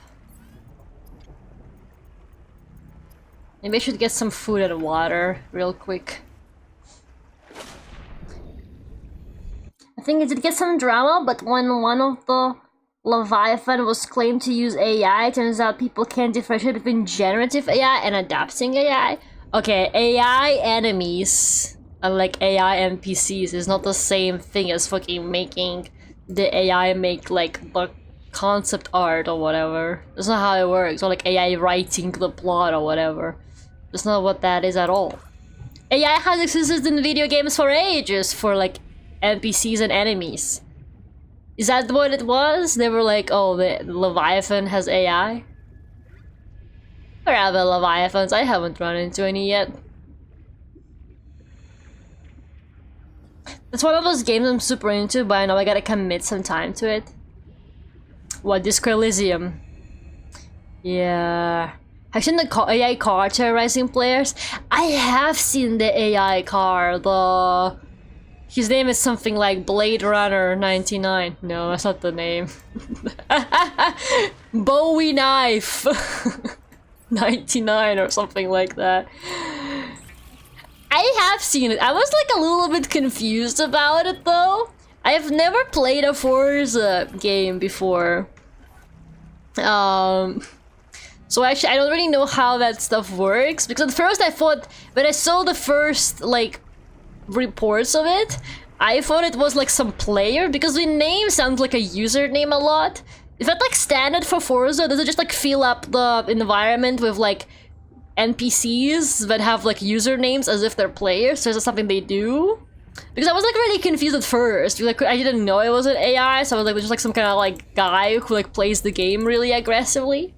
Maybe I should get some food and water real quick. I think it did get some drama, but when one of the Leviathan was claimed to use AI, it turns out people can't differentiate between generative AI and adapting AI. Okay, AI enemies, unlike AI NPCs, is not the same thing as fucking making the AI make, like, the concept art or whatever. That's not how it works. Or like AI writing the plot or whatever. That's not what that is at all. AI has existed in video games for ages for, like, NPCs and enemies. Is that what it was? They were like, oh, the Leviathan has AI? Where are the Leviathans? I haven't run into any yet. It's one of those games I'm super into, but I know I gotta commit some time to it. What, Disco Elysium? Yeah. Have you seen the AI car terrorizing players? I have seen the AI car, his name is something like Blade Runner 99. No, that's not the name. Bowie Knife 99 or something like that. I have seen it. I was like a little bit confused about it though. I have never played a Forza game before. So actually I don't really know how that stuff works, because at first I thought, when I saw the first like reports of it, I thought it was like some player, because the name sounds like a username a lot. Is that like standard for Forza? Does it just like fill up the environment with like NPCs that have like usernames as if they're players? So is that something they do? Because I was like really confused at first. Like I didn't know it was an AI, so I was like, it was just like some kind of like guy who like plays the game really aggressively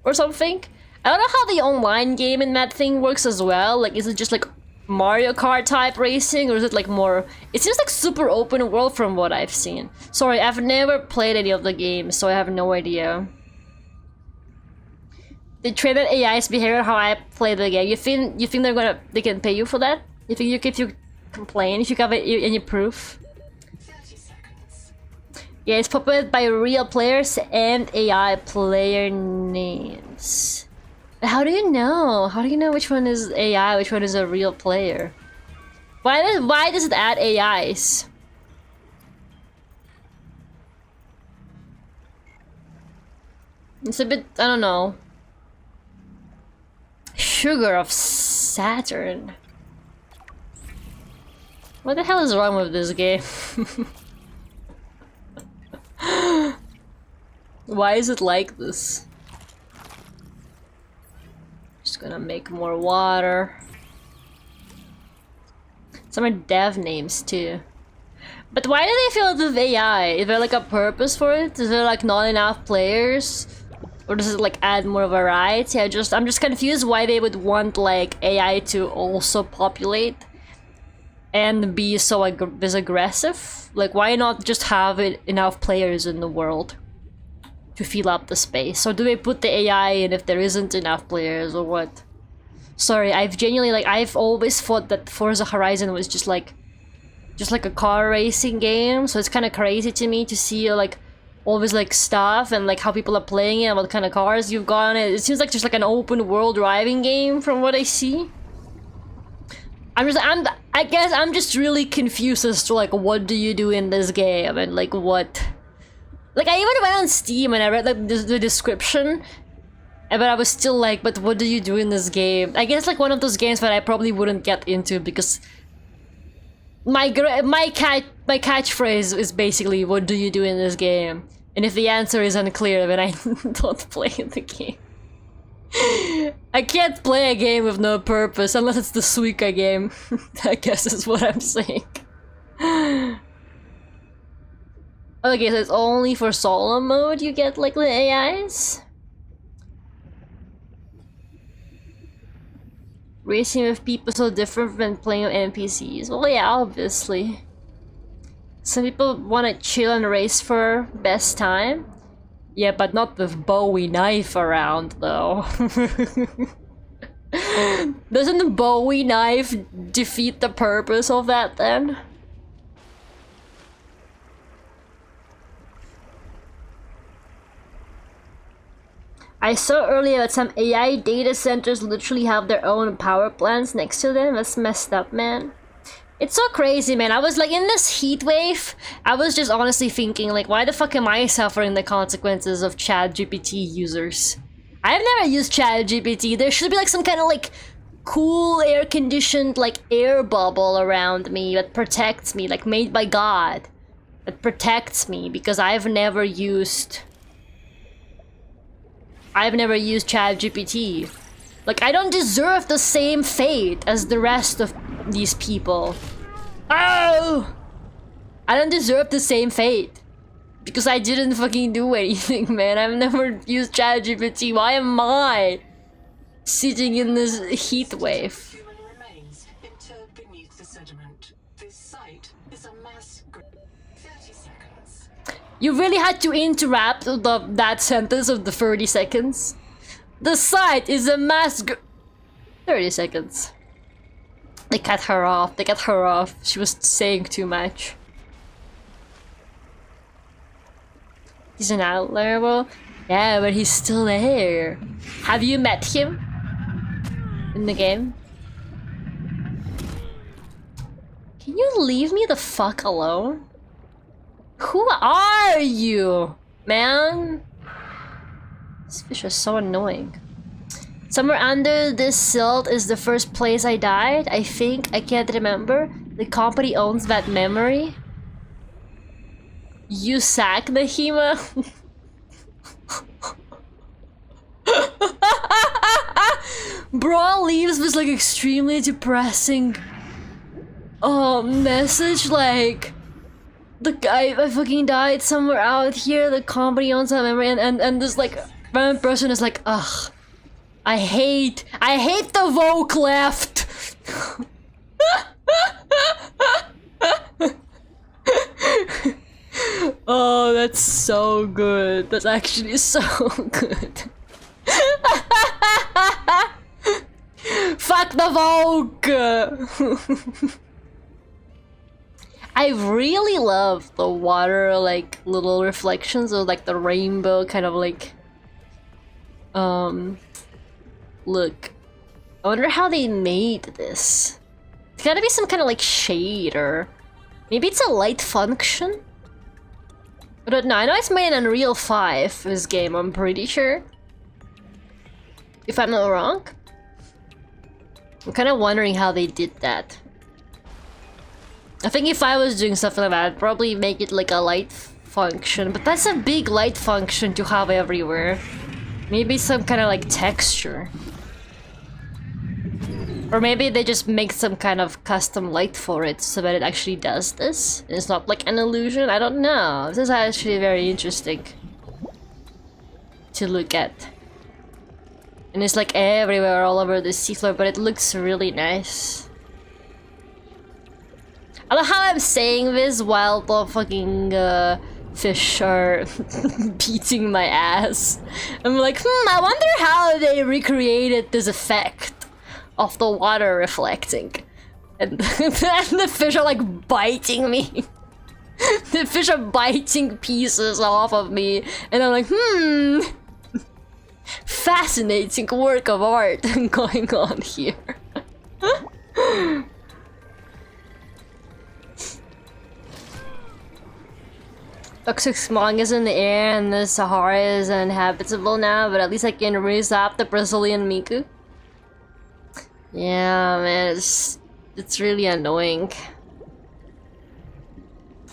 or something. I don't know how the online game in that thing works as well. Like, is it just like Mario Kart type racing, or is it like more? It seems like super open world from what I've seen. Sorry, I've never played any of the games, so I have no idea. They train that AI's behavior how I play the game. You think they can pay you for that? You think if you complain, if you have any proof? 30 seconds. Yeah, it's populated by real players and AI player names. How do you know? How do you know which one is AI, which one is a real player? Why does it add AIs? It's a bit, I don't know. Sugar of Saturn. What the hell is wrong with this game? Why is it like this? Just gonna make more water. Some are dev names too. But why do they fill it with AI? Is there like a purpose for it? Is there like not enough players? Or does it like add more variety? I'm just confused why they would want like AI to also populate and be so this aggressive. Like, why not just have enough players in the world to fill up the space? Or do they put the AI in if there isn't enough players, or what? Sorry, I've genuinely like I've always thought that Forza Horizon was just like a car racing game. So it's kind of crazy to me to see like all this like stuff and like how people are playing it and what kind of cars you've got on it. It seems like just like an open world driving game from what I see. I guess I'm just really confused as to like what do you do in this game and like what. Like I even went on Steam and I read like the description, but I was still like, but what do you do in this game? I guess like one of those games that I probably wouldn't get into because my catchphrase is basically, what do you do in this game? And if the answer is unclear, then I don't play the game. I can't play a game with no purpose unless it's the Suika game. I guess is what I'm saying. Okay, so it's only for solo mode you get like the AIs? Racing with people so different than playing with NPCs. Well, yeah, obviously. Some people want to chill and race for best time. Yeah, but not with Bowie knife around, though. Doesn't the Bowie knife defeat the purpose of that, then? I saw earlier that some AI data centers literally have their own power plants next to them. That's messed up, man. It's so crazy, man. I was like, in this heat wave, I was just honestly thinking, like, why the fuck am I suffering the consequences of ChatGPT users? I've never used ChatGPT. There should be like some kind of like cool air-conditioned like air bubble around me that protects me, like made by God. That protects me because I've never used ChatGPT. Like, I don't deserve the same fate as the rest of these people. Oh! I don't deserve the same fate. Because I didn't fucking do anything, man. I've never used ChatGPT. Why am I sitting in this heat wave? Human remains interred beneath the sediment. This site is a mass grave. 30 seconds. You really had to interrupt that sentence of the 30 seconds? The site is a mass 30 seconds. They cut her off. They cut her off. She was saying too much. He's an outlier, well, yeah, but he's still there. Have you met him? In the game? Can you leave me the fuck alone? Who are you, man? This fish is so annoying. Somewhere under this silt is the first place I died, I think. I can't remember. The company owns that memory. You sack Nahima? Bro leaves was like extremely depressing message, like the guy I fucking died somewhere out here, the company owns that memory, and this like random person is like, ugh, I hate the woke left. Oh, that's so good. That's actually so good. Fuck the woke. I really love the water, like little reflections of like the rainbow kind of like look. I wonder how they made this. It's gotta be some kind of like shade, or maybe it's a light function? I don't know. I know it's made in Unreal 5, this game, I'm pretty sure. If I'm not wrong. I'm kind of wondering how they did that. I think if I was doing something like that, I'd probably make it like a light function. But that's a big light function to have everywhere. Maybe some kind of like texture. Or maybe they just make some kind of custom light for it so that it actually does this. And it's not like an illusion. I don't know. This is actually very interesting to look at. And it's like everywhere, all over the seafloor, but it looks really nice. I love how I'm saying this while the fucking fish are beating my ass. I'm like, I wonder how they recreated this effect of the water reflecting. And the fish are like biting me. The fish are biting pieces off of me. And I'm like, fascinating work of art going on here. Toxic smog is in the air and the Sahara is uninhabitable now, but at least I can raise up the Brazilian Miku. Yeah, man, it's really annoying.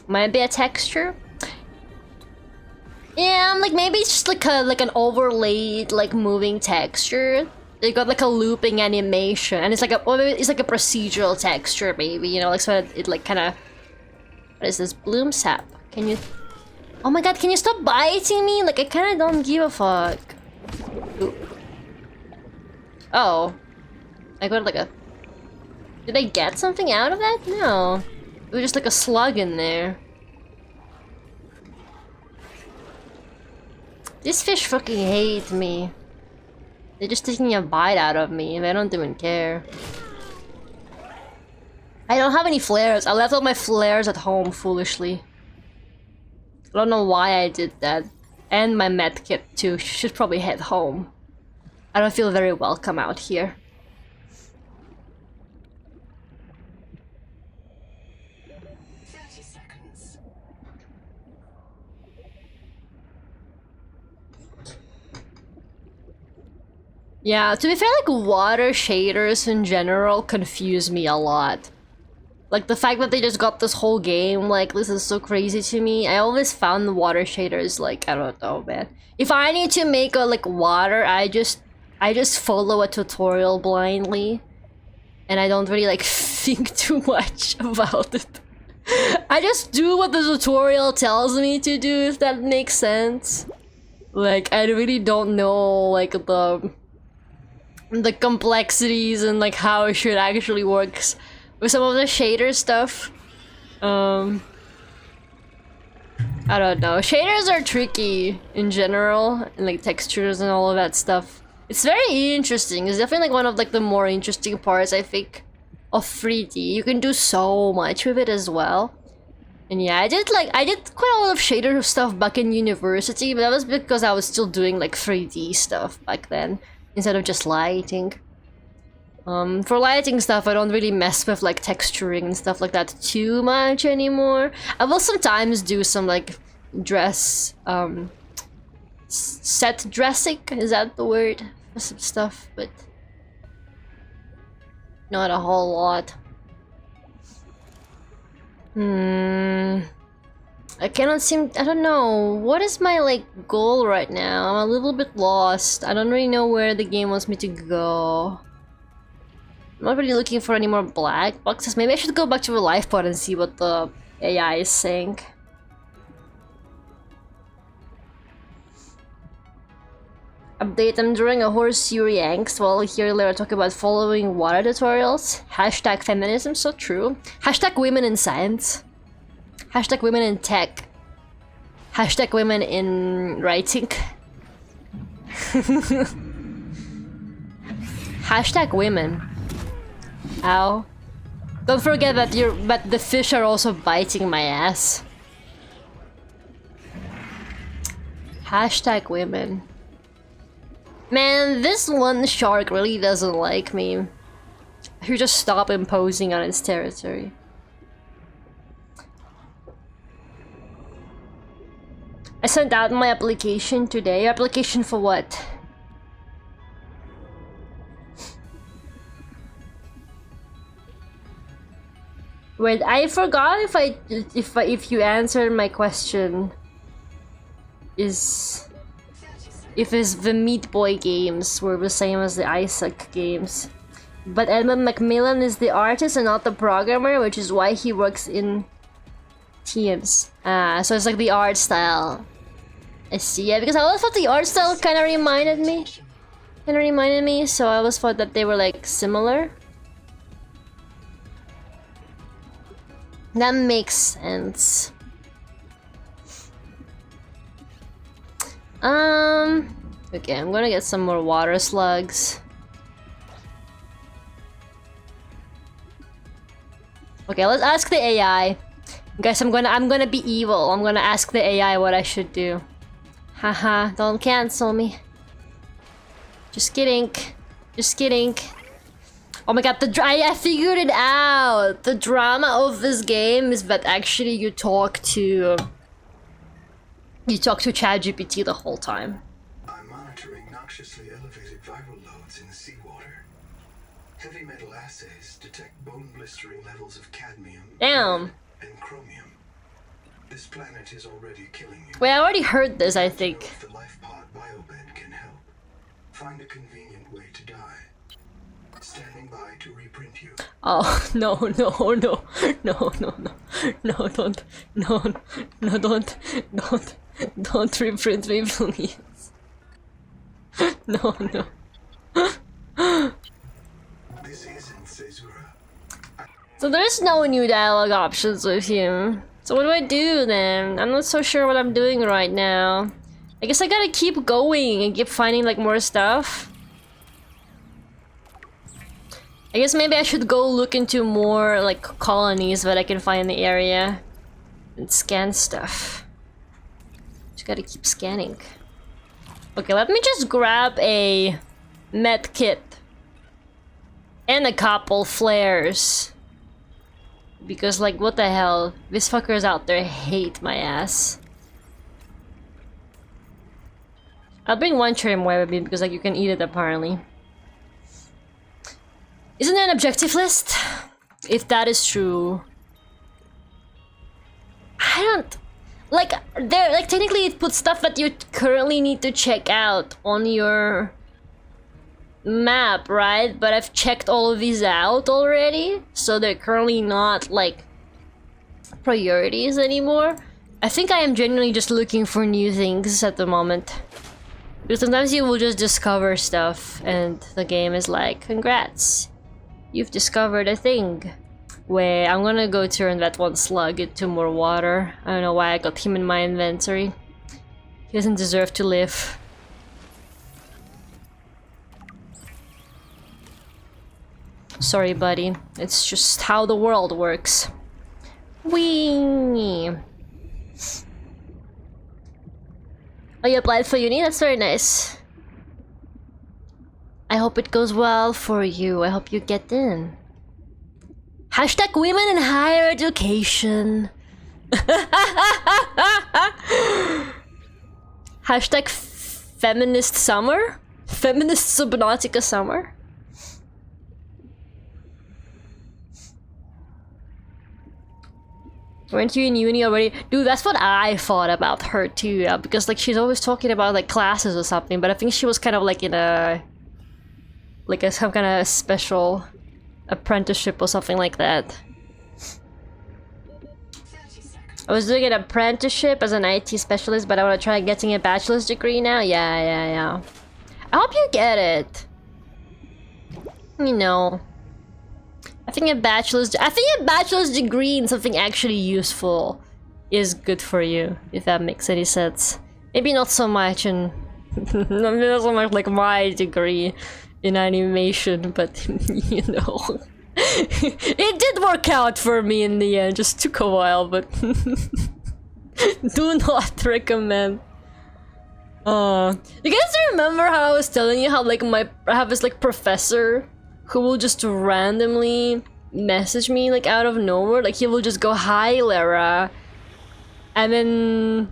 Might be a texture. Yeah, like maybe it's just like an overlaid like moving texture. They got like a looping animation, and it's like a procedural texture, maybe, you know, like so it like kind of. What is this? Bloom sap? Can you? Oh my god! Can you stop biting me? Like I kind of don't give a fuck. Ooh. Oh, I got like a. Did I get something out of that? No, it was just like a slug in there. These fish fucking hate me. They're just taking a bite out of me and I don't even care. I don't have any flares. I left all my flares at home foolishly. I don't know why I did that. And my medkit too. Should probably head home. I don't feel very welcome out here. Yeah, to be fair, like water shaders in general confuse me a lot. Like the fact that they just got this whole game, like this is so crazy to me. I always found the water shaders like, I don't know, man. If I need to make a like water, I just follow a tutorial blindly. And I don't really like think too much about it. I just do what the tutorial tells me to do, if that makes sense. Like I really don't know like the complexities and like how it should actually works with some of the shader stuff. I don't know. Shaders are tricky in general, and like textures and all of that stuff. It's very interesting. It's definitely like one of like the more interesting parts, I think, of 3D. You can do so much with it as well. And yeah, I did quite a lot of shader stuff back in university, but that was because I was still doing like 3D stuff back then, instead of just lighting. For lighting stuff, I don't really mess with like texturing and stuff like that too much anymore. I will sometimes do some like dress, set dressing, is that the word? For some stuff, but not a whole lot. I cannot seem, I don't know, what is my like goal right now? I'm a little bit lost. I don't really know where the game wants me to go. I'm not really looking for any more black boxes. Maybe I should go back to the life pod and see what the AI is saying. Update, I'm drawing a horse Yuri angst while here Lara talk about following water tutorials. Hashtag feminism, so true. Hashtag women in science. Hashtag women in tech. Hashtag women in writing. Hashtag women. Ow. Don't forget that the fish are also biting my ass. Hashtag women. Man, this one shark really doesn't like me. I should just stop imposing on its territory. I sent out my application today. Application for what? Wait, I forgot if you answered my question. If the Meat Boy games were the same as the Isaac games. But Edmund Macmillan is the artist and not the programmer, which is why he works in teams. So it's like the art style. I see. Yeah, because I always thought the art style kind of reminded me. So I always thought that they were like similar. That makes sense. Okay, I'm gonna get some more water slugs. Okay, let's ask the AI. Guys, I'm gonna be evil. I'm gonna ask the AI what I should do. Haha, don't cancel me. Just kidding. Just kidding. Oh my god, I figured it out! The drama of this game is that actually you talk to ChatGPT the whole time. I'm monitoring noxiously elevated viral loads in the seawater. Heavy metal assays detect bone-blistering levels of cadmium Damn. and chromium. This planet is already killing you. Wait, I already heard this, I think. If the life pod biobed can help, find a convenient way to die. Standing by to reprint you. Oh, no, don't reprint me, please. No. This isn't Caesura. So there's no new dialogue options with him. So what do I do then? I'm not so sure what I'm doing right now. I guess I gotta keep going and keep finding like more stuff. I guess maybe I should go look into more like colonies that I can find in the area and scan stuff. Just gotta keep scanning. Okay, let me just grab a med kit and a couple flares. Because like what the hell, these fuckers out there hate my ass. I'll bring one trim wire with me because like you can eat it apparently. Isn't there an objective list? If that is true. I don't... Like, there, like, technically it puts stuff that you currently need to check out on your map, right? But I've checked all of these out already, so they're currently not, like, priorities anymore. I think I am genuinely just looking for new things at the moment. Because sometimes you will just discover stuff, and the game is like, congrats. You've discovered a thing. Wait, I'm gonna go turn that one slug into more water. I don't know why I got him in my inventory. He doesn't deserve to live. Sorry, buddy. It's just how the world works. Whee! Oh, you applied for uni? That's very nice. I hope it goes well for you. I hope you get in. Hashtag women in higher education. Hashtag feminist summer? Feminist Subnautica summer? Weren't you in uni already? Dude, that's what I thought about her too, because like she's always talking about like classes or something, but I think she was kind of like in a some kind of special apprenticeship or something like that. I was doing an apprenticeship as an IT specialist, but I want to try getting a bachelor's degree now. Yeah. I hope you get it. You know, I think a bachelor's degree in something actually useful is good for you, if that makes any sense. Maybe not so much in not so much like my degree in animation, but you know. It did work out for me in the end, just took a while, but do not recommend. You guys remember how I was telling you how like I have this like professor who will just randomly message me like out of nowhere? Like he will just go, "Hi Lara," and then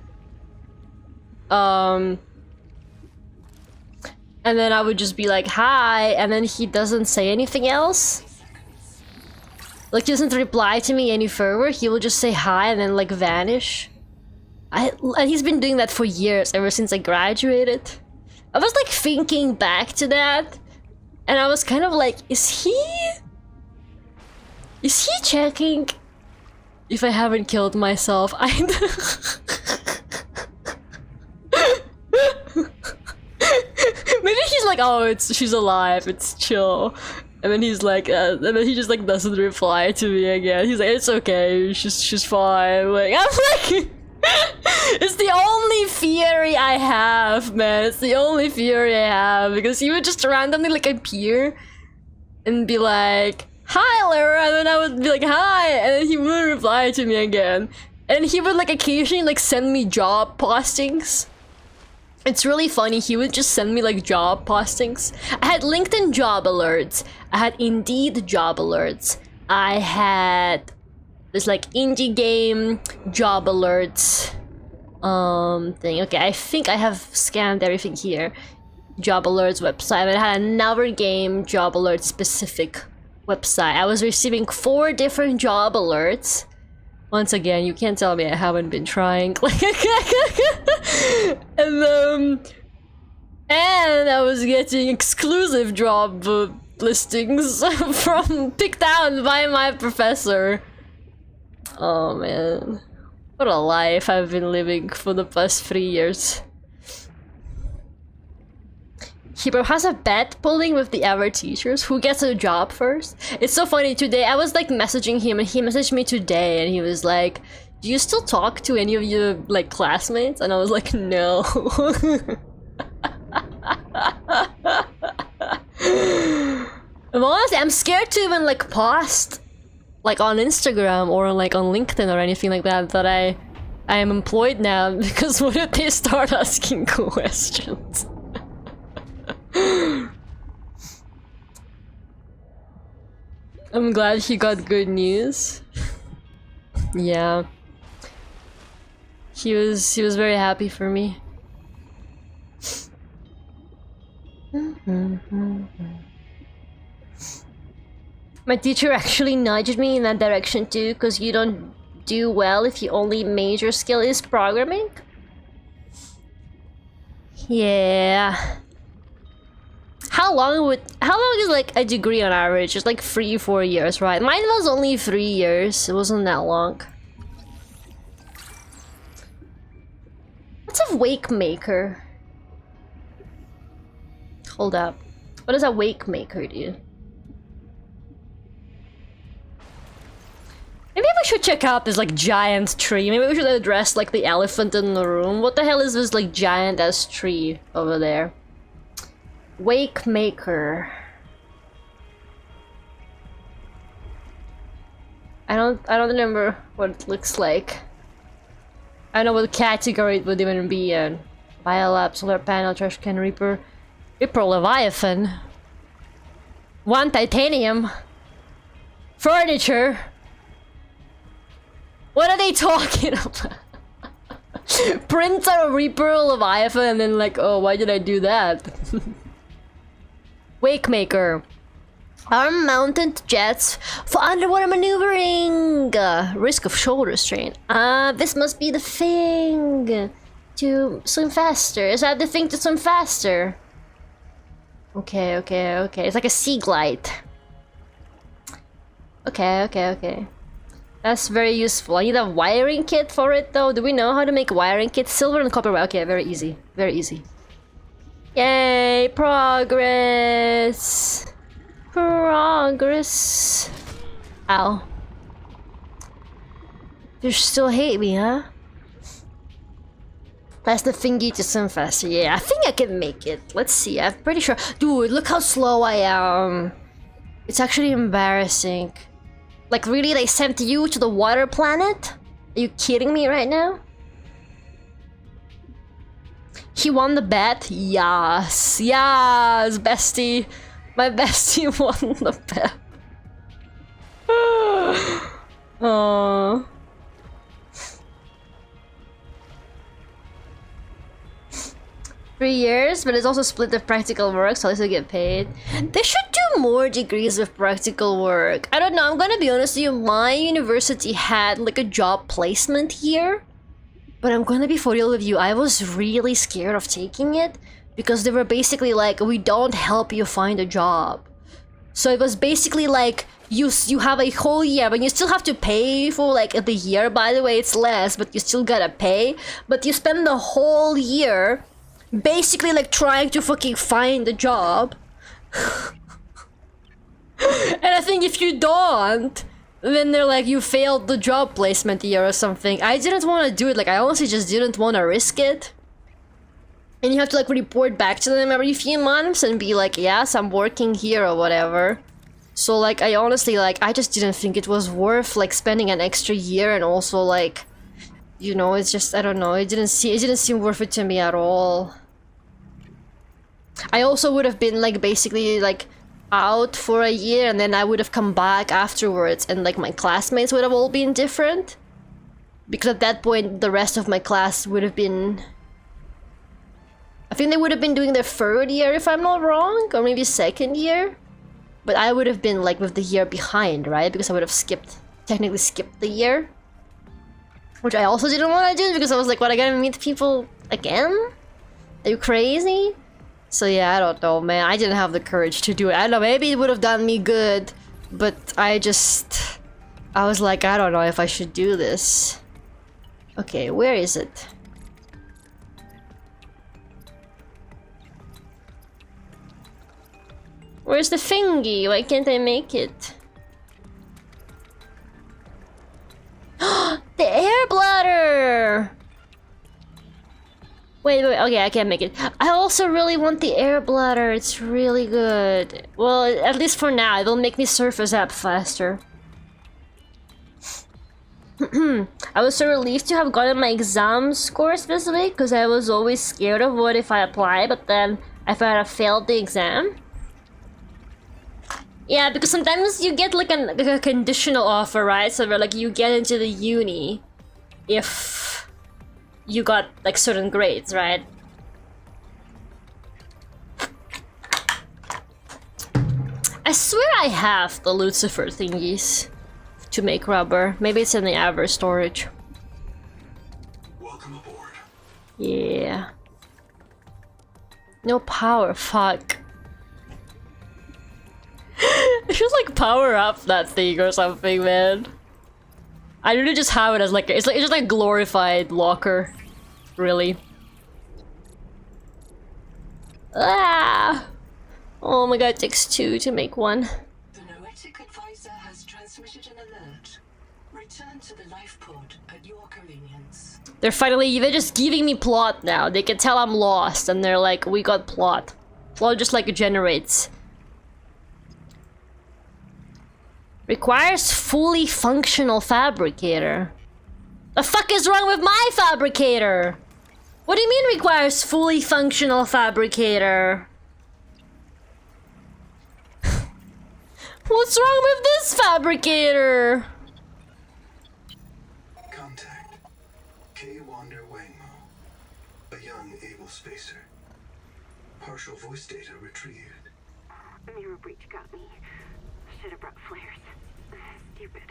I would just be like, "Hi," and then he doesn't say anything else. Like he doesn't reply to me any further. He will just say hi and then like vanish. And he's been doing that for years, ever since I graduated. I was like thinking back to that, and I was kind of like, is he checking if I haven't killed myself? Maybe he's like, oh, she's alive, it's chill. And then he's like, and then he just like doesn't reply to me again. He's like, it's okay, she's fine. Like, I'm like, it's the only theory I have, man. It's the only theory I have, because he would just randomly like appear and be like, "Hi, Lara," and then I would be like, "Hi," and then he wouldn't reply to me again. And he would like occasionally like send me job postings. It's really funny, he would just send me like job postings. I had LinkedIn job alerts, I had Indeed job alerts, I had this like indie game job alerts thing. Okay, I think I have scanned everything here. Job alerts website, and I had another game job alert specific website. I was receiving 4 different job alerts. Once again, you can't tell me I haven't been trying. And I was getting exclusive job listings picked out by my professor. Oh man, what a life I've been living for the past 3 years. He has a bet pulling with the other teachers who gets a job first. It's so funny, today I was like messaging him and he messaged me today and he was like, "Do you still talk to any of your like classmates?" And I was like, "No." I'm honestly, I'm scared to even like post like on Instagram or like on LinkedIn or anything like that I am employed now, because what if they start asking questions? I'm glad he got good news. Yeah. He was very happy for me. My teacher actually nudged me in that direction too, because you don't do well if your only major skill is programming. Yeah. How long is like a degree on average? It's like 3-4 years, right? Mine was only 3 years. It wasn't that long. What's a wake maker? Hold up. What does a wake maker do? Maybe we should check out this like giant tree. Maybe we should address like the elephant in the room. What the hell is this like giant ass tree over there? Wake maker. I don't remember what it looks like. I don't know what category it would even be in. Biolab, solar panel, trash can, Reaper Leviathan. Want titanium? Furniture? What are they talking about? Print out a Reaper Leviathan and then like, oh, why did I do that? Wakemaker. Arm-mounted jets for underwater maneuvering. Risk of shoulder strain. This must be the thing to swim faster. Is that the thing to swim faster? Okay. It's like a sea glide. Okay. That's very useful. I need a wiring kit for it though. Do we know how to make wiring kits? Silver and copper. Okay, very easy. Very easy. Yay, progress. Progress. Ow. You still hate me, huh? That's the thingy to swim faster. Yeah, I think I can make it. Let's see. I'm pretty sure. Dude, look how slow I am. It's actually embarrassing. Like, really, they sent you to the water planet? Are you kidding me right now? He won the bet? Yes. Yes, bestie. My bestie won the bet. Aww. 3 years, but it's also split with practical work, so at least I get paid. They should do more degrees of practical work. I don't know, I'm gonna be honest with you, my university had like a job placement here. But I'm gonna be for real with you, I was really scared of taking it because they were basically like, we don't help you find a job. So it was basically like, you have a whole year, but you still have to pay for like the year, by the way, it's less, but you still gotta pay. But you spend the whole year basically like trying to fucking find a job. And I think if you don't, then they're like, you failed the job placement year or something. I didn't want to do it, like I honestly just didn't want to risk it. And you have to like report back to them every few months and be like, yes, I'm working here or whatever. So like I honestly like, I just didn't think it was worth like spending an extra year, and also like, you know, it's just, I don't know, it didn't seem worth it to me at all. I also would have been like basically like out for a year, and then I would have come back afterwards, and like my classmates would have all been different. Because at that point the rest of my class would have been, I think they would have been doing their 3rd year if I'm not wrong, or maybe 2nd year. But I would have been like with the year behind, right? Because I would have technically skipped the year. Which I also didn't want to do because I was like, what, I gotta meet people again? Are you crazy? So yeah, I don't know, man. I didn't have the courage to do it. I don't know, maybe it would have done me good. But I was like, I don't know if I should do this. Okay, where is it? Where's the thingy? Why can't I make it? The air bladder! Wait, okay, I can't make it. I also really want the air bladder, it's really good. Well, at least for now, it'll make me surface up faster. I was so relieved to have gotten my exam scores this week, because I was always scared of what if I apply, but then I found I failed the exam. Yeah, because sometimes you get like a conditional offer, right? So like you get into the uni if you got like certain grades, right? I swear I have the Lucifer thingies to make rubber. Maybe it's in the average storage. Welcome aboard. Yeah. No power, fuck. I should like power up that thing or something, man. I really just have it as like it's just like a glorified locker, really. Ah! Oh my god, it takes 2 to make 1. The Noetic advisor has transmitted an alert. Return to the life pod at your convenience. They're just giving me plot now. They can tell I'm lost and they're like, we got plot. Plot just like generates. Requires fully functional fabricator. The fuck is wrong with my fabricator? What do you mean requires fully functional fabricator? What's wrong with this fabricator? Contact. K. Wander Wangmo. A young, able spacer. Partial voice data retrieved. Mirror breach got me. Should have brought flares. Stupid.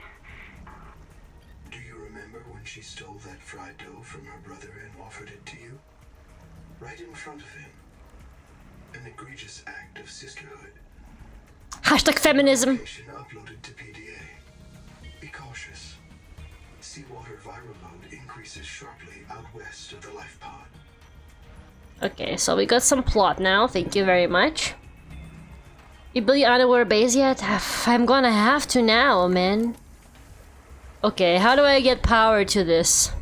Do you remember when she stole that fried dough from her brother and offered it to you? Right in front of him. An egregious act of sisterhood. Hashtag feminism. Location uploaded to PDA. Be cautious. Seawater viral load increases sharply out west of the life pod. Okay, so we got some plot now. Thank you very much. You build your underwater base yet? I'm gonna have to now, man. Okay, how do I get power to this?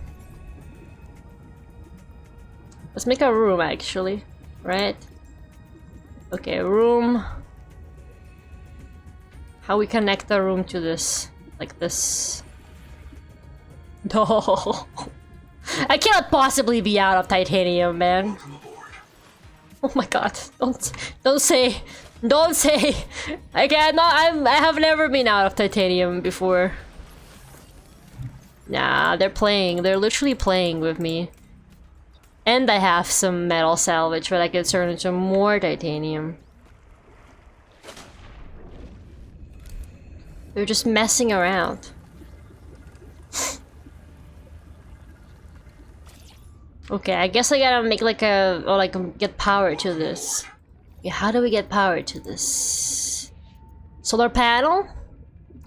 Let's make a room, actually. Right? Okay, room. How we connect the room to this? Like this. No. I cannot possibly be out of titanium, man. Welcome aboard. Oh my god. Don't say. I cannot. I have never been out of titanium before. Nah, they're playing. They're literally playing with me. And I have some metal salvage, but I can turn into more titanium. They're just messing around. Okay, I guess I gotta make like a... or like get power to this. Yeah, how do we get power to this? Solar panel?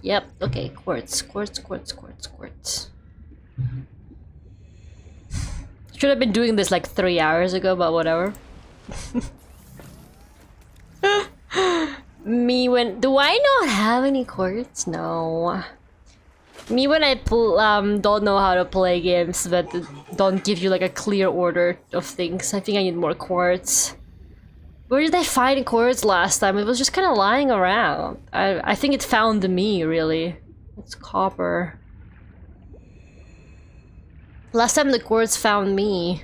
Yep, okay, quartz. Should have been doing this like 3 hours ago, but whatever. Me when... do I not have any quartz? No. Me when I don't know how to play games that don't give you like a clear order of things. I think I need more quartz. Where did I find quartz last time? It was just kind of lying around. I think it found me, really. It's copper. Last time the quartz found me.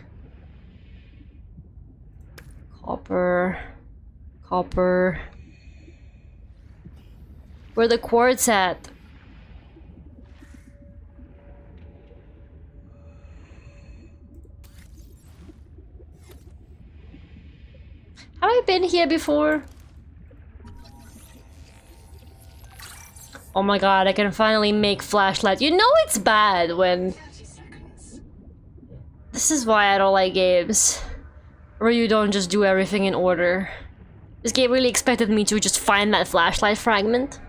Copper. Where the quartz at? Have I been here before? Oh my god, I can finally make flashlight. You know it's bad when... 30 seconds. This is why I don't like games where you don't just do everything in order. This game really expected me to just find that flashlight fragment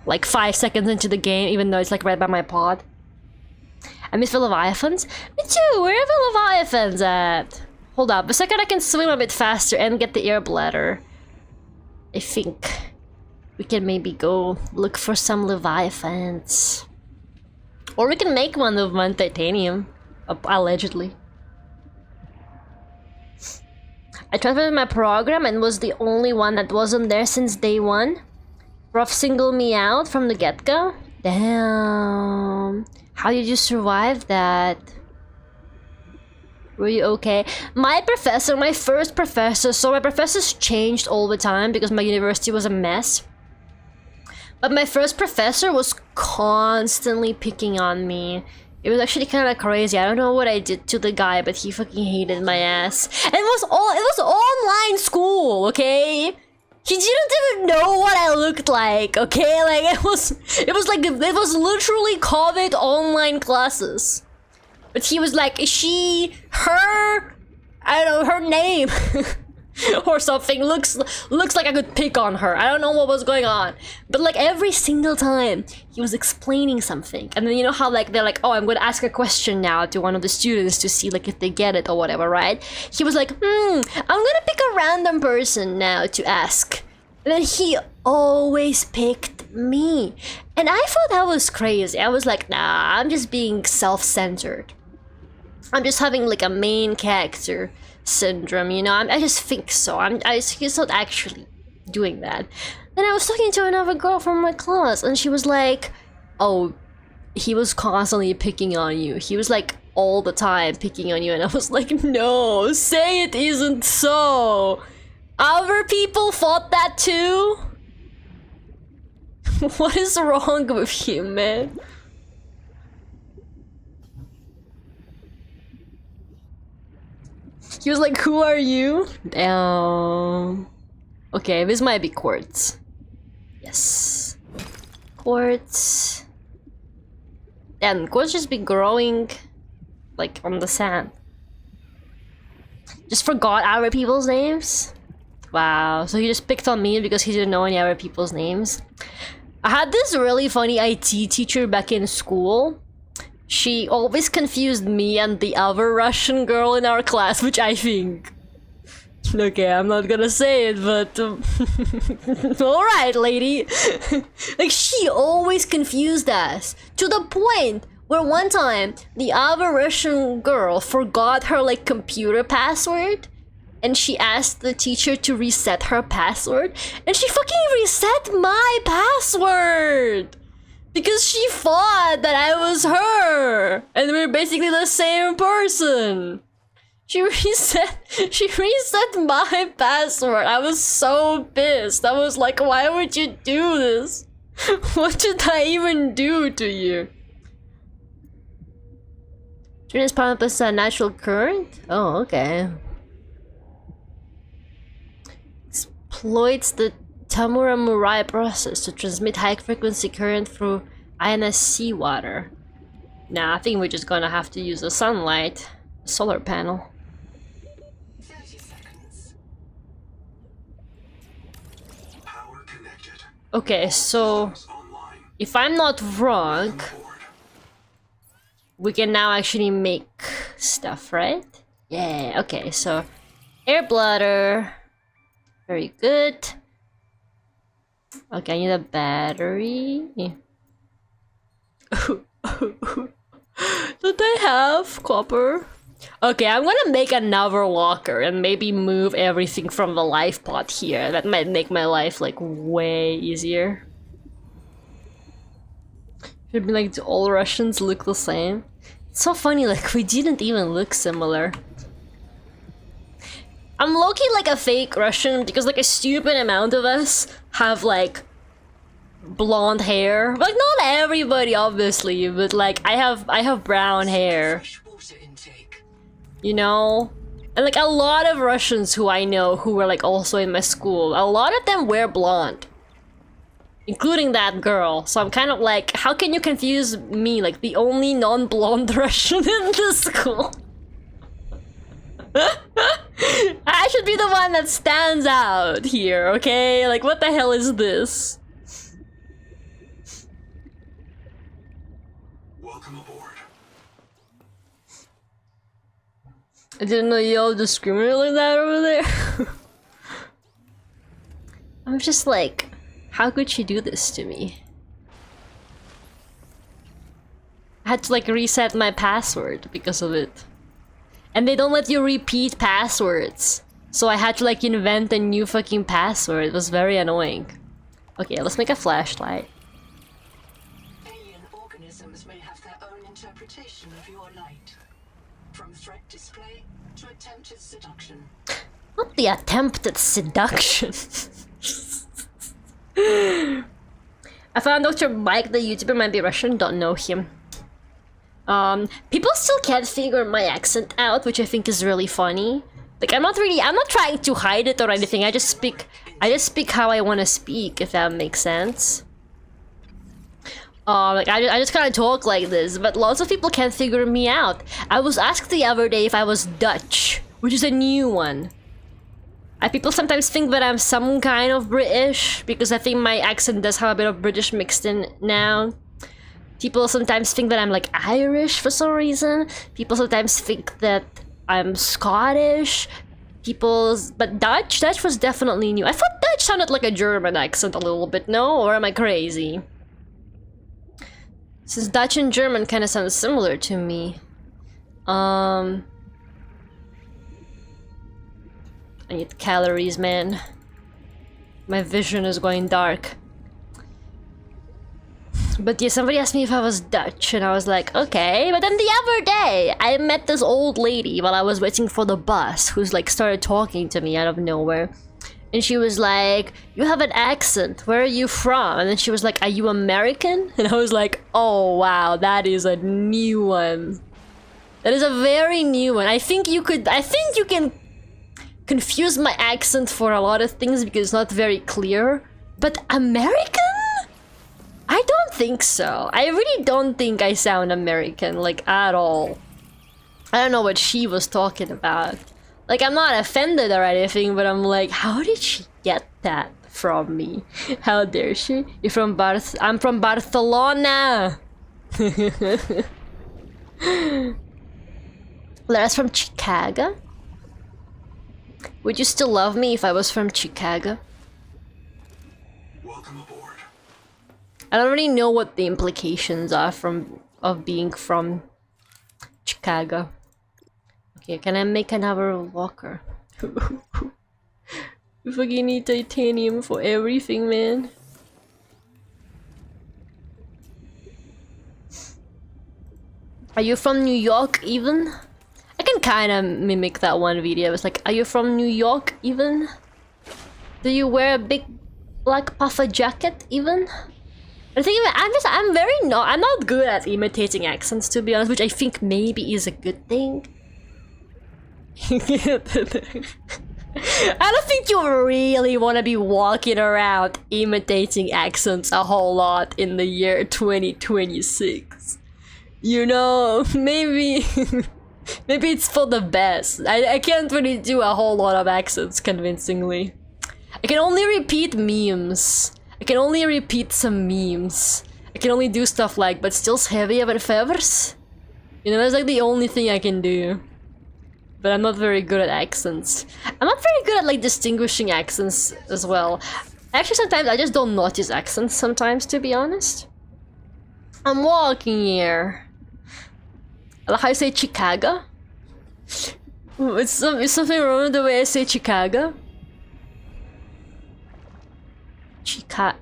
like 5 seconds into the game, even though it's like right by my pod. I miss the Leviathans? Me too! Where are the Leviathans at? Hold up, a second I can swim a bit faster and get the air bladder. I think we can maybe go look for some Leviathans. Or we can make one of one titanium, allegedly. I transferred my program and was the only one that wasn't there since day one. Rough singled me out from the get-go. Damn. How did you survive that? Were you okay? My professor, my first professor, so my professors changed all the time because my university was a mess. But my first professor was constantly picking on me. It was actually kind of crazy. I don't know what I did to the guy, but he fucking hated my ass. And it was online school, okay? He didn't even know what I looked like, okay? Like it was literally COVID online classes. But he was like, she, her, I don't know, her name or something looks like I could pick on her. I don't know what was going on. But like every single time he was explaining something. And then you know how like they're like, oh, I'm gonna ask a question now to one of the students to see like if they get it or whatever, right? He was like, I'm gonna pick a random person now to ask. And then he always picked me. And I thought that was crazy. I was like, nah, I'm just being self-centered. I'm just having like a main character syndrome, you know? I just think so. He's not actually doing that. Then I was talking to another girl from my class and she was like, oh, he was constantly picking on you. He was like all the time picking on you. And I was like, no, say it isn't so. Other people thought that too? What is wrong with you, man? He was like, who are you? Okay, this might be quartz. Yes. Quartz. And quartz just be growing like on the sand. Just forgot other people's names? Wow, so he just picked on me because he didn't know any other people's names. I had this really funny IT teacher back in school. She always confused me and the other Russian girl in our class, which I think... Okay, I'm not gonna say it, but... Alright, lady! Like, she always confused us. To the point where one time, the other Russian girl forgot her, like, computer password. And she asked the teacher to reset her password. And she fucking reset my password! Because she thought that I was her! And we're basically the same person! She reset my password. I was so pissed. I was like, why would you do this? What did I even do to you? Turn is powered by a natural current? Oh, okay. Exploits the Tamura Murai process to transmit high frequency current through ionized seawater. Nah, I think we're just gonna have to use the sunlight. Solar panel. 30 seconds. Power connected. Okay, so Online. if I'm not wrong, we can now actually make stuff, right? Yeah, okay, so air bladder. Very good. Okay, I need a battery. Don't I have copper? Okay, I'm gonna make another locker and maybe move everything from the life pod here. That might make my life like way easier. Should be like, do all Russians look the same? It's so funny, like we didn't even look similar. I'm low-key like a fake Russian because like a stupid amount of us have like blonde hair. Like not everybody obviously, but like I have brown hair. Fresh water intake. You know? And like a lot of Russians who I know who were like also in my school, a lot of them wear blonde. Including that girl. So I'm kind of like, how can you confuse me, like the only non-blonde Russian in the school? I should be the one that stands out here, okay? Like, what the hell is this? Welcome aboard. I didn't know you all discriminate like that over there. I'm just like, how could she do this to me? I had to like reset my password because of it. And they don't let you repeat passwords. So I had to like invent a new fucking password. It was very annoying. Okay, let's make a flashlight. Alien organisms may have their own interpretation of your light. From threat display to attempted seduction. Not the attempted seduction. I found Dr. Mike, the YouTuber, might be Russian, don't know him. People still can't figure my accent out, which I think is really funny. Like, I'm not trying to hide it or anything, I just speak how I want to speak, if that makes sense. Like, I just kind of talk like this, but lots of people can't figure me out. I was asked the other day if I was Dutch, which is a new one. People sometimes think that I'm some kind of British, because I think my accent does have a bit of British mixed in now. People sometimes think that I'm like Irish for some reason. People sometimes think that I'm Scottish. But Dutch was definitely new. I thought Dutch sounded like a German accent a little bit, no? Or am I crazy? Since Dutch and German kind of sound similar to me. I need calories, man. My vision is going dark. But yeah, somebody asked me if I was Dutch, and I was like, okay. But then the other day, I met this old lady while I was waiting for the bus, who's like started talking to me out of nowhere. And she was like, you have an accent, where are you from? And then she was like, are you American? And I was like, oh wow, that is a new one. That is a very new one. I think you can confuse my accent for a lot of things because it's not very clear. But American? I don't think so. I really don't think I sound American, like, at all. I don't know what she was talking about. Like, I'm not offended or anything, but I'm like, how did she get that from me? How dare she? You're from I'm from Barcelona! Lara's from Chicago? Would you still love me if I was from Chicago? Welcome aboard. I don't really know what the implications are of being from Chicago. Okay, can I make another locker? We fucking need titanium for everything, man. Are you from New York even? I can kind of mimic that one video. It's like, are you from New York even? Do you wear a big black puffer jacket even? I think I'm not good at imitating accents, to be honest, which I think maybe is a good thing. I don't think you really want to be walking around imitating accents a whole lot in the year 2026. You know, maybe maybe it's for the best. I can't really do a whole lot of accents convincingly. I can only repeat memes. I can only repeat some memes. I can only do stuff like, but still's heavier than feathers. You know, that's like the only thing I can do. But I'm not very good at accents. I'm not very good at like distinguishing accents as well. Actually, sometimes I just don't notice accents sometimes, to be honest. I'm walking here. I like how I say Chicago. Is something wrong with the way I say Chicago? Chicat.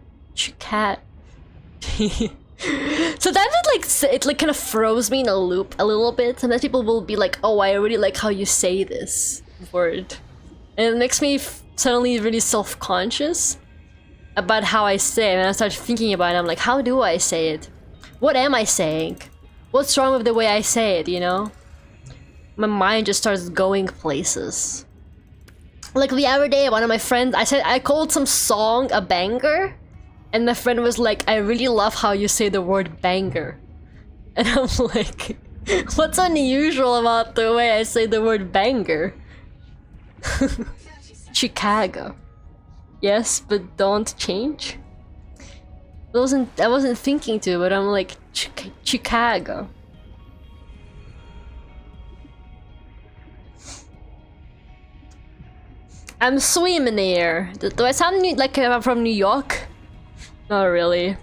Sometimes it kind of throws me in a loop a little bit. Sometimes people will be like, oh, I really like how you say this word. And it makes me suddenly really self-conscious about how I say it. And I start thinking about it. I'm like, how do I say it? What am I saying? What's wrong with the way I say it, you know? My mind just starts going places. Like the other day, one of my friends, I called some song a banger. And my friend was like, I really love how you say the word banger. And I'm like, what's unusual about the way I say the word banger? Chicago. Yes, but don't change. I wasn't thinking to, but I'm like, Chicago. I'm swimming here. Do I sound like I'm from New York? Not really.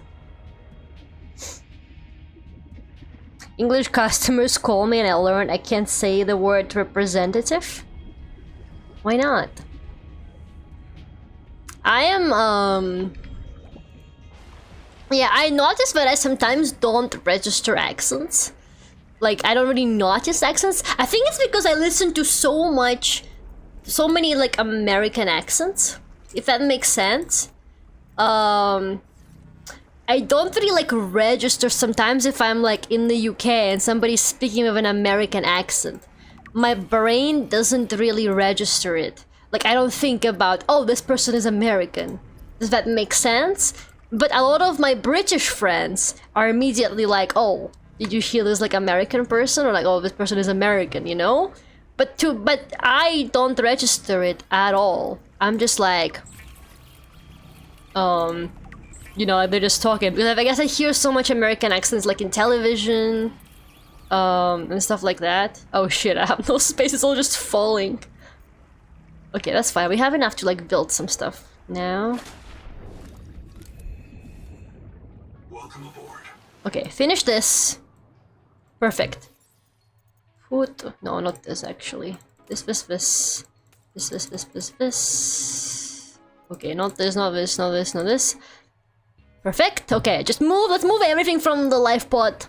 English customers call me and I learned I can't say the word representative. Why not? I am, yeah, I noticed that I sometimes don't register accents. Like, I don't really notice accents. I think it's because I listen to so many, like, American accents. If that makes sense. I don't really like register sometimes if I'm like in the UK and somebody's speaking with an American accent. My brain doesn't really register it. Like, I don't think about, oh, this person is American. Does that make sense? But a lot of my British friends are immediately like, oh, did you hear this like American person? Or like, oh, this person is American, you know? But I don't register it at all. I'm just like, you know, they're just talking. Because I guess I hear so much American accents like in television, and stuff like that. Oh shit, I have no space, it's all just falling. Okay, that's fine. We have enough to like build some stuff now. Welcome aboard. Okay, finish this. Perfect. Food. No, not this actually. This. Okay, not this, not this, not this, not this. Perfect. Okay, just move. Let's move everything from the life pod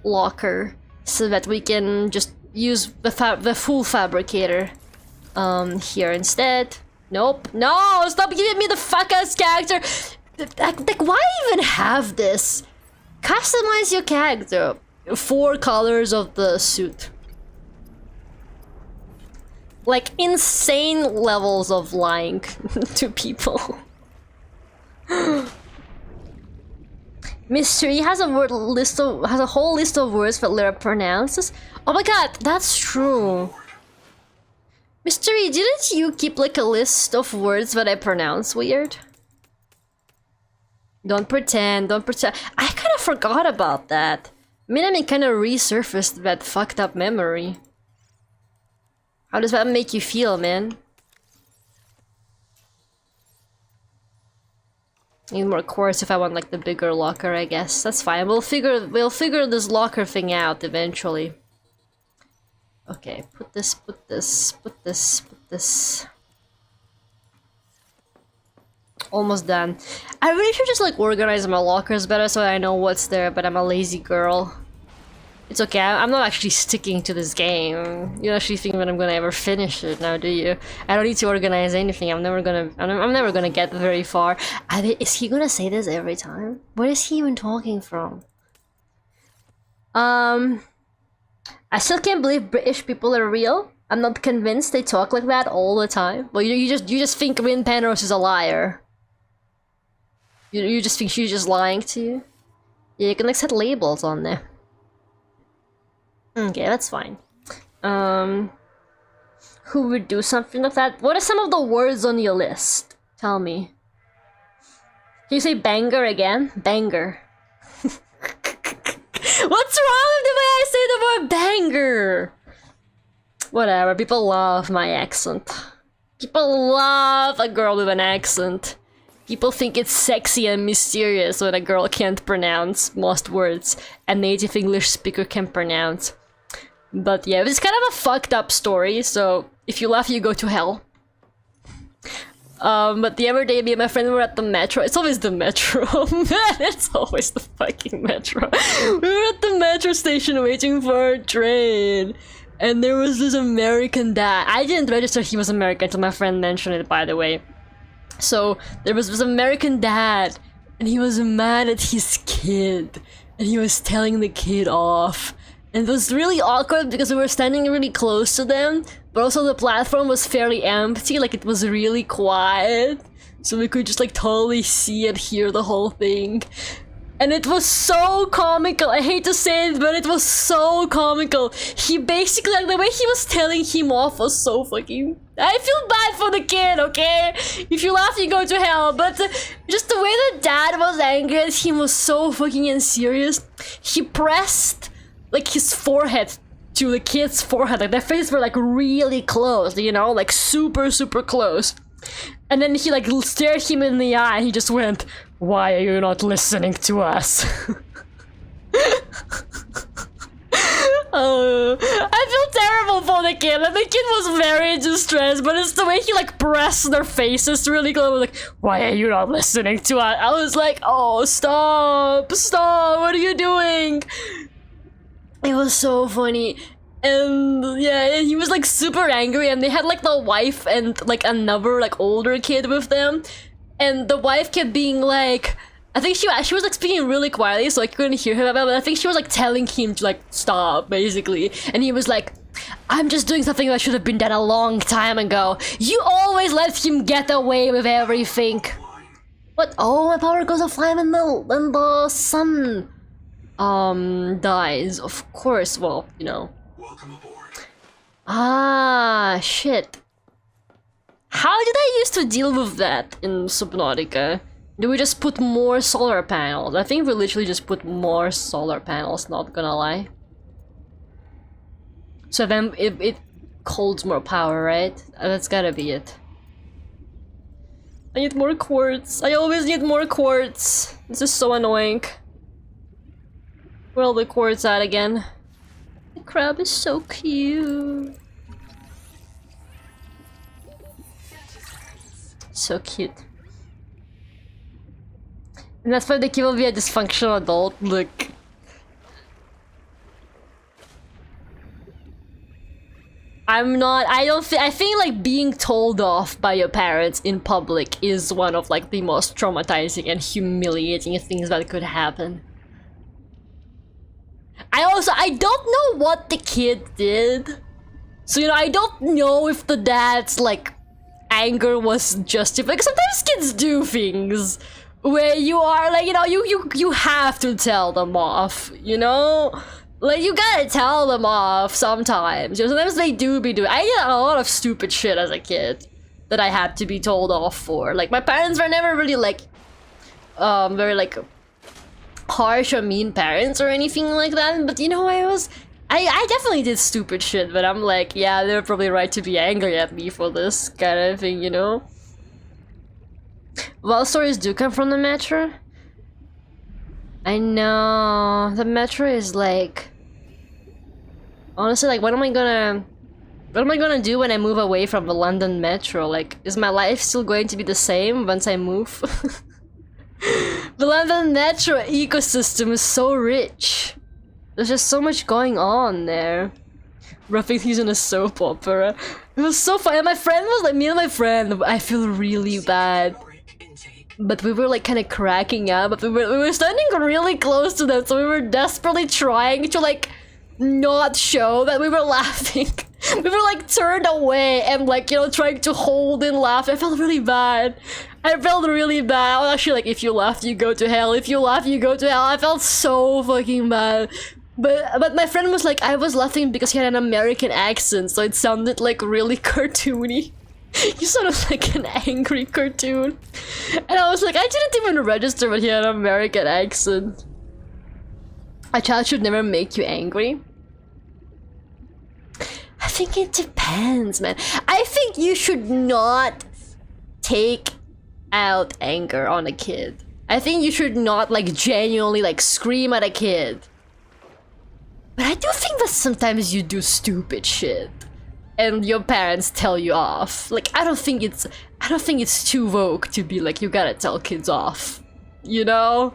locker so that we can just use the full fabricator here instead. Nope. No! Stop giving me the fuck-ass character! Like, why even have this? Customize your character. 4 colors of the suit. Like, insane levels of lying to people. Mystery has a whole list of words that Lyra pronounces. Oh my god, that's true. Mystery, didn't you keep like a list of words that I pronounce weird? Don't pretend, don't pretend. I kind of forgot about that. Minami kind of resurfaced that fucked up memory. How does that make you feel, man? Need more quartz if I want like the bigger locker, I guess. That's fine. We'll figure this locker thing out eventually. Okay, put this. Almost done. I really should just like organize my lockers better so I know what's there, but I'm a lazy girl. It's okay, I'm not actually sticking to this game. You don't actually think that I'm gonna ever finish it now, do you? I don't need to organize anything. I'm never gonna get very far. Is he gonna say this every time? Where is he even talking from? I still can't believe British people are real. I'm not convinced they talk like that all the time. Well, you just think Win Penrose is a liar. You just think she's just lying to you. Yeah, you can like set labels on there. Okay, that's fine. Who would do something like that? What are some of the words on your list? Tell me. Can you say banger again? Banger. What's wrong with the way I say the word banger? Whatever, people love my accent. People love a girl with an accent. People think it's sexy and mysterious when a girl can't pronounce most words a native English speaker can pronounce. But yeah, it's kind of a fucked up story, so if you laugh, you go to hell. But the other day, me and my friend were at the metro. It's always the metro, man. It's always the fucking metro. We were at the metro station waiting for our train. And there was this American dad. I didn't register he was American until my friend mentioned it, by the way. So there was this American dad, and he was mad at his kid. And he was telling the kid off. And it was really awkward because we were standing really close to them, but also the platform was fairly empty, like it was really quiet. So we could just like totally see and hear the whole thing. And it was so comical. I hate to say it, but it was so comical. He basically, like the way he was telling him off was so fucking... I feel bad for the kid, okay? If you laugh, you go to hell. But just the way the dad was angry at him was so fucking unserious. He pressed like his forehead to the kid's forehead. Like their faces were like really close, you know? Like super, super close. And then he like stared him in the eye and he just went, "Why are you not listening to us?" Oh, I feel terrible for the kid. And the kid was very distressed, but it's the way he like pressed their faces really close. Like, "Why are you not listening to us?" I was like, "Oh, stop, stop, what are you doing?" It was so funny. And yeah, he was like super angry, and they had like the wife and like another like older kid with them. And the wife kept being like, I think she was like speaking really quietly, so I couldn't hear her, but I think she was like telling him to like stop, basically. And he was like, "I'm just doing something that should have been done a long time ago. You always let him get away with everything." What? Oh, my power goes offline when the sun dies. Of course, well, you know. Welcome aboard. Ah, shit. How did I used to deal with that in Subnautica? Do we just put more solar panels? I think we literally just put more solar panels, not gonna lie. So then it holds more power, right? That's gotta be it. I need more quartz. I always need more quartz. This is so annoying. Where are all the quartz at again? The crab is so cute. So cute. And that's why the kid will be a dysfunctional adult. Look. I'm not, I think like being told off by your parents in public is one of like the most traumatizing and humiliating things that could happen. I don't know what the kid did. So, you know, I don't know if the dad's like anger was justified. Like, sometimes kids do things where you are like, you know, you have to tell them off, you know? Like, you gotta tell them off sometimes. You know, sometimes they do be doing. I did a lot of stupid shit as a kid that I had to be told off for. Like, my parents were never really like, very like harsh or mean parents or anything like that. But you know, I definitely did stupid shit. But I'm like, yeah, they're probably right to be angry at me for this kind of thing, you know. Well, stories do come from the metro. I know, the metro is like, honestly, like, what am I gonna do when I move away from the London metro? Like, is my life still going to be the same once I move? The London metro ecosystem is so rich. There's just so much going on there. Roughing things in a soap opera. It was so fun. And my friend was like, me and my friend, I feel really bad. But we were like kind of cracking up, but we were standing really close to them, so we were desperately trying to like not show that we were laughing. We were like turned away and like, you know, trying to hold in laugh. I felt really bad. I felt really bad. I was actually like, if you laugh, you go to hell. If you laugh, you go to hell. I felt so fucking bad. But my friend was like, I was laughing because he had an American accent, so it sounded like really cartoony. He sounded like an angry cartoon. And I was like, I didn't even register that he had an American accent. A child should never make you angry. I think it depends, man. I think you should not take out anger on a kid. I think you should not like genuinely like scream at a kid. But I do think that sometimes you do stupid shit and your parents tell you off. Like, I don't think it's too woke to be like, you gotta tell kids off, you know?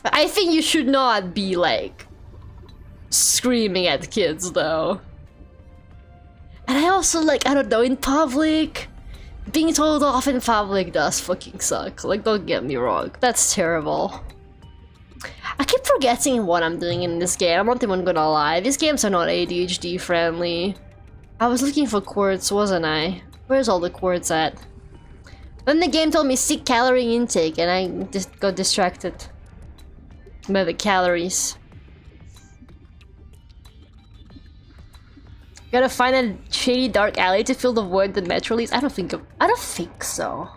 I think you should not be like screaming at kids though. And I also like, I don't know, in public, being told off in public does fucking suck. Like, don't get me wrong, that's terrible. I keep forgetting what I'm doing in this game, I'm not even gonna lie. These games are not ADHD friendly. I was looking for quartz, wasn't I? Where's all the quartz at? Then the game told me seek calorie intake and I just got distracted by the calories. Gotta find a shady dark alley to fill the void the metro leaves. I don't think so.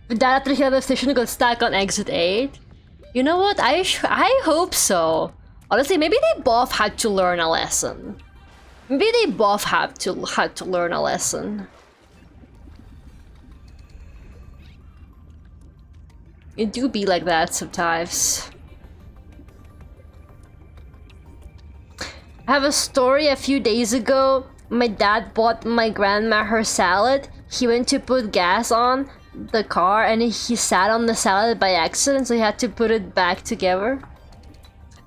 The data the station got stuck on exit 8. You know what? I hope so. Honestly, maybe they both had to learn a lesson. Maybe they both had to learn a lesson. It do be like that sometimes. I have a story. A few days ago, my dad bought my grandma her salad. He went to put gas on the car and he sat on the salad by accident, so he had to put it back together.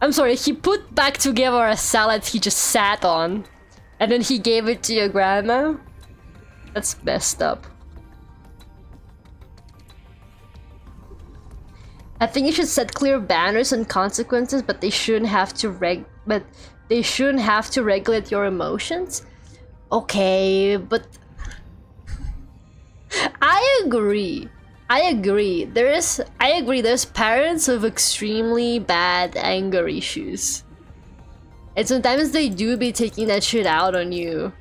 I'm sorry, he put back together a salad he just sat on and then he gave it to your grandma? That's messed up. I think you should set clear banners and consequences, but they shouldn't have to regulate your emotions. Okay, but I agree. There's parents with extremely bad anger issues. And sometimes they do be taking that shit out on you.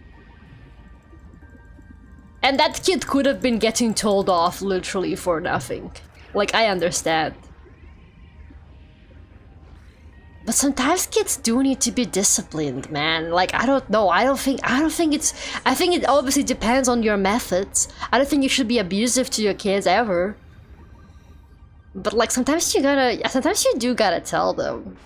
And that kid could have been getting told off literally for nothing. Like, I understand. But sometimes kids do need to be disciplined, man. Like, I don't know. I think it obviously depends on your methods. I don't think you should be abusive to your kids ever. But like, sometimes you do gotta tell them.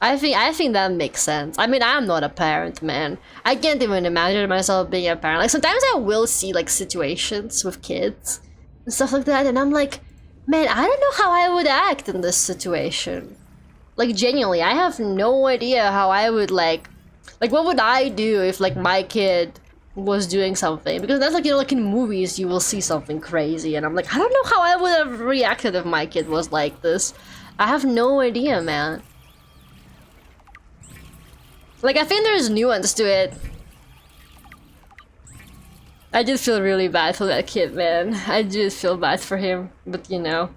I think that makes sense. I mean, I'm not a parent, man. I can't even imagine myself being a parent. Like, sometimes I will see like situations with kids and stuff like that, and I'm like, man, I don't know how I would act in this situation. Like genuinely, I have no idea how I would like what would I do if like my kid was doing something? Because that's like, you know, like in movies you will see something crazy and I'm like, I don't know how I would have reacted if my kid was like this. I have no idea, man. Like, I think there's nuance to it. I did feel really bad for that kid, man. I did feel bad for him, but you know.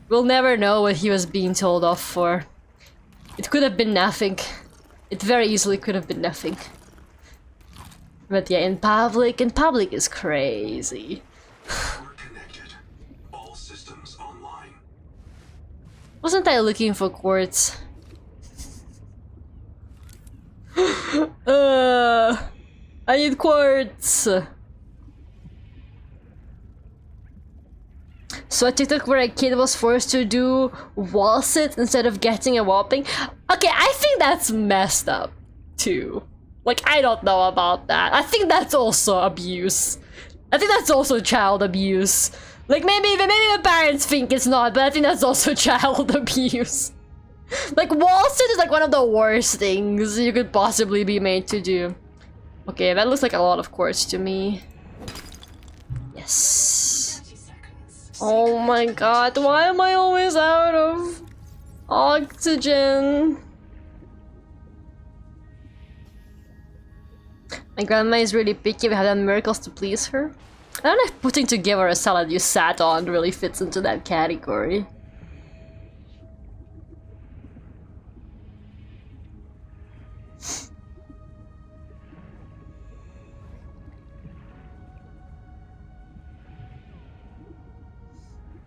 We'll never know what he was being told off for. It could have been nothing. It very easily could have been nothing. But yeah, in public is crazy. We're connected. All systems online. Wasn't I looking for quartz? I need quartz. So a TikTok where a kid was forced to do wall sit instead of getting a whopping. Okay, I think that's messed up too. Like, I don't know about that. I think that's also abuse. I think that's also child abuse. Like, maybe the parents think it's not, but I think that's also child abuse. Like, wall sit is like one of the worst things you could possibly be made to do. Okay, that looks like a lot of quartz to me. Yes. Oh my god, why am I always out of oxygen? My grandma is really picky. We have done miracles to please her. I don't know if putting together a salad you sat on really fits into that category.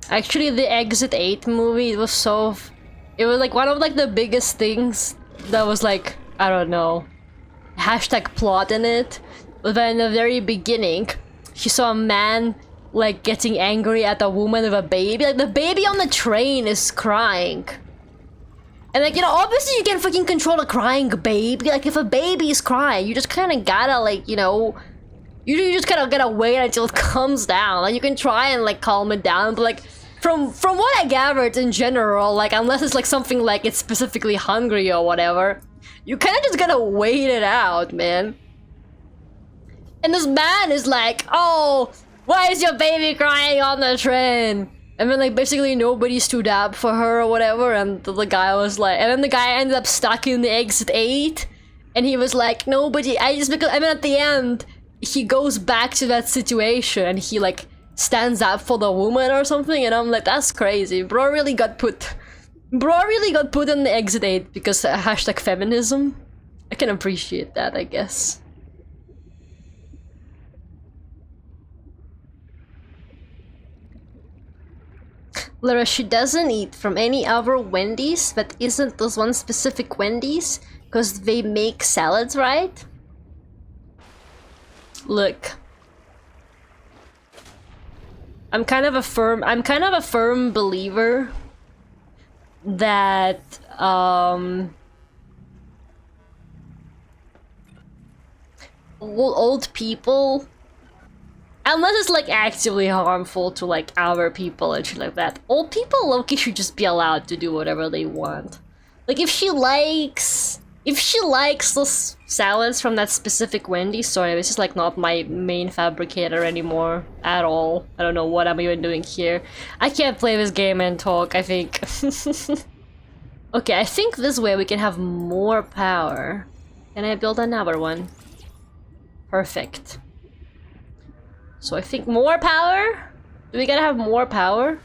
Actually, the Exit 8 movie, it was like one of like the biggest things that was like, I don't know, hashtag plot in it. But then in the very beginning, she saw a man like getting angry at a woman with a baby. Like the baby on the train is crying. And like, you know, obviously you can fucking control a crying baby. Like if a baby is crying, you just kind of gotta like, you know, you just kind of gotta wait until it calms down. Like you can try and like calm it down, but like from what I gathered in general, like unless it's like something like it's specifically hungry or whatever, you kind of just gotta wait it out, man. And this man is like, oh, why is your baby crying on the train? And then like basically nobody stood up for her or whatever, and the guy was like, and then the guy ended up stuck in the Exit 8, and he was like, nobody, because at the end, he goes back to that situation and he like stands up for the woman or something, and I'm like, that's crazy. Bro really got put in the Exit 8 because hashtag feminism. I can appreciate that, I guess. Lara, she doesn't eat from any other Wendy's that isn't this one specific Wendy's because they make salads, right? Look. I'm kind of a firm believer that old people, unless it's like actively harmful to like other people and shit like that, old people low-key should just be allowed to do whatever they want. Like if she likes the salads from that specific Wendy's, sorry, this is like not my main fabricator anymore at all. I don't know what I'm even doing here. I can't play this game and talk, I think. Okay, I think this way we can have more power. Can I build another one? Perfect. So I think more power? Do we gotta have more power?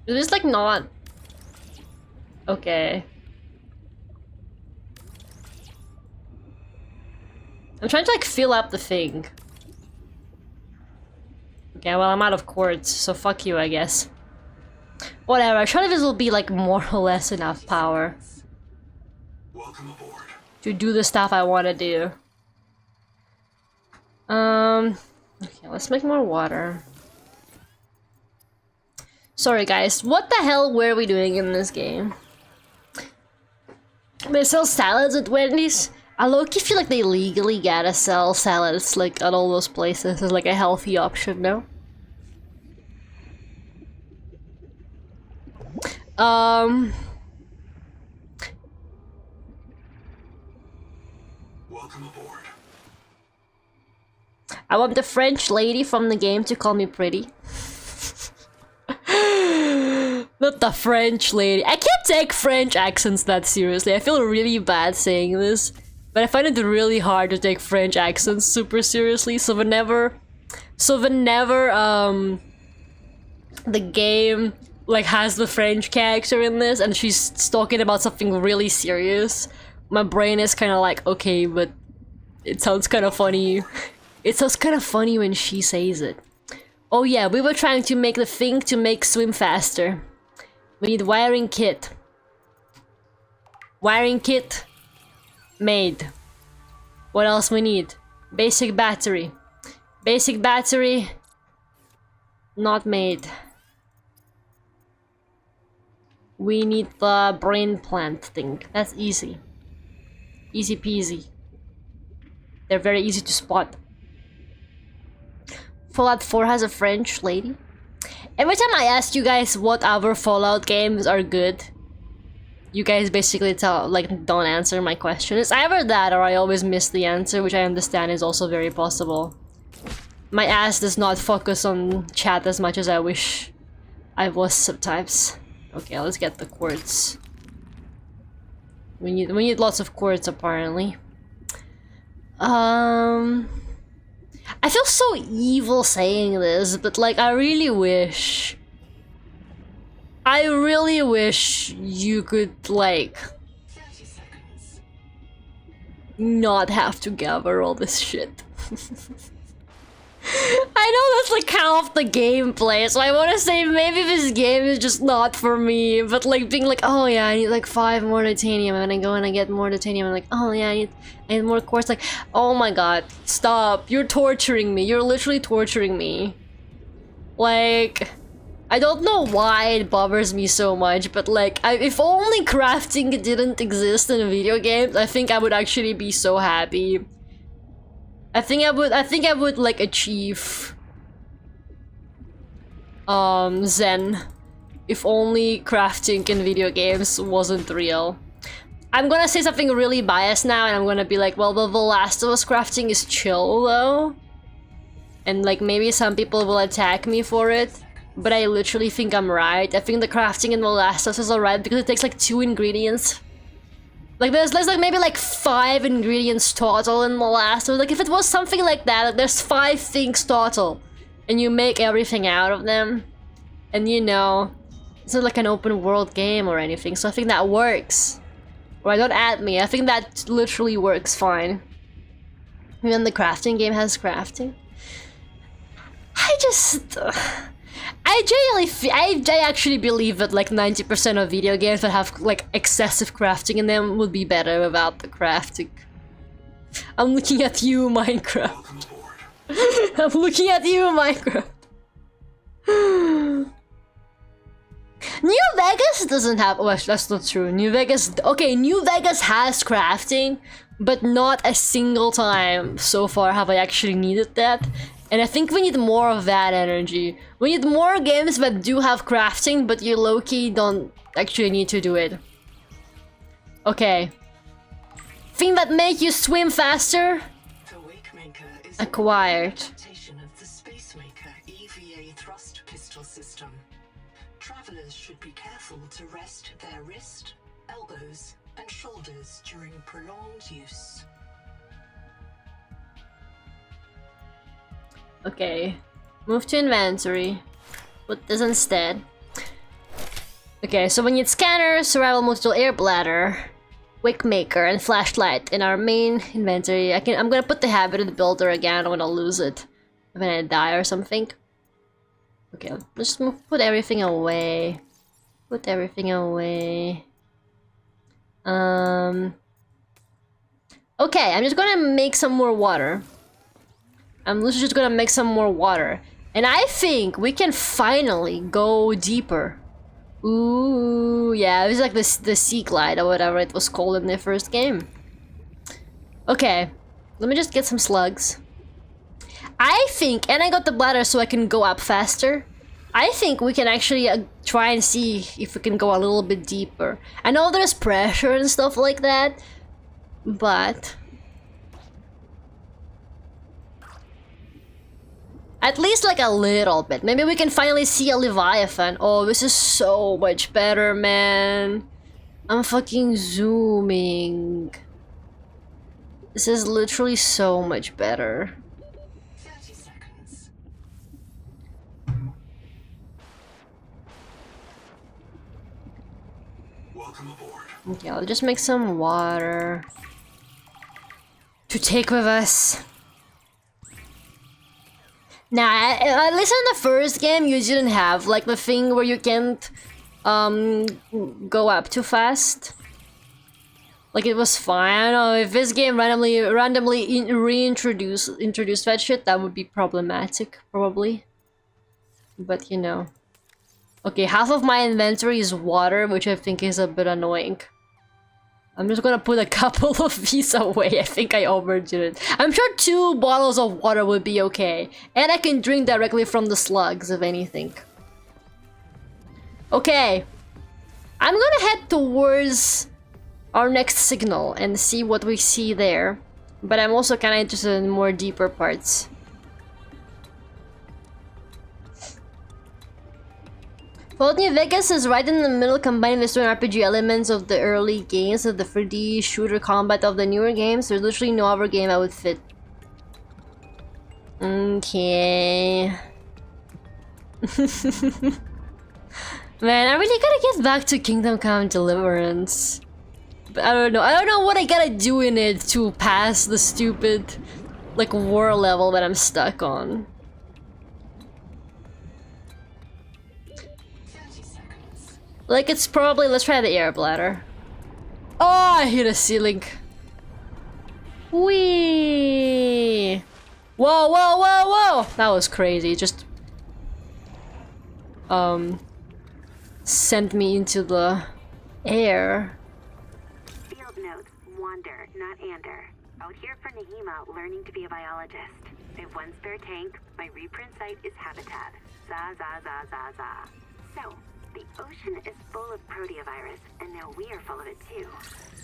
Is this like not... Okay. I'm trying to like fill up the thing. Okay, well I'm out of quartz, so fuck you, I guess. Whatever, I'm sure this will be like more or less enough power. Welcome aboard. To do the stuff I want to do. Okay, let's make more water. Sorry guys, what the hell were we doing in this game? They sell salads at Wendy's? I low-key feel like they legally gotta sell salads like at all those places as like a healthy option, no? Welcome aboard. I want the French lady from the game to call me pretty. Not the French lady. I can't take French accents that seriously. I feel really bad saying this, but I find it really hard to take French accents super seriously. So whenever the game like has the French character in this and she's talking about something really serious, my brain is kind of like, okay, but it sounds kind of funny. It sounds kind of funny when she says it. Oh yeah, we were trying to make the thing to make swim faster. We need wiring kit. Wiring kit made. What else we need? Basic battery. Basic battery not made. We need the brain plant thing. That's easy. Easy peasy. They're very easy to spot. Fallout 4 has a French lady. Every time I ask you guys what other Fallout games are good, you guys basically don't answer my question. It's either that or I always miss the answer, which I understand is also very possible. My ass does not focus on chat as much as I wish I was sometimes. Okay, let's get the quartz. We need lots of quartz apparently. I feel so evil saying this, but like I really wish you could like 30 seconds. not have to gather all this shit. I know that's like kind of the gameplay, so I want to say maybe this game is just not for me, but like being like, oh yeah, I need like 5 more titanium, and I go and I get more titanium, and like, oh yeah, I need more quartz, like, oh my god, stop, you're torturing me, you're literally torturing me. Like, I don't know why it bothers me so much, but like, if only crafting didn't exist in video games, I think I would actually be so happy. I think I would like achieve Zen if only crafting in video games wasn't real. I'm gonna say something really biased now and I'm gonna be like, well, the Last of Us crafting is chill though. And like maybe some people will attack me for it, but I literally think I'm right. I think the crafting in The Last of Us is alright because it takes like 2 ingredients. Like there's like maybe like 5 ingredients total in The Last of Us. Like if it was something like that, like there's 5 things total, and you make everything out of them, and you know, it's not like an open world game or anything. So I think that works. Right? Don't at me. I think that literally works fine. Even the crafting game has crafting. I actually believe that like 90% of video games that have like excessive crafting in them would be better without the crafting. I'm looking at you, Minecraft. Welcome aboard. I'm looking at you, Minecraft. New Vegas doesn't have. Oh, that's not true. New Vegas. Okay, New Vegas has crafting, but not a single time so far have I actually needed that. And I think we need more of that energy. We need more games that do have crafting, but you low-key don't actually need to do it. Okay. Thing that make you swim faster? The Wakemaker is Acquired. an adaptation of the Spacemaker EVA thrust pistol system. Travelers should be careful to rest their wrist, elbows, and shoulders during prolonged use. Okay. Move to inventory. Put this instead. Okay, so we need scanner, survival multi-tool, air bladder, wick maker, and flashlight in our main inventory. I'm gonna put the habited builder again. I don't wanna lose it when I die or something. Okay, let's just put everything away. Put everything away. Okay, I'm just gonna make some more water. I'm literally just gonna make some more water. And I think we can finally go deeper. Ooh, yeah, it was like the Sea Glide or whatever it was called in the first game. Okay, let me just get some slugs. I think, and I got the bladder so I can go up faster. I think we can actually try and see if we can go a little bit deeper. I know there's pressure and stuff like that, but at least like a little bit. Maybe we can finally see a Leviathan. Oh, this is so much better, man. I'm fucking zooming. This is literally so much better. 30 seconds. Welcome aboard. Okay, I'll just make some water to take with us. Nah, at least in the first game you didn't have like the thing where you can't go up too fast. Like it was fine. I don't know if this game randomly introduced that shit, that would be problematic probably. But you know. Okay, half of my inventory is water, which I think is a bit annoying. I'm just gonna put a couple of these away. I think I overdid it. I'm sure 2 bottles of water would be okay. And I can drink directly from the slugs, if anything. Okay. I'm gonna head towards our next signal and see what we see there. But I'm also kinda interested in more deeper parts. Fallout New Vegas is right in the middle, combining the story and RPG elements of the early games with the 3D shooter combat of the newer games. There's literally no other game I would fit. Okay. Man, I really gotta get back to Kingdom Come Deliverance. But I don't know. I don't know what I gotta do in it to pass the stupid, like, war level that I'm stuck on. Like, it's probably... Let's try the air bladder. Oh, I hit a ceiling. Whee! Whoa, whoa, whoa, whoa! That was crazy. Just... sent me into the air. Field notes, wander, not ander. Out here for Nahima, learning to be a biologist. I have 1 spare tank. My reprint site is habitat. Za, za, za, za, za. So... the ocean is full of proteovirus, and now we are full of it too.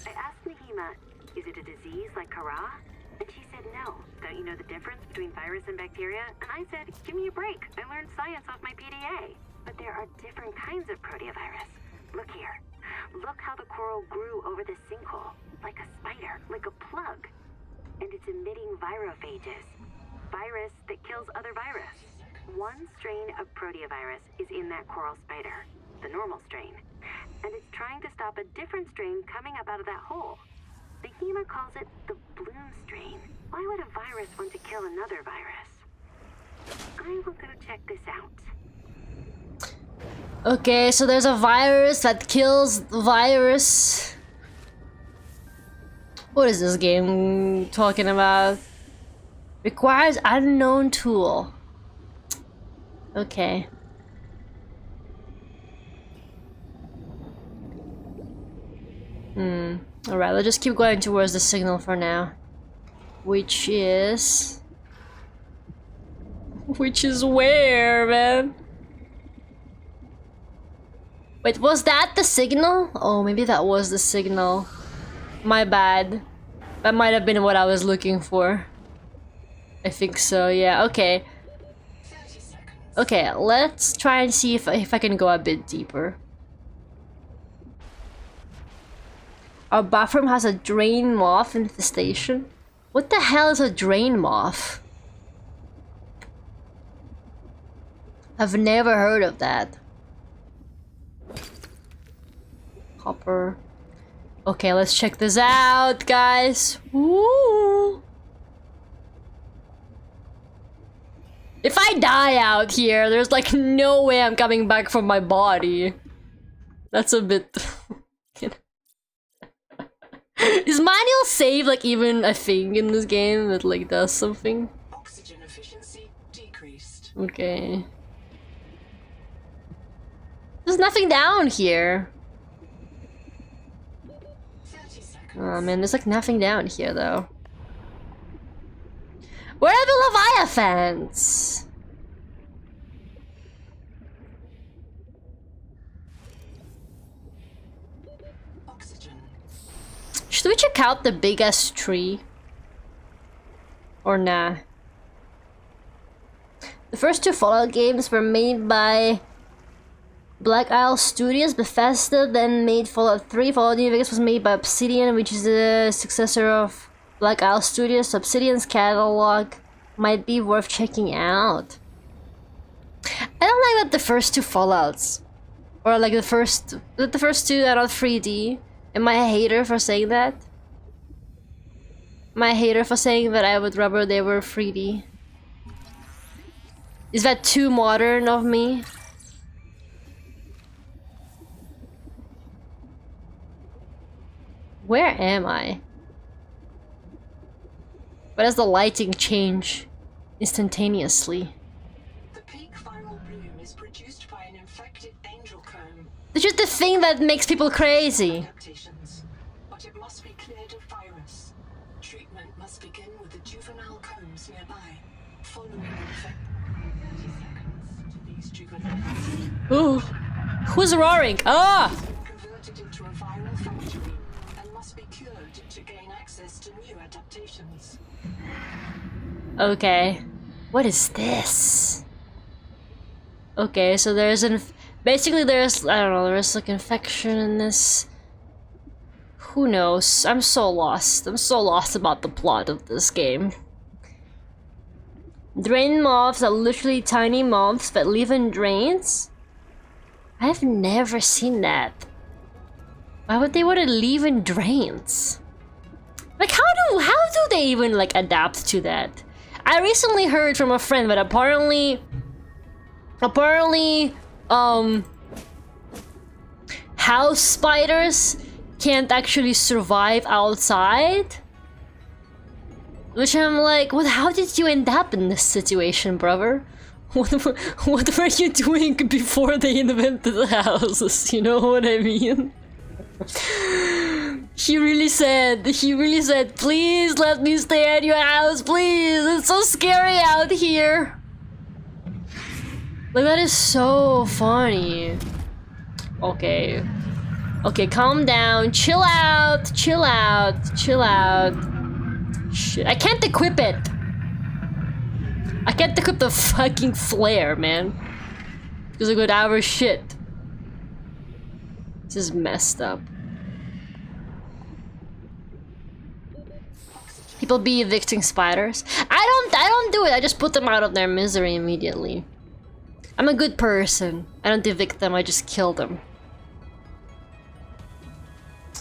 I asked Nahima, is it a disease like Kara? And she said no. Don't you know the difference between virus and bacteria? And I said, give me a break. I learned science off my PDA. But there are different kinds of proteovirus. Look here. Look how the coral grew over the sinkhole. Like a spider, like a plug. And it's emitting virophages. Virus that kills other virus. 1 strain of proteovirus is in that coral spider, the normal strain, and it's trying to stop a different strain coming up out of that hole. Nahima calls it the bloom strain. Why would a virus want to kill another virus? I will go check this out. Okay, so there's a virus that kills the virus. What is this game talking about? Requires unknown tool. Okay. Alright, let's just keep going towards the signal for now. Which is... Which is where, man? Wait, was that the signal? Oh, maybe that was the signal. My bad. That might have been what I was looking for. I think so, yeah, okay. Okay, let's try and see if I can go a bit deeper. Our bathroom has a drain moth infestation. What the hell is a drain moth? I've never heard of that. Copper. Okay, let's check this out, guys. Woo! If I die out here, there's like no way I'm coming back from my body. That's a bit... Is manual save like even a thing in this game that like does something? Oxygen efficiency decreased. Okay. There's nothing down here. 30 seconds. Oh man, there's like nothing down here though. Where are the Leviathans? Oxygen. Should we check out the biggest tree? Or nah? The first two Fallout games were made by Black Isle Studios. Bethesda then made Fallout 3. Fallout New Vegas was made by Obsidian, which is the successor of Black Isle Studios. Obsidian's catalog might be worth checking out. I don't like that the first two Fallouts, or like the first two are not 3D. Am I a hater for saying that? Am I a hater for saying that I would rather they were 3D? Is that too modern of me? Where am I? Why does the lighting change instantaneously? The peak viral bloom is produced by an infected angel comb. It's just the thing that makes people crazy. Adaptations, but it must be cleared of virus. Treatment must begin with the juvenile combs nearby. Following infection. 30 seconds to these juveniles. Ooh, who's roaring? Ah! Converted into a viral factory and must be cured to gain access to new adaptations. Okay, what is this? Okay, so there's basically there's I don't know, there's like infection in this. Who knows? I'm so lost. I'm so lost about the plot of this game. Drain moths are literally tiny moths that live in drains? I've never seen that. Why would they want to live in drains? Like how do they even like adapt to that? I recently heard from a friend that apparently house spiders can't actually survive outside. Which I'm like, well, how did you end up in this situation, brother? What were you doing before they invented the houses? You know what I mean? He really said, please let me stay at your house, please. It's so scary out here. Like, that is so funny. Okay. Okay, calm down. Chill out. Chill out. Chill out. Shit. I can't equip it. I can't equip the fucking flare, man. Because I got our shit. This is messed up. People be evicting spiders. I don't do it. I just put them out of their misery immediately. I'm a good person. I don't evict them, I just kill them.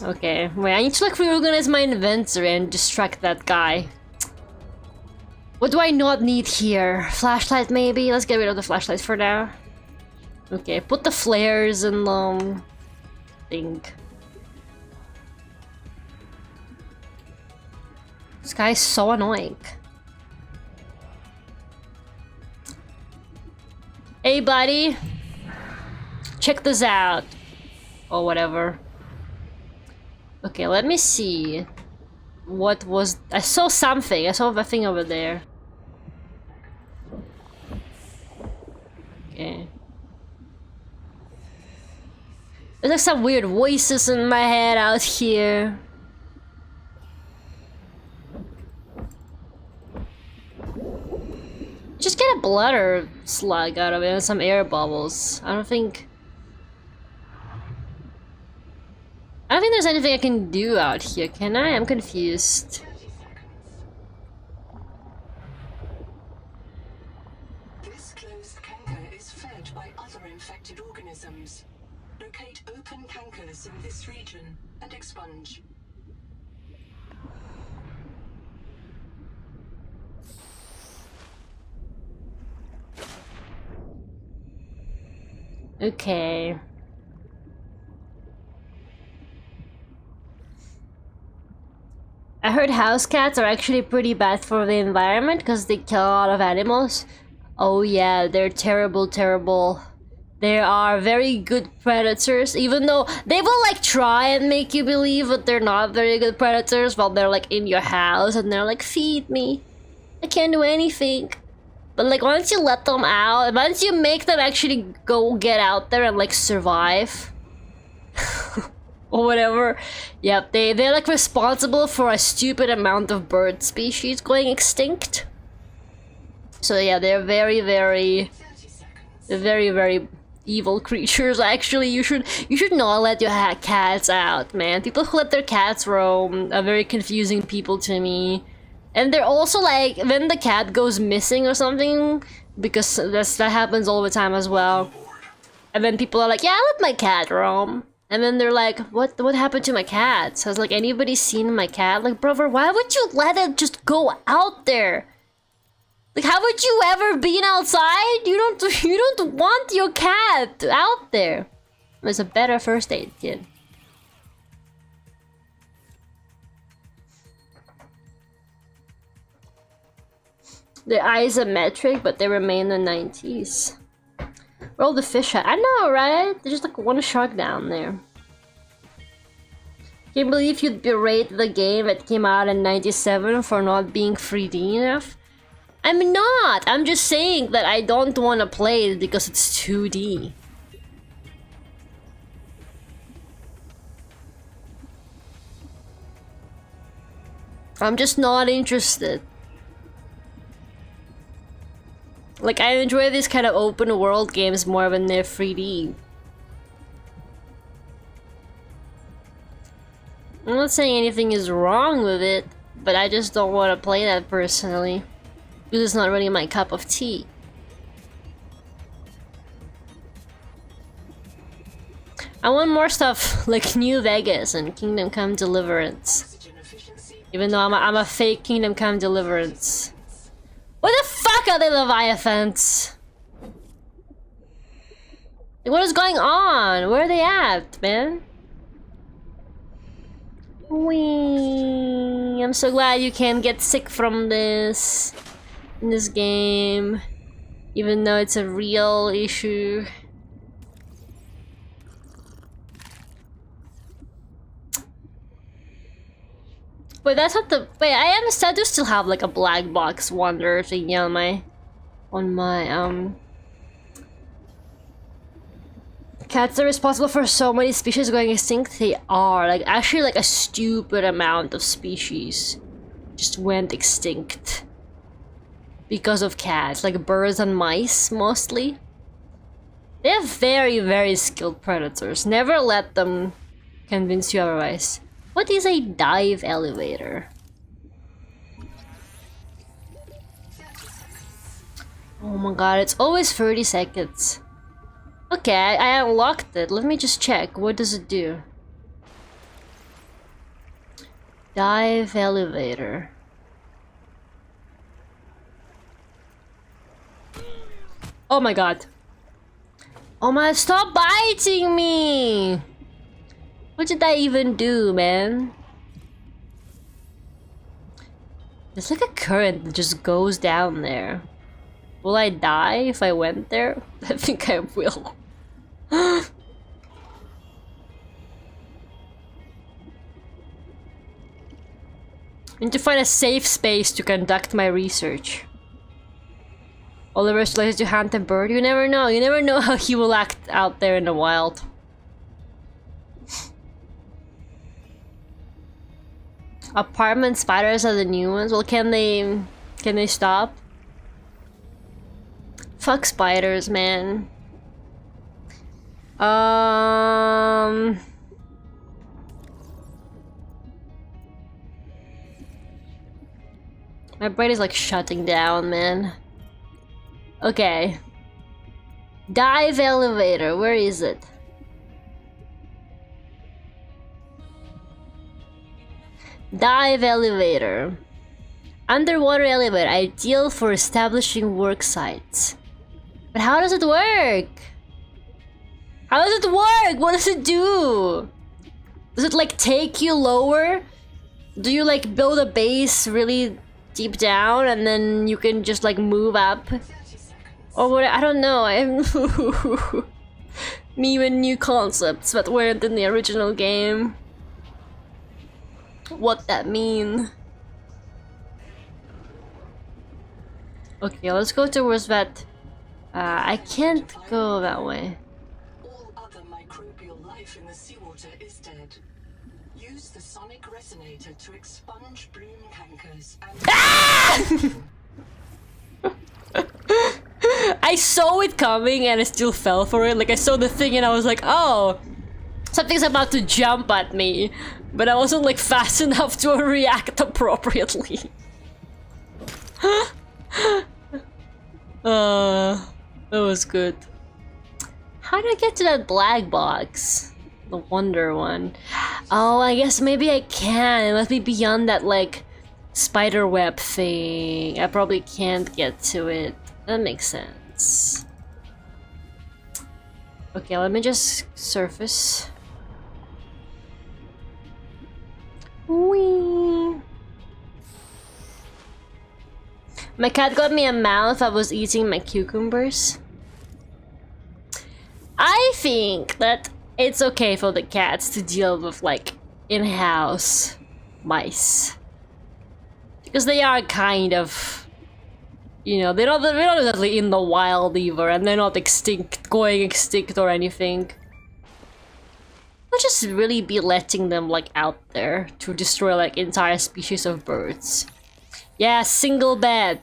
Okay, wait, I need to like reorganize my inventory and distract that guy. What do I not need here? Flashlight maybe? Let's get rid of the flashlight for now. Okay, put the flares in the thing. This guy's so annoying. Hey buddy, check this out. Or whatever. Okay, let me see. What was... I saw something. I saw a thing over there. Okay. There's like some weird voices in my head out here. Just get a bladder slug out of it and some air bubbles. I don't think there's anything I can do out here, can I? I'm confused. 30 seconds. This closed canker is fed by other infected organisms. Locate open cankers in this region and expunge. Okay. I heard house cats are actually pretty bad for the environment because they kill a lot of animals. Oh yeah, they're terrible, terrible. They are very good predators, even though they will like try and make you believe that they're not very good predators while they're like in your house and they're like, feed me. I can't do anything. But like once you let them out, once you make them actually go get out there and like survive or whatever, yep, they're like responsible for a stupid amount of bird species going extinct. So yeah, they're very, very evil creatures. Actually, you should not let your cats out, man. People who let their cats roam are very confusing people to me. And they're also like, when the cat goes missing or something, because that happens all the time as well. And then people are like, yeah, I let my cat roam. And then they're like, what happened to my cat? So I was like, anybody seen my cat? Like, brother, why would you let it just go out there? Like, how would you ever been outside? You don't want your cat out there. It's a better first aid kit. They're isometric, but they remain in the 90s. Where all the fish at? I know, right? There's just like one shark down there. Can't believe you'd berate the game that came out in 97 for not being 3D enough. I'm not! I'm just saying that I don't want to play it because it's 2D. I'm just not interested. Like, I enjoy these kind of open world games more when they're 3D. I'm not saying anything is wrong with it, but I just don't want to play that personally. Because it's not really my cup of tea. I want more stuff like New Vegas and Kingdom Come Deliverance. Even though I'm a fake Kingdom Come Deliverance. Where the fuck are the Leviathans? Like, what is going on? Where are they at, man? Wee. I'm so glad you can't get sick from this in this game, even though it's a real issue. Wait, that's not the. Wait, I understand. Do still have like a black box wonder thingy on my cats are responsible for so many species going extinct. They are like actually like a stupid amount of species just went extinct because of cats, like birds and mice mostly. They are very, very skilled predators. Never let them convince you otherwise. What is a dive elevator? Oh my god, it's always 30 seconds. Okay, I unlocked it. Let me just check. What does it do? Dive elevator. Oh my god. Oh my, stop biting me! What did I even do, man? There's like a current that just goes down there. Will I die if I went there? I think I will. Need to find a safe space to conduct my research. Oliver likes to hunt a bird. You never know. You never know how he will act out there in the wild. Apartment spiders are the new ones. Well, can they stop? Fuck spiders, man. My brain is like shutting down, man. Okay. Dive elevator, where is it? Dive elevator. Underwater elevator, ideal for establishing work sites. But how does it work? How does it work? What does it do? Does it like take you lower? Do you like build a base really deep down and then you can just like move up? Or what? I don't know. I'm me with new concepts that weren't in the original game. What that mean? Okay, let's go towards that. I can't go that way. All other microbial life in the seawater is dead. Use the sonic resonator to expunge bloom cankers and... I saw it coming and I still fell for it. Like I saw the thing and I was like, oh, something's about to jump at me. But I wasn't like fast enough to react appropriately. That was good. How did I get to that black box? The wonder one. Oh, I guess maybe I can. It must be beyond that like spider web thing. I probably can't get to it. That makes sense. Okay, let me just surface. Whee! My cat got me a mouth. I was eating my cucumbers. I think that it's okay for the cats to deal with like in-house mice. Because they are kind of, you know, they're not exactly in the wild either, and they're not going extinct or anything. I'll just really be letting them like out there to destroy like entire species of birds. Yeah, single bed.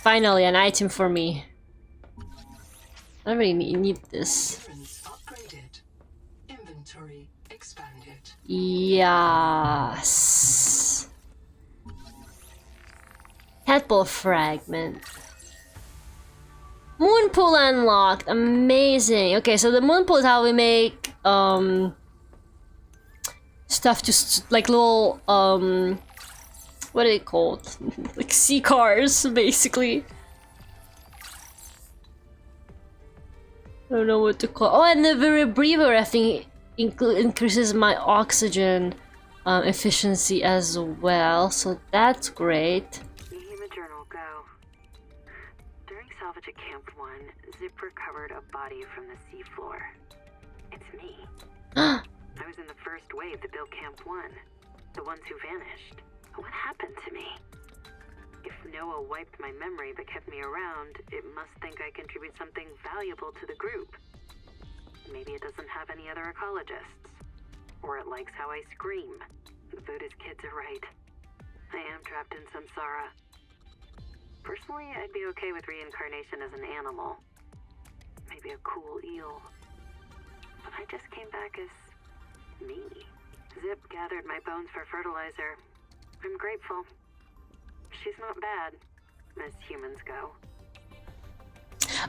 Finally, an item for me. I don't really need this. upgraded. Inventory expanded. Yes. Tadpole fragment. Moon pool unlocked. Amazing. Okay, so the moon pool is how we make stuff to like little what are they called? Like sea cars, basically. I don't know what to call. Oh, and the rebreather, I think, increases my oxygen efficiency as well. So that's great. Journal go. During salvage at Camp 1, Zip recovered a body from the seafloor. It's me. I was in the first wave that built Camp 1. The ones who vanished. What happened to me? If Noah wiped my memory but kept me around, it must think I contribute something valuable to the group. Maybe it doesn't have any other ecologists. Or it likes how I scream. The Buddhist kids are right. I am trapped in samsara. Personally, I'd be okay with reincarnation as an animal. Maybe a cool eel. But I just came back as me. Zip gathered my bones for fertilizer. I'm grateful. She's not bad, as humans go.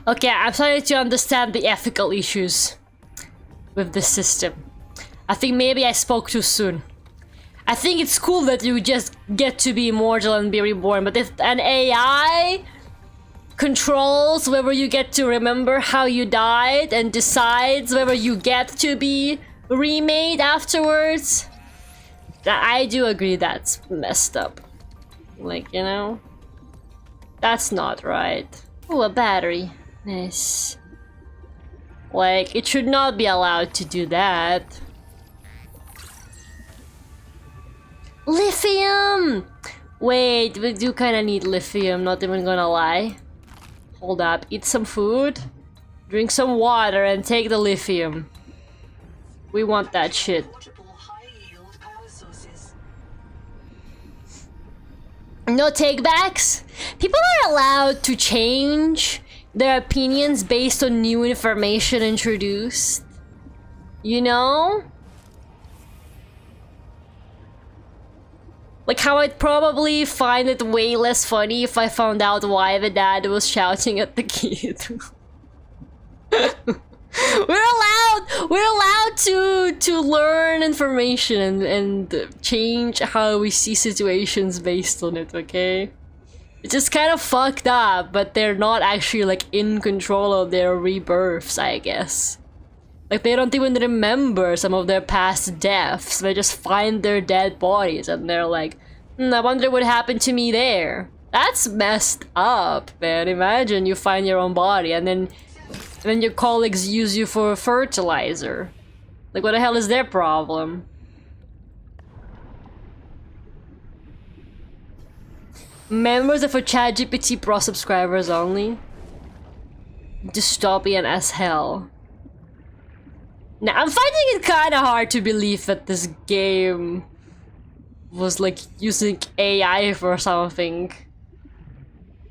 Okay, I'm starting to understand the ethical issues with this system. I think maybe I spoke too soon. I think it's cool that you just get to be immortal and be reborn, but if an AI controls whether you get to remember how you died and decides whether you get to be remade afterwards, I do agree that's messed up. Like, you know? That's not right. Oh, a battery. Nice. Like, it should not be allowed to do that. Lithium! Wait, we do kind of need lithium, not even gonna lie. Hold up, eat some food, drink some water, and take the lithium. We want that shit. No takebacks? People are allowed to change their opinions based on new information introduced. You know? Like how I'd probably find it way less funny if I found out why the dad was shouting at the kid. We're allowed to learn information and change how we see situations based on it, okay? It's just kind of fucked up, but they're not actually like in control of their rebirths, I guess. Like they don't even remember some of their past deaths. They just find their dead bodies and they're like, I wonder what happened to me there. That's messed up, man. Imagine you find your own body and then your colleagues use you for fertilizer. Like, what the hell is their problem? Members of a ChatGPT Pro subscribers only. Dystopian as hell. Now, I'm finding it kind of hard to believe that this game was like using AI for something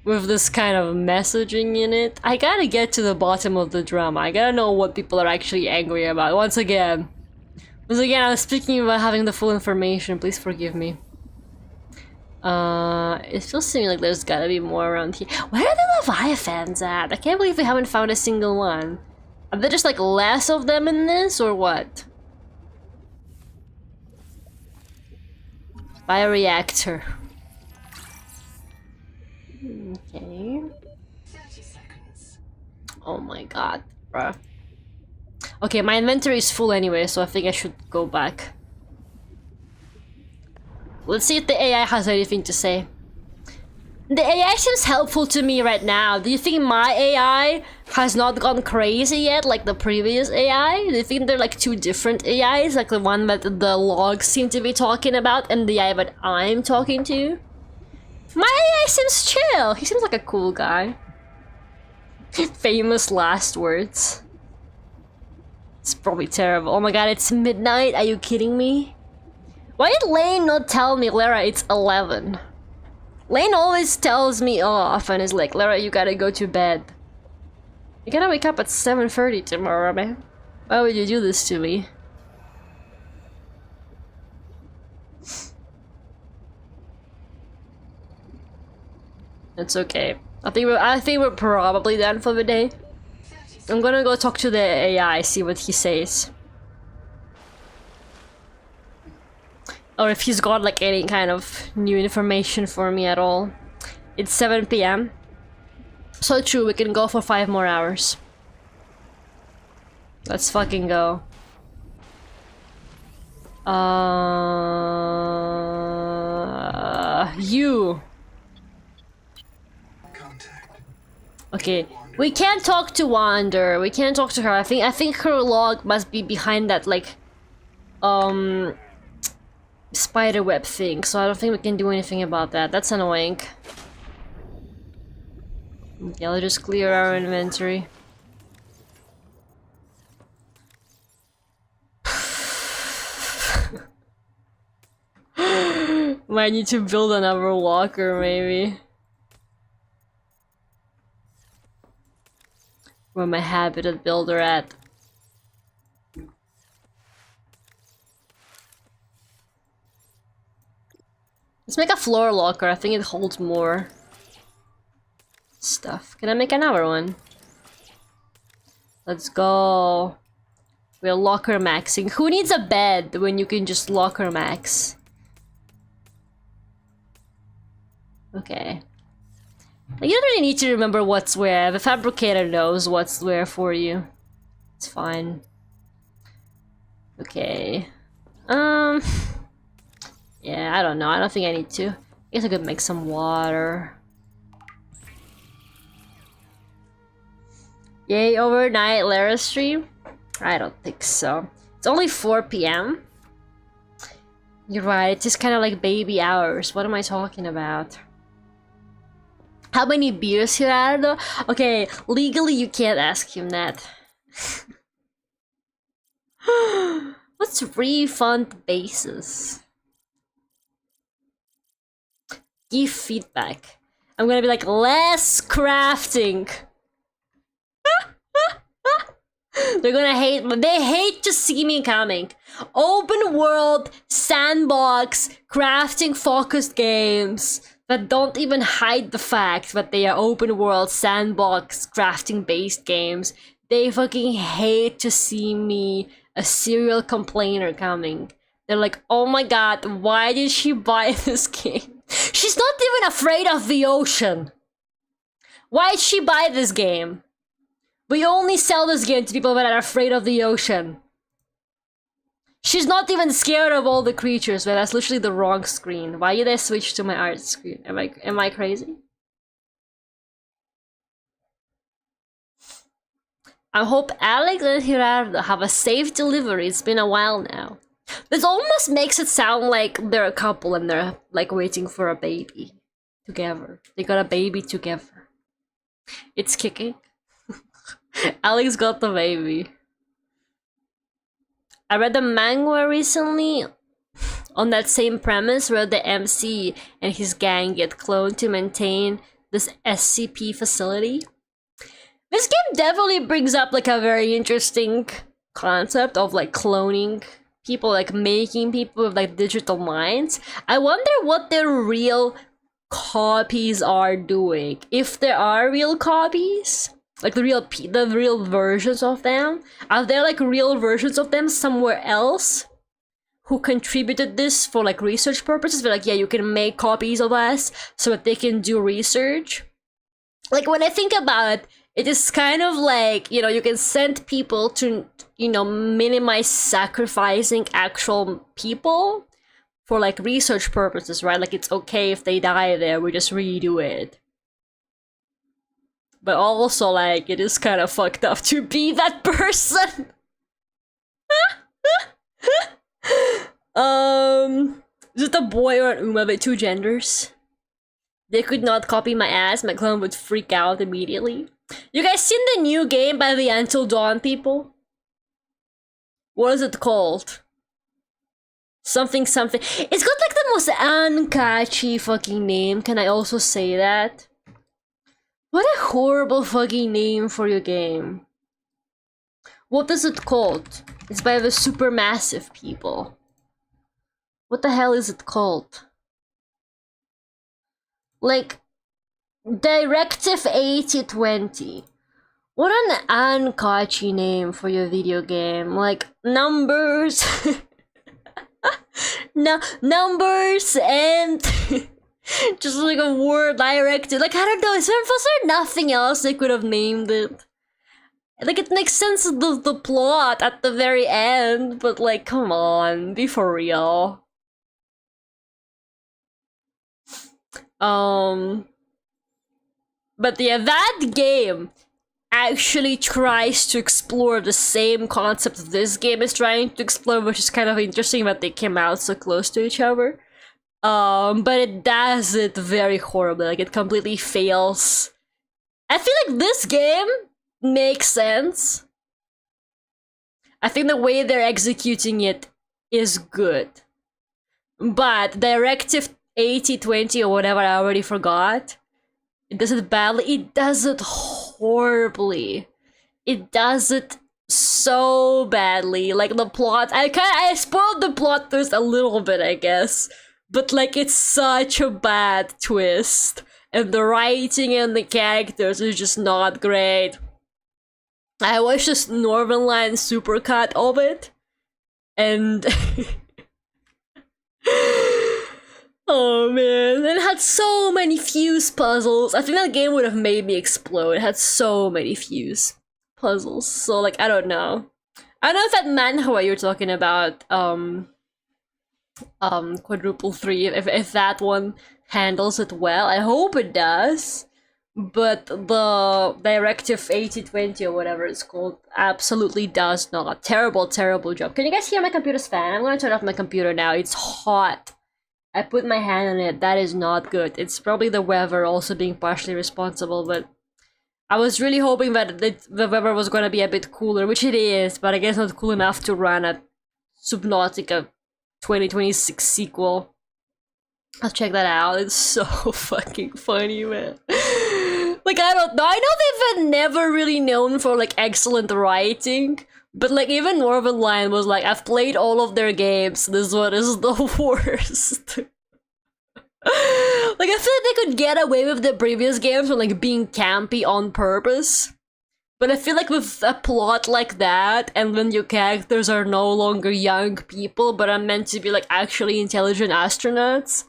with this kind of messaging in it. I gotta get to the bottom of the drama. I gotta know what people are actually angry about. Once again, I'm speaking about having the full information. Please forgive me. It feels to me like there's gotta be more around here. Where are the Leviathans at? I can't believe we haven't found a single one. Are there just like less of them in this, or what? Bioreactor. Okay. 30 seconds. Oh my god, bruh. Okay, my inventory is full anyway, so I think I should go back. Let's see if the AI has anything to say. The AI seems helpful to me right now. Do you think my AI has not gone crazy yet, like the previous AI? Do you think they're like two different AIs, like the one that the logs seem to be talking about and the AI that I'm talking to? My AI seems chill. He seems like a cool guy. Famous last words. It's probably terrible. Oh my god, it's midnight. Are you kidding me? Why did Lane not tell me, Lara, it's 11? Lane always tells me off and is like, Lara, you gotta go to bed. You gotta wake up at 7:30 tomorrow, man. Why would you do this to me? It's okay. I think we're probably done for the day. I'm gonna go talk to the AI, see what he says. Or if he's got like any kind of new information for me at all. It's 7 PM. So true, we can go for 5 more hours. Let's fucking go. You. Okay, we can't talk to Wander. We can't talk to her. I think her log must be behind that like spiderweb thing, so I don't think we can do anything about that. That's annoying. Okay, let's just clear our inventory. Might need to build another locker, maybe. Where my habitat builder at? Let's make a floor locker. I think it holds more stuff. Can I make another one? Let's go. We're locker maxing. Who needs a bed when you can just locker max? Okay. You don't really need to remember what's where. The fabricator knows what's where for you. It's fine. Okay. Yeah, I don't know. I don't think I need to. I guess I could make some water. Yay, overnight Lara stream? I don't think so. It's only 4 PM. You're right, it's just kind of like baby hours. What am I talking about? How many beers, Gerardo? Okay, legally you can't ask him that. What's refund basis? Give feedback. I'm gonna be like, less crafting. They're gonna hate, they hate to see me coming. Open world, sandbox, crafting focused games that don't even hide the fact that they are open world, sandbox, crafting based games. They fucking hate to see me, a serial complainer, coming. They're like, oh my god, why did she buy this game? She's not even afraid of the ocean. Why'd she buy this game? We only sell this game to people that are afraid of the ocean. She's not even scared of all the creatures, but that's literally the wrong screen. Why did I switch to my art screen? Am I crazy? I hope Alex and Gerardo have a safe delivery. It's been a while now. This almost makes it sound like they're a couple and they're like waiting for a baby. together. They got a baby together. It's kicking. Alex got the baby. I read the manga recently on that same premise where the MC and his gang get cloned to maintain this SCP facility. This game definitely brings up like a very interesting concept of like cloning people, like making people with like digital minds. I wonder what their real copies are doing. If there are real copies, like the real versions of them, are there like real versions of them somewhere else who contributed this for like research purposes? They're like, yeah, you can make copies of us so that they can do research. Like when I think about it, it is kind of like, you know, you can send people to, you know, minimize sacrificing actual people for like research purposes, right? Like it's okay if they die there, we just redo it. But also like it is kind of fucked up to be that person. Is it a boy or an Uma with 2 genders? They could not copy my ass, my clone would freak out immediately. You guys seen the new game by the Until Dawn people? What is it called? Something. It's got like the most uncatchy fucking name, can I also say that? What a horrible fucking name for your game. What is it called? It's by the Supermassive people. What the hell is it called? Like, Directive 8020. What an uncatchy name for your video game. Like, numbers. No, numbers and just like a word directed. Like, I don't know, was there nothing else they could have named it? Like, it makes sense of the plot at the very end, but like, come on, be for real. But yeah, that game actually tries to explore the same concept this game is trying to explore, which is kind of interesting that they came out so close to each other. But it does it very horribly, like it completely fails. I feel like this game makes sense. I think the way they're executing it is good. But Directive 8020 or whatever, I already forgot. It does it badly. It does it horribly. It does it so badly. Like the plot, I spoiled the plot twist a little bit, I guess. But like, it's such a bad twist. And the writing and the characters is just not great. I watched this Northern Line supercut of it. And oh man, it had so many fuse puzzles. I think that game would have made me explode. It had so many fuse puzzles. So like, I don't know. I don't know if that manhwa you're talking about, Quadruple 3, if that one handles it well. I hope it does. But the Directive 8020 or whatever it's called absolutely does not. Terrible, terrible job. Can you guys hear my computer's fan? I'm gonna turn off my computer now. It's hot. I put my hand on it. That is not good. It's probably the weather also being partially responsible, but I was really hoping that the weather was gonna be a bit cooler, which it is, but I guess not cool enough to run a Subnautica 2026 sequel. I'll check that out. It's so fucking funny, man. Like, I don't know. I know they've been never really known for, like, excellent writing. But, like, even Northern Lion was like, I've played all of their games. This one is the worst. Like, I feel like they could get away with the previous games from, like, being campy on purpose. But I feel like with a plot like that, and when your characters are no longer young people, but are meant to be, like, actually intelligent astronauts,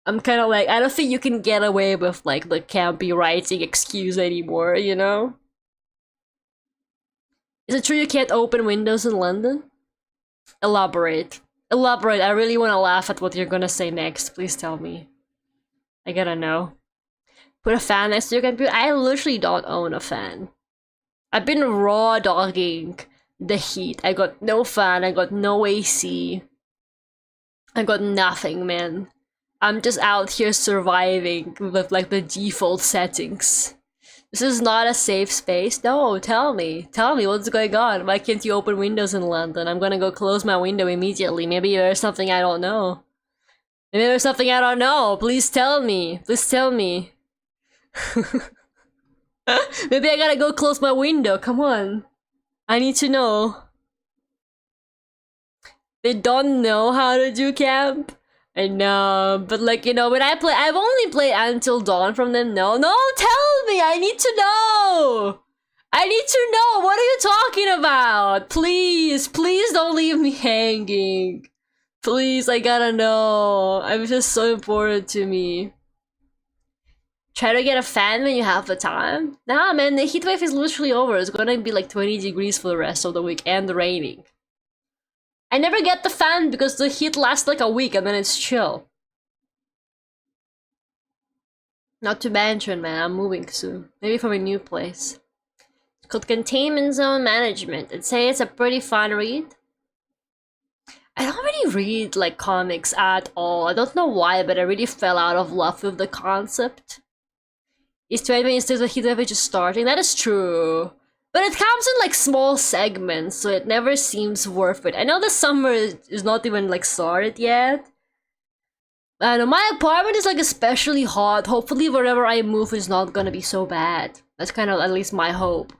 I'm kind of like, I don't think you can get away with, like, the campy writing excuse anymore, you know? Is it true you can't open windows in London? Elaborate. Elaborate, I really want to laugh at what you're gonna say next. Please tell me. I gotta know. Put a fan next to your computer? I literally don't own a fan. I've been raw dogging the heat. I got no fan, I got no AC. I got nothing, man. I'm just out here surviving with like the default settings. This is not a safe space. No, tell me what's going on. Why can't you open windows in London? I'm gonna go close my window immediately. Maybe there's something I don't know. Maybe there's something I don't know. Please tell me. Please tell me. Maybe I gotta go close my window. Come on. I need to know. They don't know how to do camp? I know, but like, you know, when I play, I've only played Until Dawn from them. No, tell me! I need to know! I need to know! What are you talking about? Please don't leave me hanging. Please, I gotta know. I'm just so important to me. Try to get a fan when you have the time? Nah, man, the heatwave is literally over. It's gonna be like 20 degrees for the rest of the week and raining. I never get the fan because the heat lasts like a week and then it's chill. Not to mention, man, I'm moving soon. Maybe from a new place. It's called Containment Zone Management. I'd say it's a pretty fun read. I don't really read like comics at all. I don't know why, but I really fell out of love with the concept. Is 20 minutes to the heat wave just starting? That is true. But it comes in like small segments, so it never seems worth it. I know the summer is not even like started yet. I know my apartment is like especially hot. Hopefully wherever I move is not gonna be so bad. That's kind of at least my hope.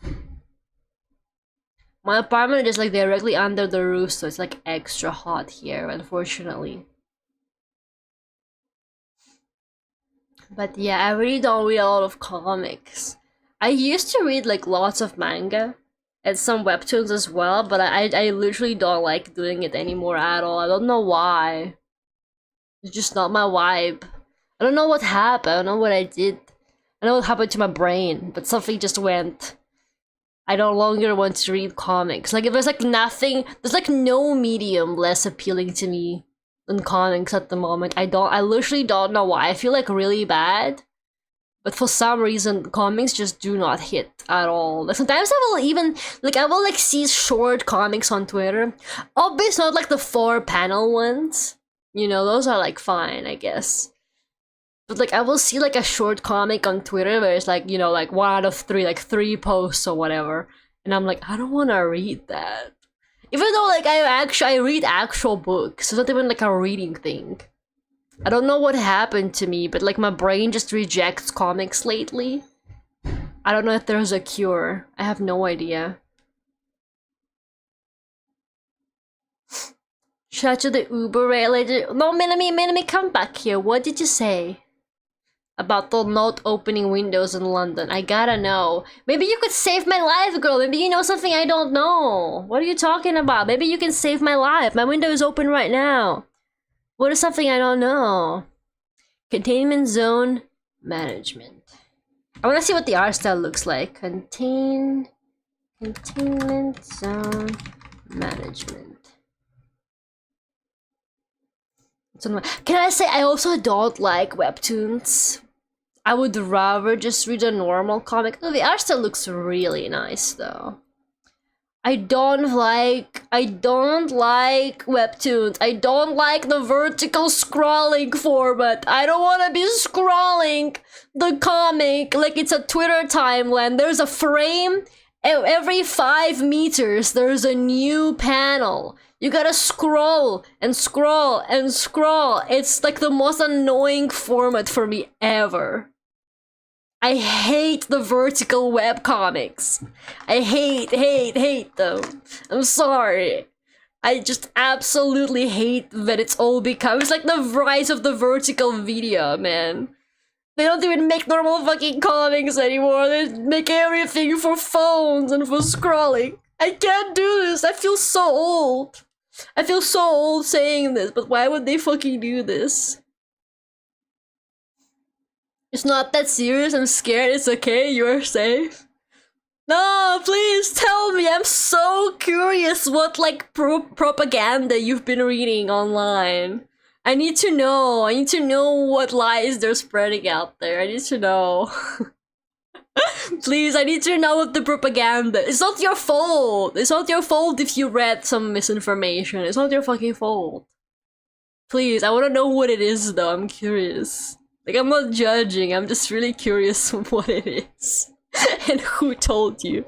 My apartment is like directly under the roof, so it's like extra hot here, unfortunately. But yeah, I really don't read a lot of comics. I used to read like lots of manga and some webtoons as well, but I literally don't like doing it anymore at all. I don't know why. It's just not my vibe. I don't know what happened. I don't know what I did. I know what happened to my brain, but something just went. I no longer want to read comics. Like if there's like nothing, there's like no medium less appealing to me than comics at the moment. I literally don't know why. I feel like really bad. But for some reason, comics just do not hit at all. Like sometimes I will even, like I will like see short comics on Twitter. Obviously not like the 4-panel ones. You know, those are like fine, I guess. But like I will see like a short comic on Twitter where it's like, you know, like 1 out of 3, like 3 posts or whatever. And I'm like, I don't want to read that. Even though like I read actual books. It's not even like a reading thing. I don't know what happened to me, but like my brain just rejects comics lately. I don't know if there's a cure. I have no idea. Shout out to the Uber related. No, Minami, come back here. What did you say? About the not opening windows in London. I gotta know. Maybe you could save my life, girl. Maybe you know something I don't know. What are you talking about? Maybe you can save my life. My window is open right now. What is something I don't know? Containment Zone Management. I want to see what the art style looks like. Containment Zone Management. Can I say I also don't like webtoons? I would rather just read a normal comic. Oh, the art style looks really nice though. I don't like webtoons. I don't like the vertical scrolling format. I don't want to be scrolling the comic like it's a Twitter timeline. There's a frame. Every 5 meters, there's a new panel. You gotta scroll and scroll and scroll. It's like the most annoying format for me ever. I hate the vertical web comics. I hate them. I'm sorry. I just absolutely hate that it's all become. It's like the rise of the vertical video, man. They don't even make normal fucking comics anymore. They make everything for phones and for scrolling. I can't do this. I feel so old. I feel so old saying this, but why would they fucking do this? It's not that serious. I'm scared. It's okay. You're safe. No, please tell me. I'm so curious what like propaganda you've been reading online. I need to know. I need to know what lies they're spreading out there. I need to know. Please, I need to know what the propaganda. It's not your fault. It's not your fault if you read some misinformation. It's not your fucking fault. Please, I want to know what it is though. I'm curious. Like, I'm not judging, I'm just really curious what it is. And who told you.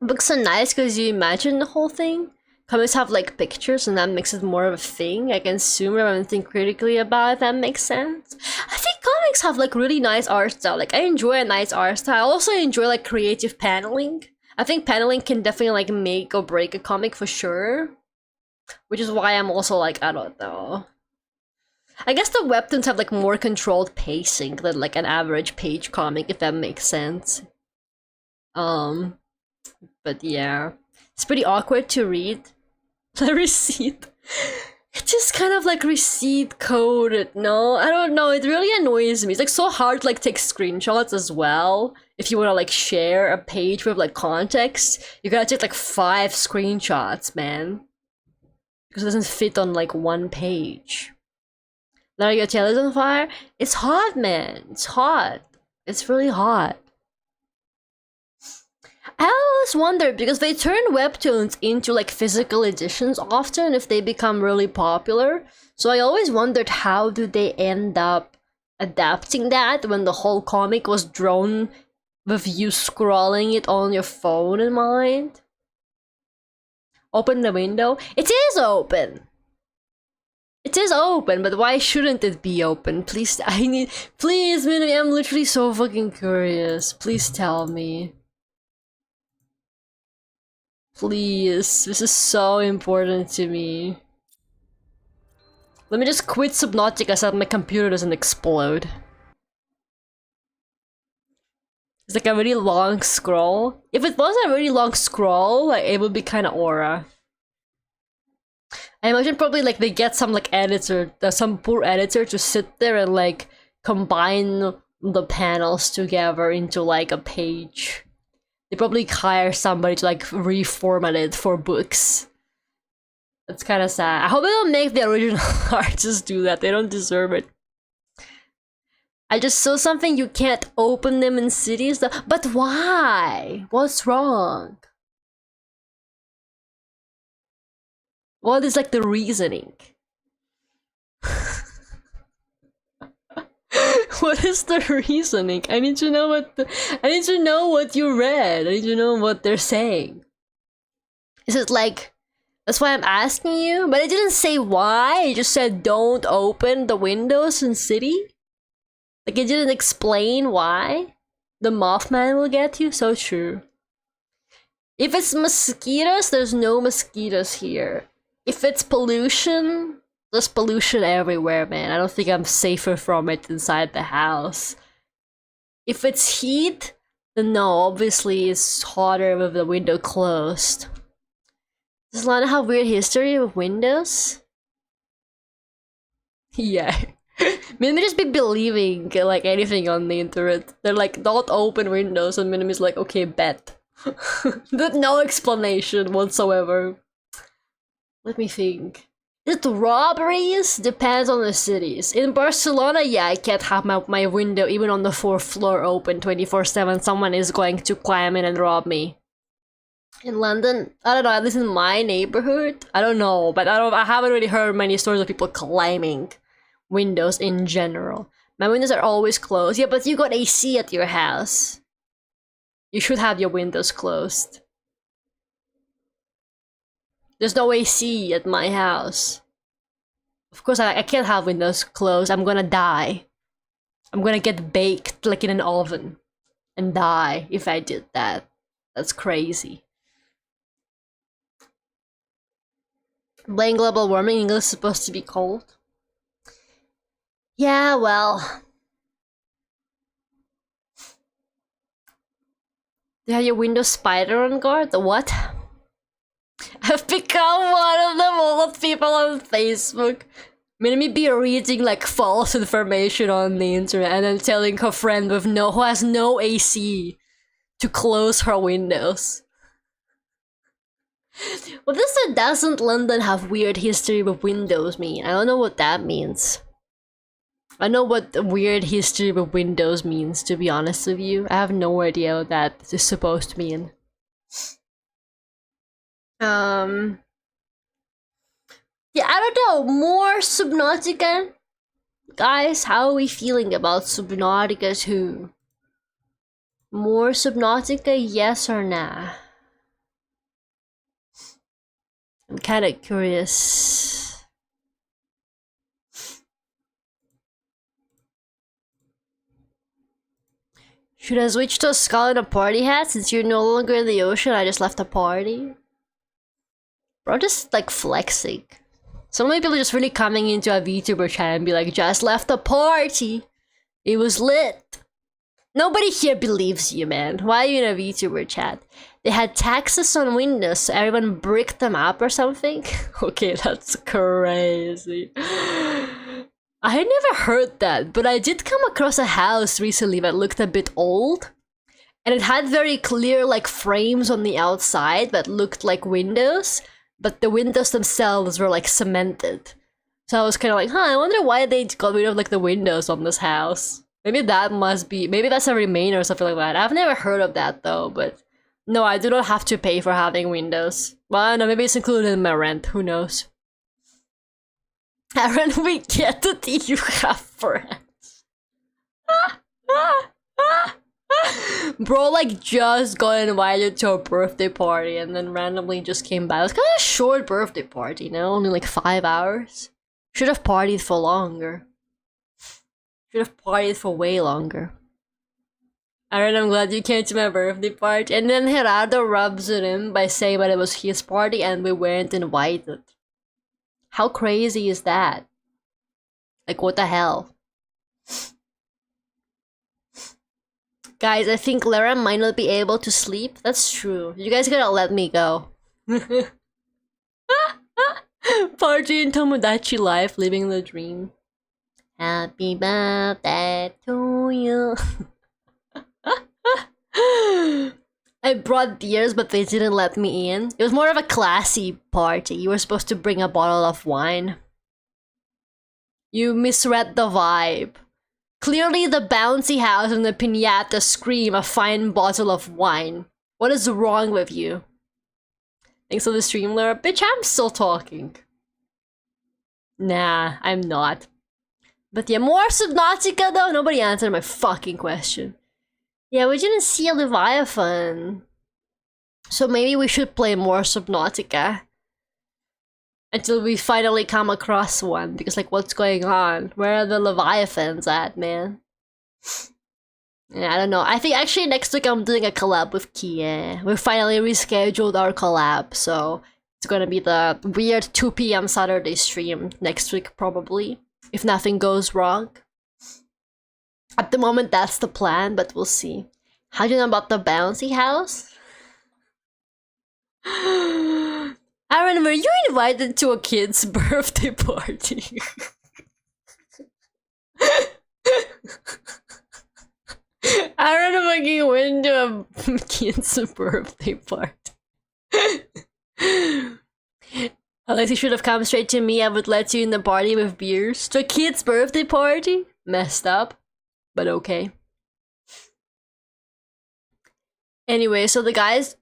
Books are nice because you imagine the whole thing. Comics have like pictures and that makes it more of a thing. I can assume rather than think critically about it, that makes sense. I think comics have like really nice art style. Like, I enjoy a nice art style. I also enjoy like creative paneling. I think paneling can definitely like make or break a comic for sure. Which is why I'm also like, I don't know. I guess the webtoons have like more controlled pacing than like an average page comic, if that makes sense. But yeah. It's pretty awkward to read. The receipt. It's just kind of like receipt coded, no? I don't know, it really annoys me. It's like so hard to like take screenshots as well. If you wanna like share a page with like context, you gotta take like 5 screenshots, man. Because it doesn't fit on like one page. Now your tail is on fire? It's hot, man. It's hot. It's really hot. I always wonder because they turn webtoons into like physical editions often if they become really popular. So I always wondered how do they end up adapting that when the whole comic was drawn with you scrolling it on your phone in mind. Open the window. It is open. It is open, but why shouldn't it be open? Please, please, Minami, I'm literally so fucking curious. Please tell me. Please, this is so important to me. Let me just quit Subnautica so that my computer doesn't explode. It's like a really long scroll. If it was a really long scroll, like, it would be kind of aura. I imagine probably like they get some like editor, some poor editor to sit there and like combine the panels together into like a page. They probably hire somebody to like reformat it for books. That's kind of sad. I hope they don't make the original artists do that. They don't deserve it. I just saw something, you can't open them in cities. But why? What's wrong? What is like the reasoning? What is the reasoning? I need to know what you read. I need to know what they're saying. Is it like, that's why I'm asking you? But it didn't say why, it just said don't open the windows in city? Like it didn't explain why? The Mothman will get you? So true. If it's mosquitoes, there's no mosquitoes here. If it's pollution, there's pollution everywhere, man. I don't think I'm safer from it inside the house. If it's heat, then no, obviously it's hotter with the window closed. Does Lana have weird history with windows? Yeah. Minami just be believing like anything on the internet. They're like, don't open windows, and Minami's like, okay, bet. With no explanation whatsoever. Let me think. Is it robberies? Depends on the cities. In Barcelona, yeah, I can't have my window even on the 4th floor open 24/7. Someone is going to climb in and rob me. In London, I don't know, at least in my neighborhood, I don't know, but I haven't really heard many stories of people climbing windows in general. My windows are always closed. Yeah, but you got AC at your house. You should have your windows closed. There's no AC at my house. Of course, I can't have windows closed. I'm gonna die. I'm gonna get baked like in an oven and die if I did that. That's crazy. Blame global warming. English is supposed to be cold. Yeah, well. Do you have your Windows spider on guard? The what? I've become one of the old people on Facebook. Minami be reading like false information on the internet and then telling her friend with who has no AC to close her windows. What doesn't London have weird history with windows mean? I don't know what that means. I know what weird history with windows means, to be honest with you. I have no idea what that is supposed to mean. Yeah, Yeah, I don't know. More Subnautica? Guys, how are we feeling about Subnautica 2? More Subnautica, yes or nah? I'm kind of curious. Should I switch to a skull and a party hat since you're no longer in the ocean? I just left the party. Bro, just like flexing. So many people just really coming into a VTuber chat and be like, just left the party. It was lit. Nobody here believes you, man. Why are you in a VTuber chat? They had taxes on Windows, so everyone bricked them up or something? Okay, that's crazy. I had never heard that, but I did come across a house recently that looked a bit old. And it had very clear like frames on the outside that looked like windows, but the windows themselves were like cemented. So I was kind of like, I wonder why they got rid of like the windows on this house. Maybe that must be, maybe that's a remain or something like that. I've never heard of that though, but no, I do not have to pay for having windows. Well, no, maybe it's included in my rent, who knows. Aaron, we get it, you have friends. Bro, like, just got invited to a birthday party and then randomly just came by. It was kind of a short birthday party, you know? Only like 5 hours. Should have partied for longer. Should have partied for way longer. Aaron, I'm glad you came to my birthday party. And then Gerardo rubs it in by saying that it was his party and we weren't invited. How crazy is that? Like, what the hell? Guys, I think Lara might not be able to sleep. That's true. You guys gotta let me go. Party in Tomodachi life, living the dream. Happy birthday to you. I brought beers, but they didn't let me in. It was more of a classy party. You were supposed to bring a bottle of wine. You misread the vibe. Clearly the bouncy house and the piñata scream a fine bottle of wine. What is wrong with you? Thanks for the stream, Laura. Bitch, I'm still talking. Nah, I'm not. But yeah, more Subnautica though? Nobody answered my fucking question. Yeah, we didn't see a Leviathan. So maybe we should play more Subnautica. Until we finally come across one. Because like, what's going on? Where are the Leviathans at, man? Yeah, I don't know. I think actually next week I'm doing a collab with Kia. We finally rescheduled our collab. So it's gonna be the weird 2 PM Saturday stream next week probably. If nothing goes wrong. At the moment, that's the plan, but we'll see. How do you know about the bouncy house? Aaron, were you invited to a kid's birthday party? Aaron fucking went to a kid's birthday party. Unless you should have come straight to me, I would let you in the party with beers. To a kid's birthday party? Messed up. But okay. Anyway, so the guys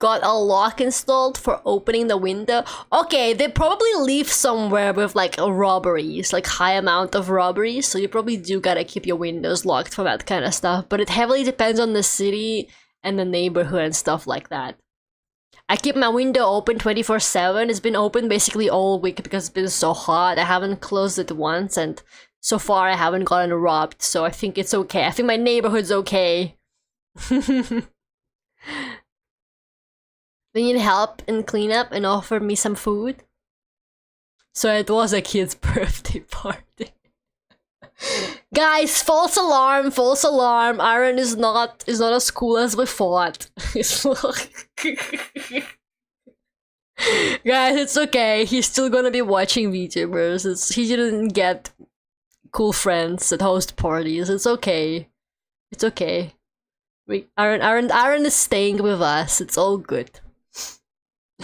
got a lock installed for opening the window. Okay, they probably live somewhere with like robberies, like high amount of robberies, so you probably do gotta keep your windows locked for that kind of stuff, but it heavily depends on the city and the neighborhood and stuff like that. I keep my window open 24/7. It's been open basically all week because it's been so hot. I haven't closed it once, and so far I haven't gotten robbed, so I think it's okay. I think my neighborhood's okay. They need help in cleanup and offer me some food. So it was a kid's birthday party. Guys, false alarm, false alarm. Aaron is not as cool as we thought. Guys, it's okay. He's still gonna be watching VTubers. He didn't get cool friends that host parties. It's okay. It's okay. Aaron is staying with us. It's all good.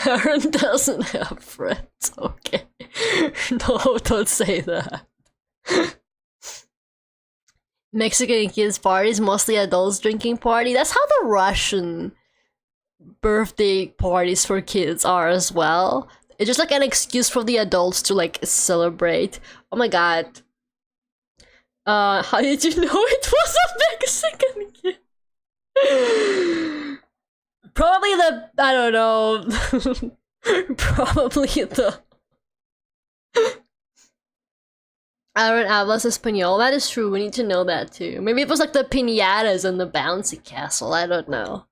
Aaron doesn't have friends. Okay. No, don't say that. Mexican kids parties, mostly adults drinking party. That's how the Russian birthday parties for kids are as well. It's just like an excuse for the adults to like celebrate. Oh my god. How did you know it was a Mexican kid? Probably the, I don't know. Probably the Aaron hablas español. That is true, we need to know that too. Maybe it was like the piñatas and the bouncy castle, I don't know.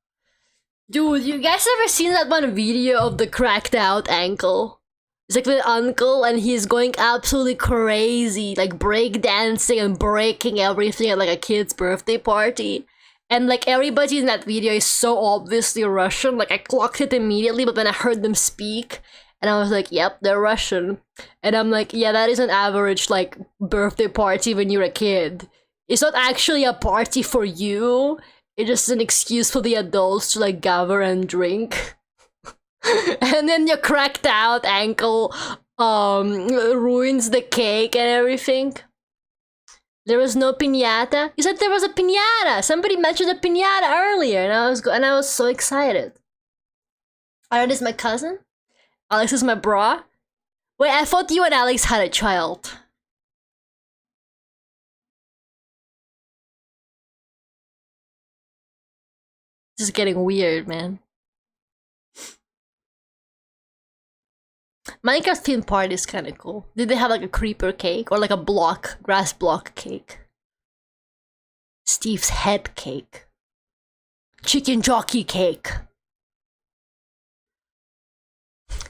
Dude, you guys ever seen that one video of the cracked out ankle? It's like the uncle and he's going absolutely crazy, like breakdancing and breaking everything at like a kid's birthday party. And like everybody in that video is so obviously Russian, like I clocked it immediately, but then I heard them speak and I was like, yep, they're Russian. And I'm like, yeah, that is an average like birthday party when you're a kid. It's not actually a party for you, it's just an excuse for the adults to like gather and drink. And then your cracked out ankle ruins the cake and everything. There was no piñata. You said there was a piñata. Somebody mentioned a piñata earlier, and I was so excited. Aaron is my cousin. Alex is my bra. Wait, I thought you and Alex had a child. This is getting weird, man. Minecraft theme party is kind of cool. Did they have like a creeper cake or like a grass block cake? Steve's head cake. Chicken jockey cake.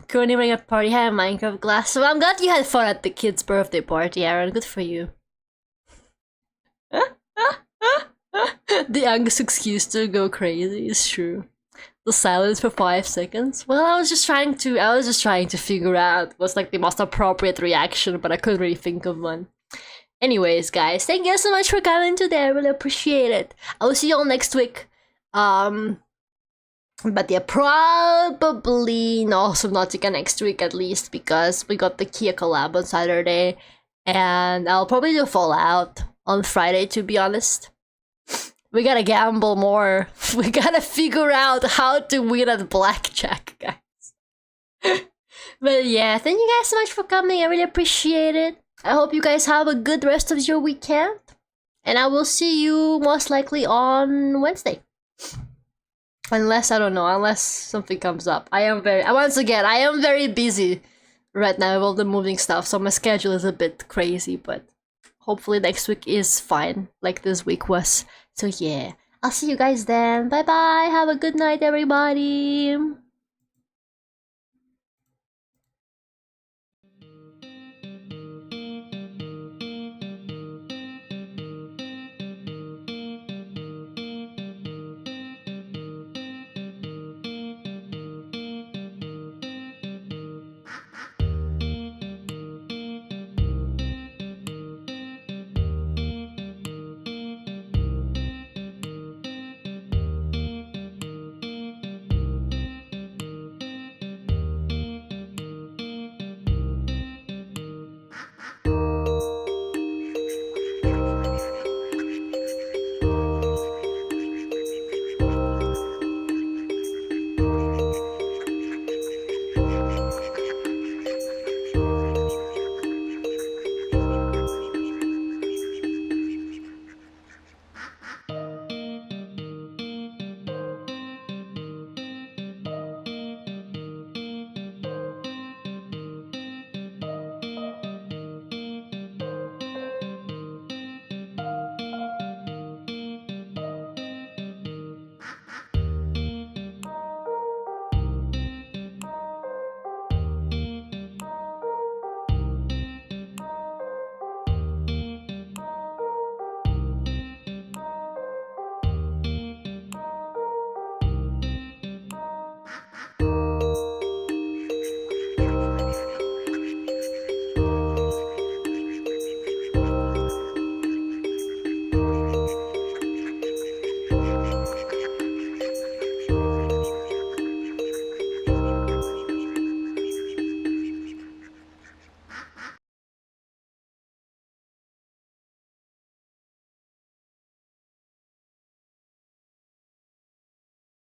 Currently running a party, had a Minecraft glass. So I'm glad you had fun at the kid's birthday party, Aaron. Good for you. The youngest excuse to go crazy is true. The silence for 5 seconds. Well, I was just trying to figure out what's like the most appropriate reaction, but I couldn't really think of one. Anyways, guys, thank you so much for coming today. I really appreciate it. I will see you all next week. But yeah, probably no Subnautica next week at least, because we got the Kia collab on Saturday, and I'll probably do Fallout on Friday, to be honest. We gotta gamble more. We gotta figure out how to win at blackjack, guys. But yeah, thank you guys so much for coming. I really appreciate it. I hope you guys have a good rest of your weekend. And I will see you most likely on Wednesday. Unless, I don't know, unless something comes up. Once again, I am very busy right now with all the moving stuff, so my schedule is a bit crazy, but hopefully next week is fine, like this week was. So yeah, I'll see you guys then. Bye bye, have a good night, everybody.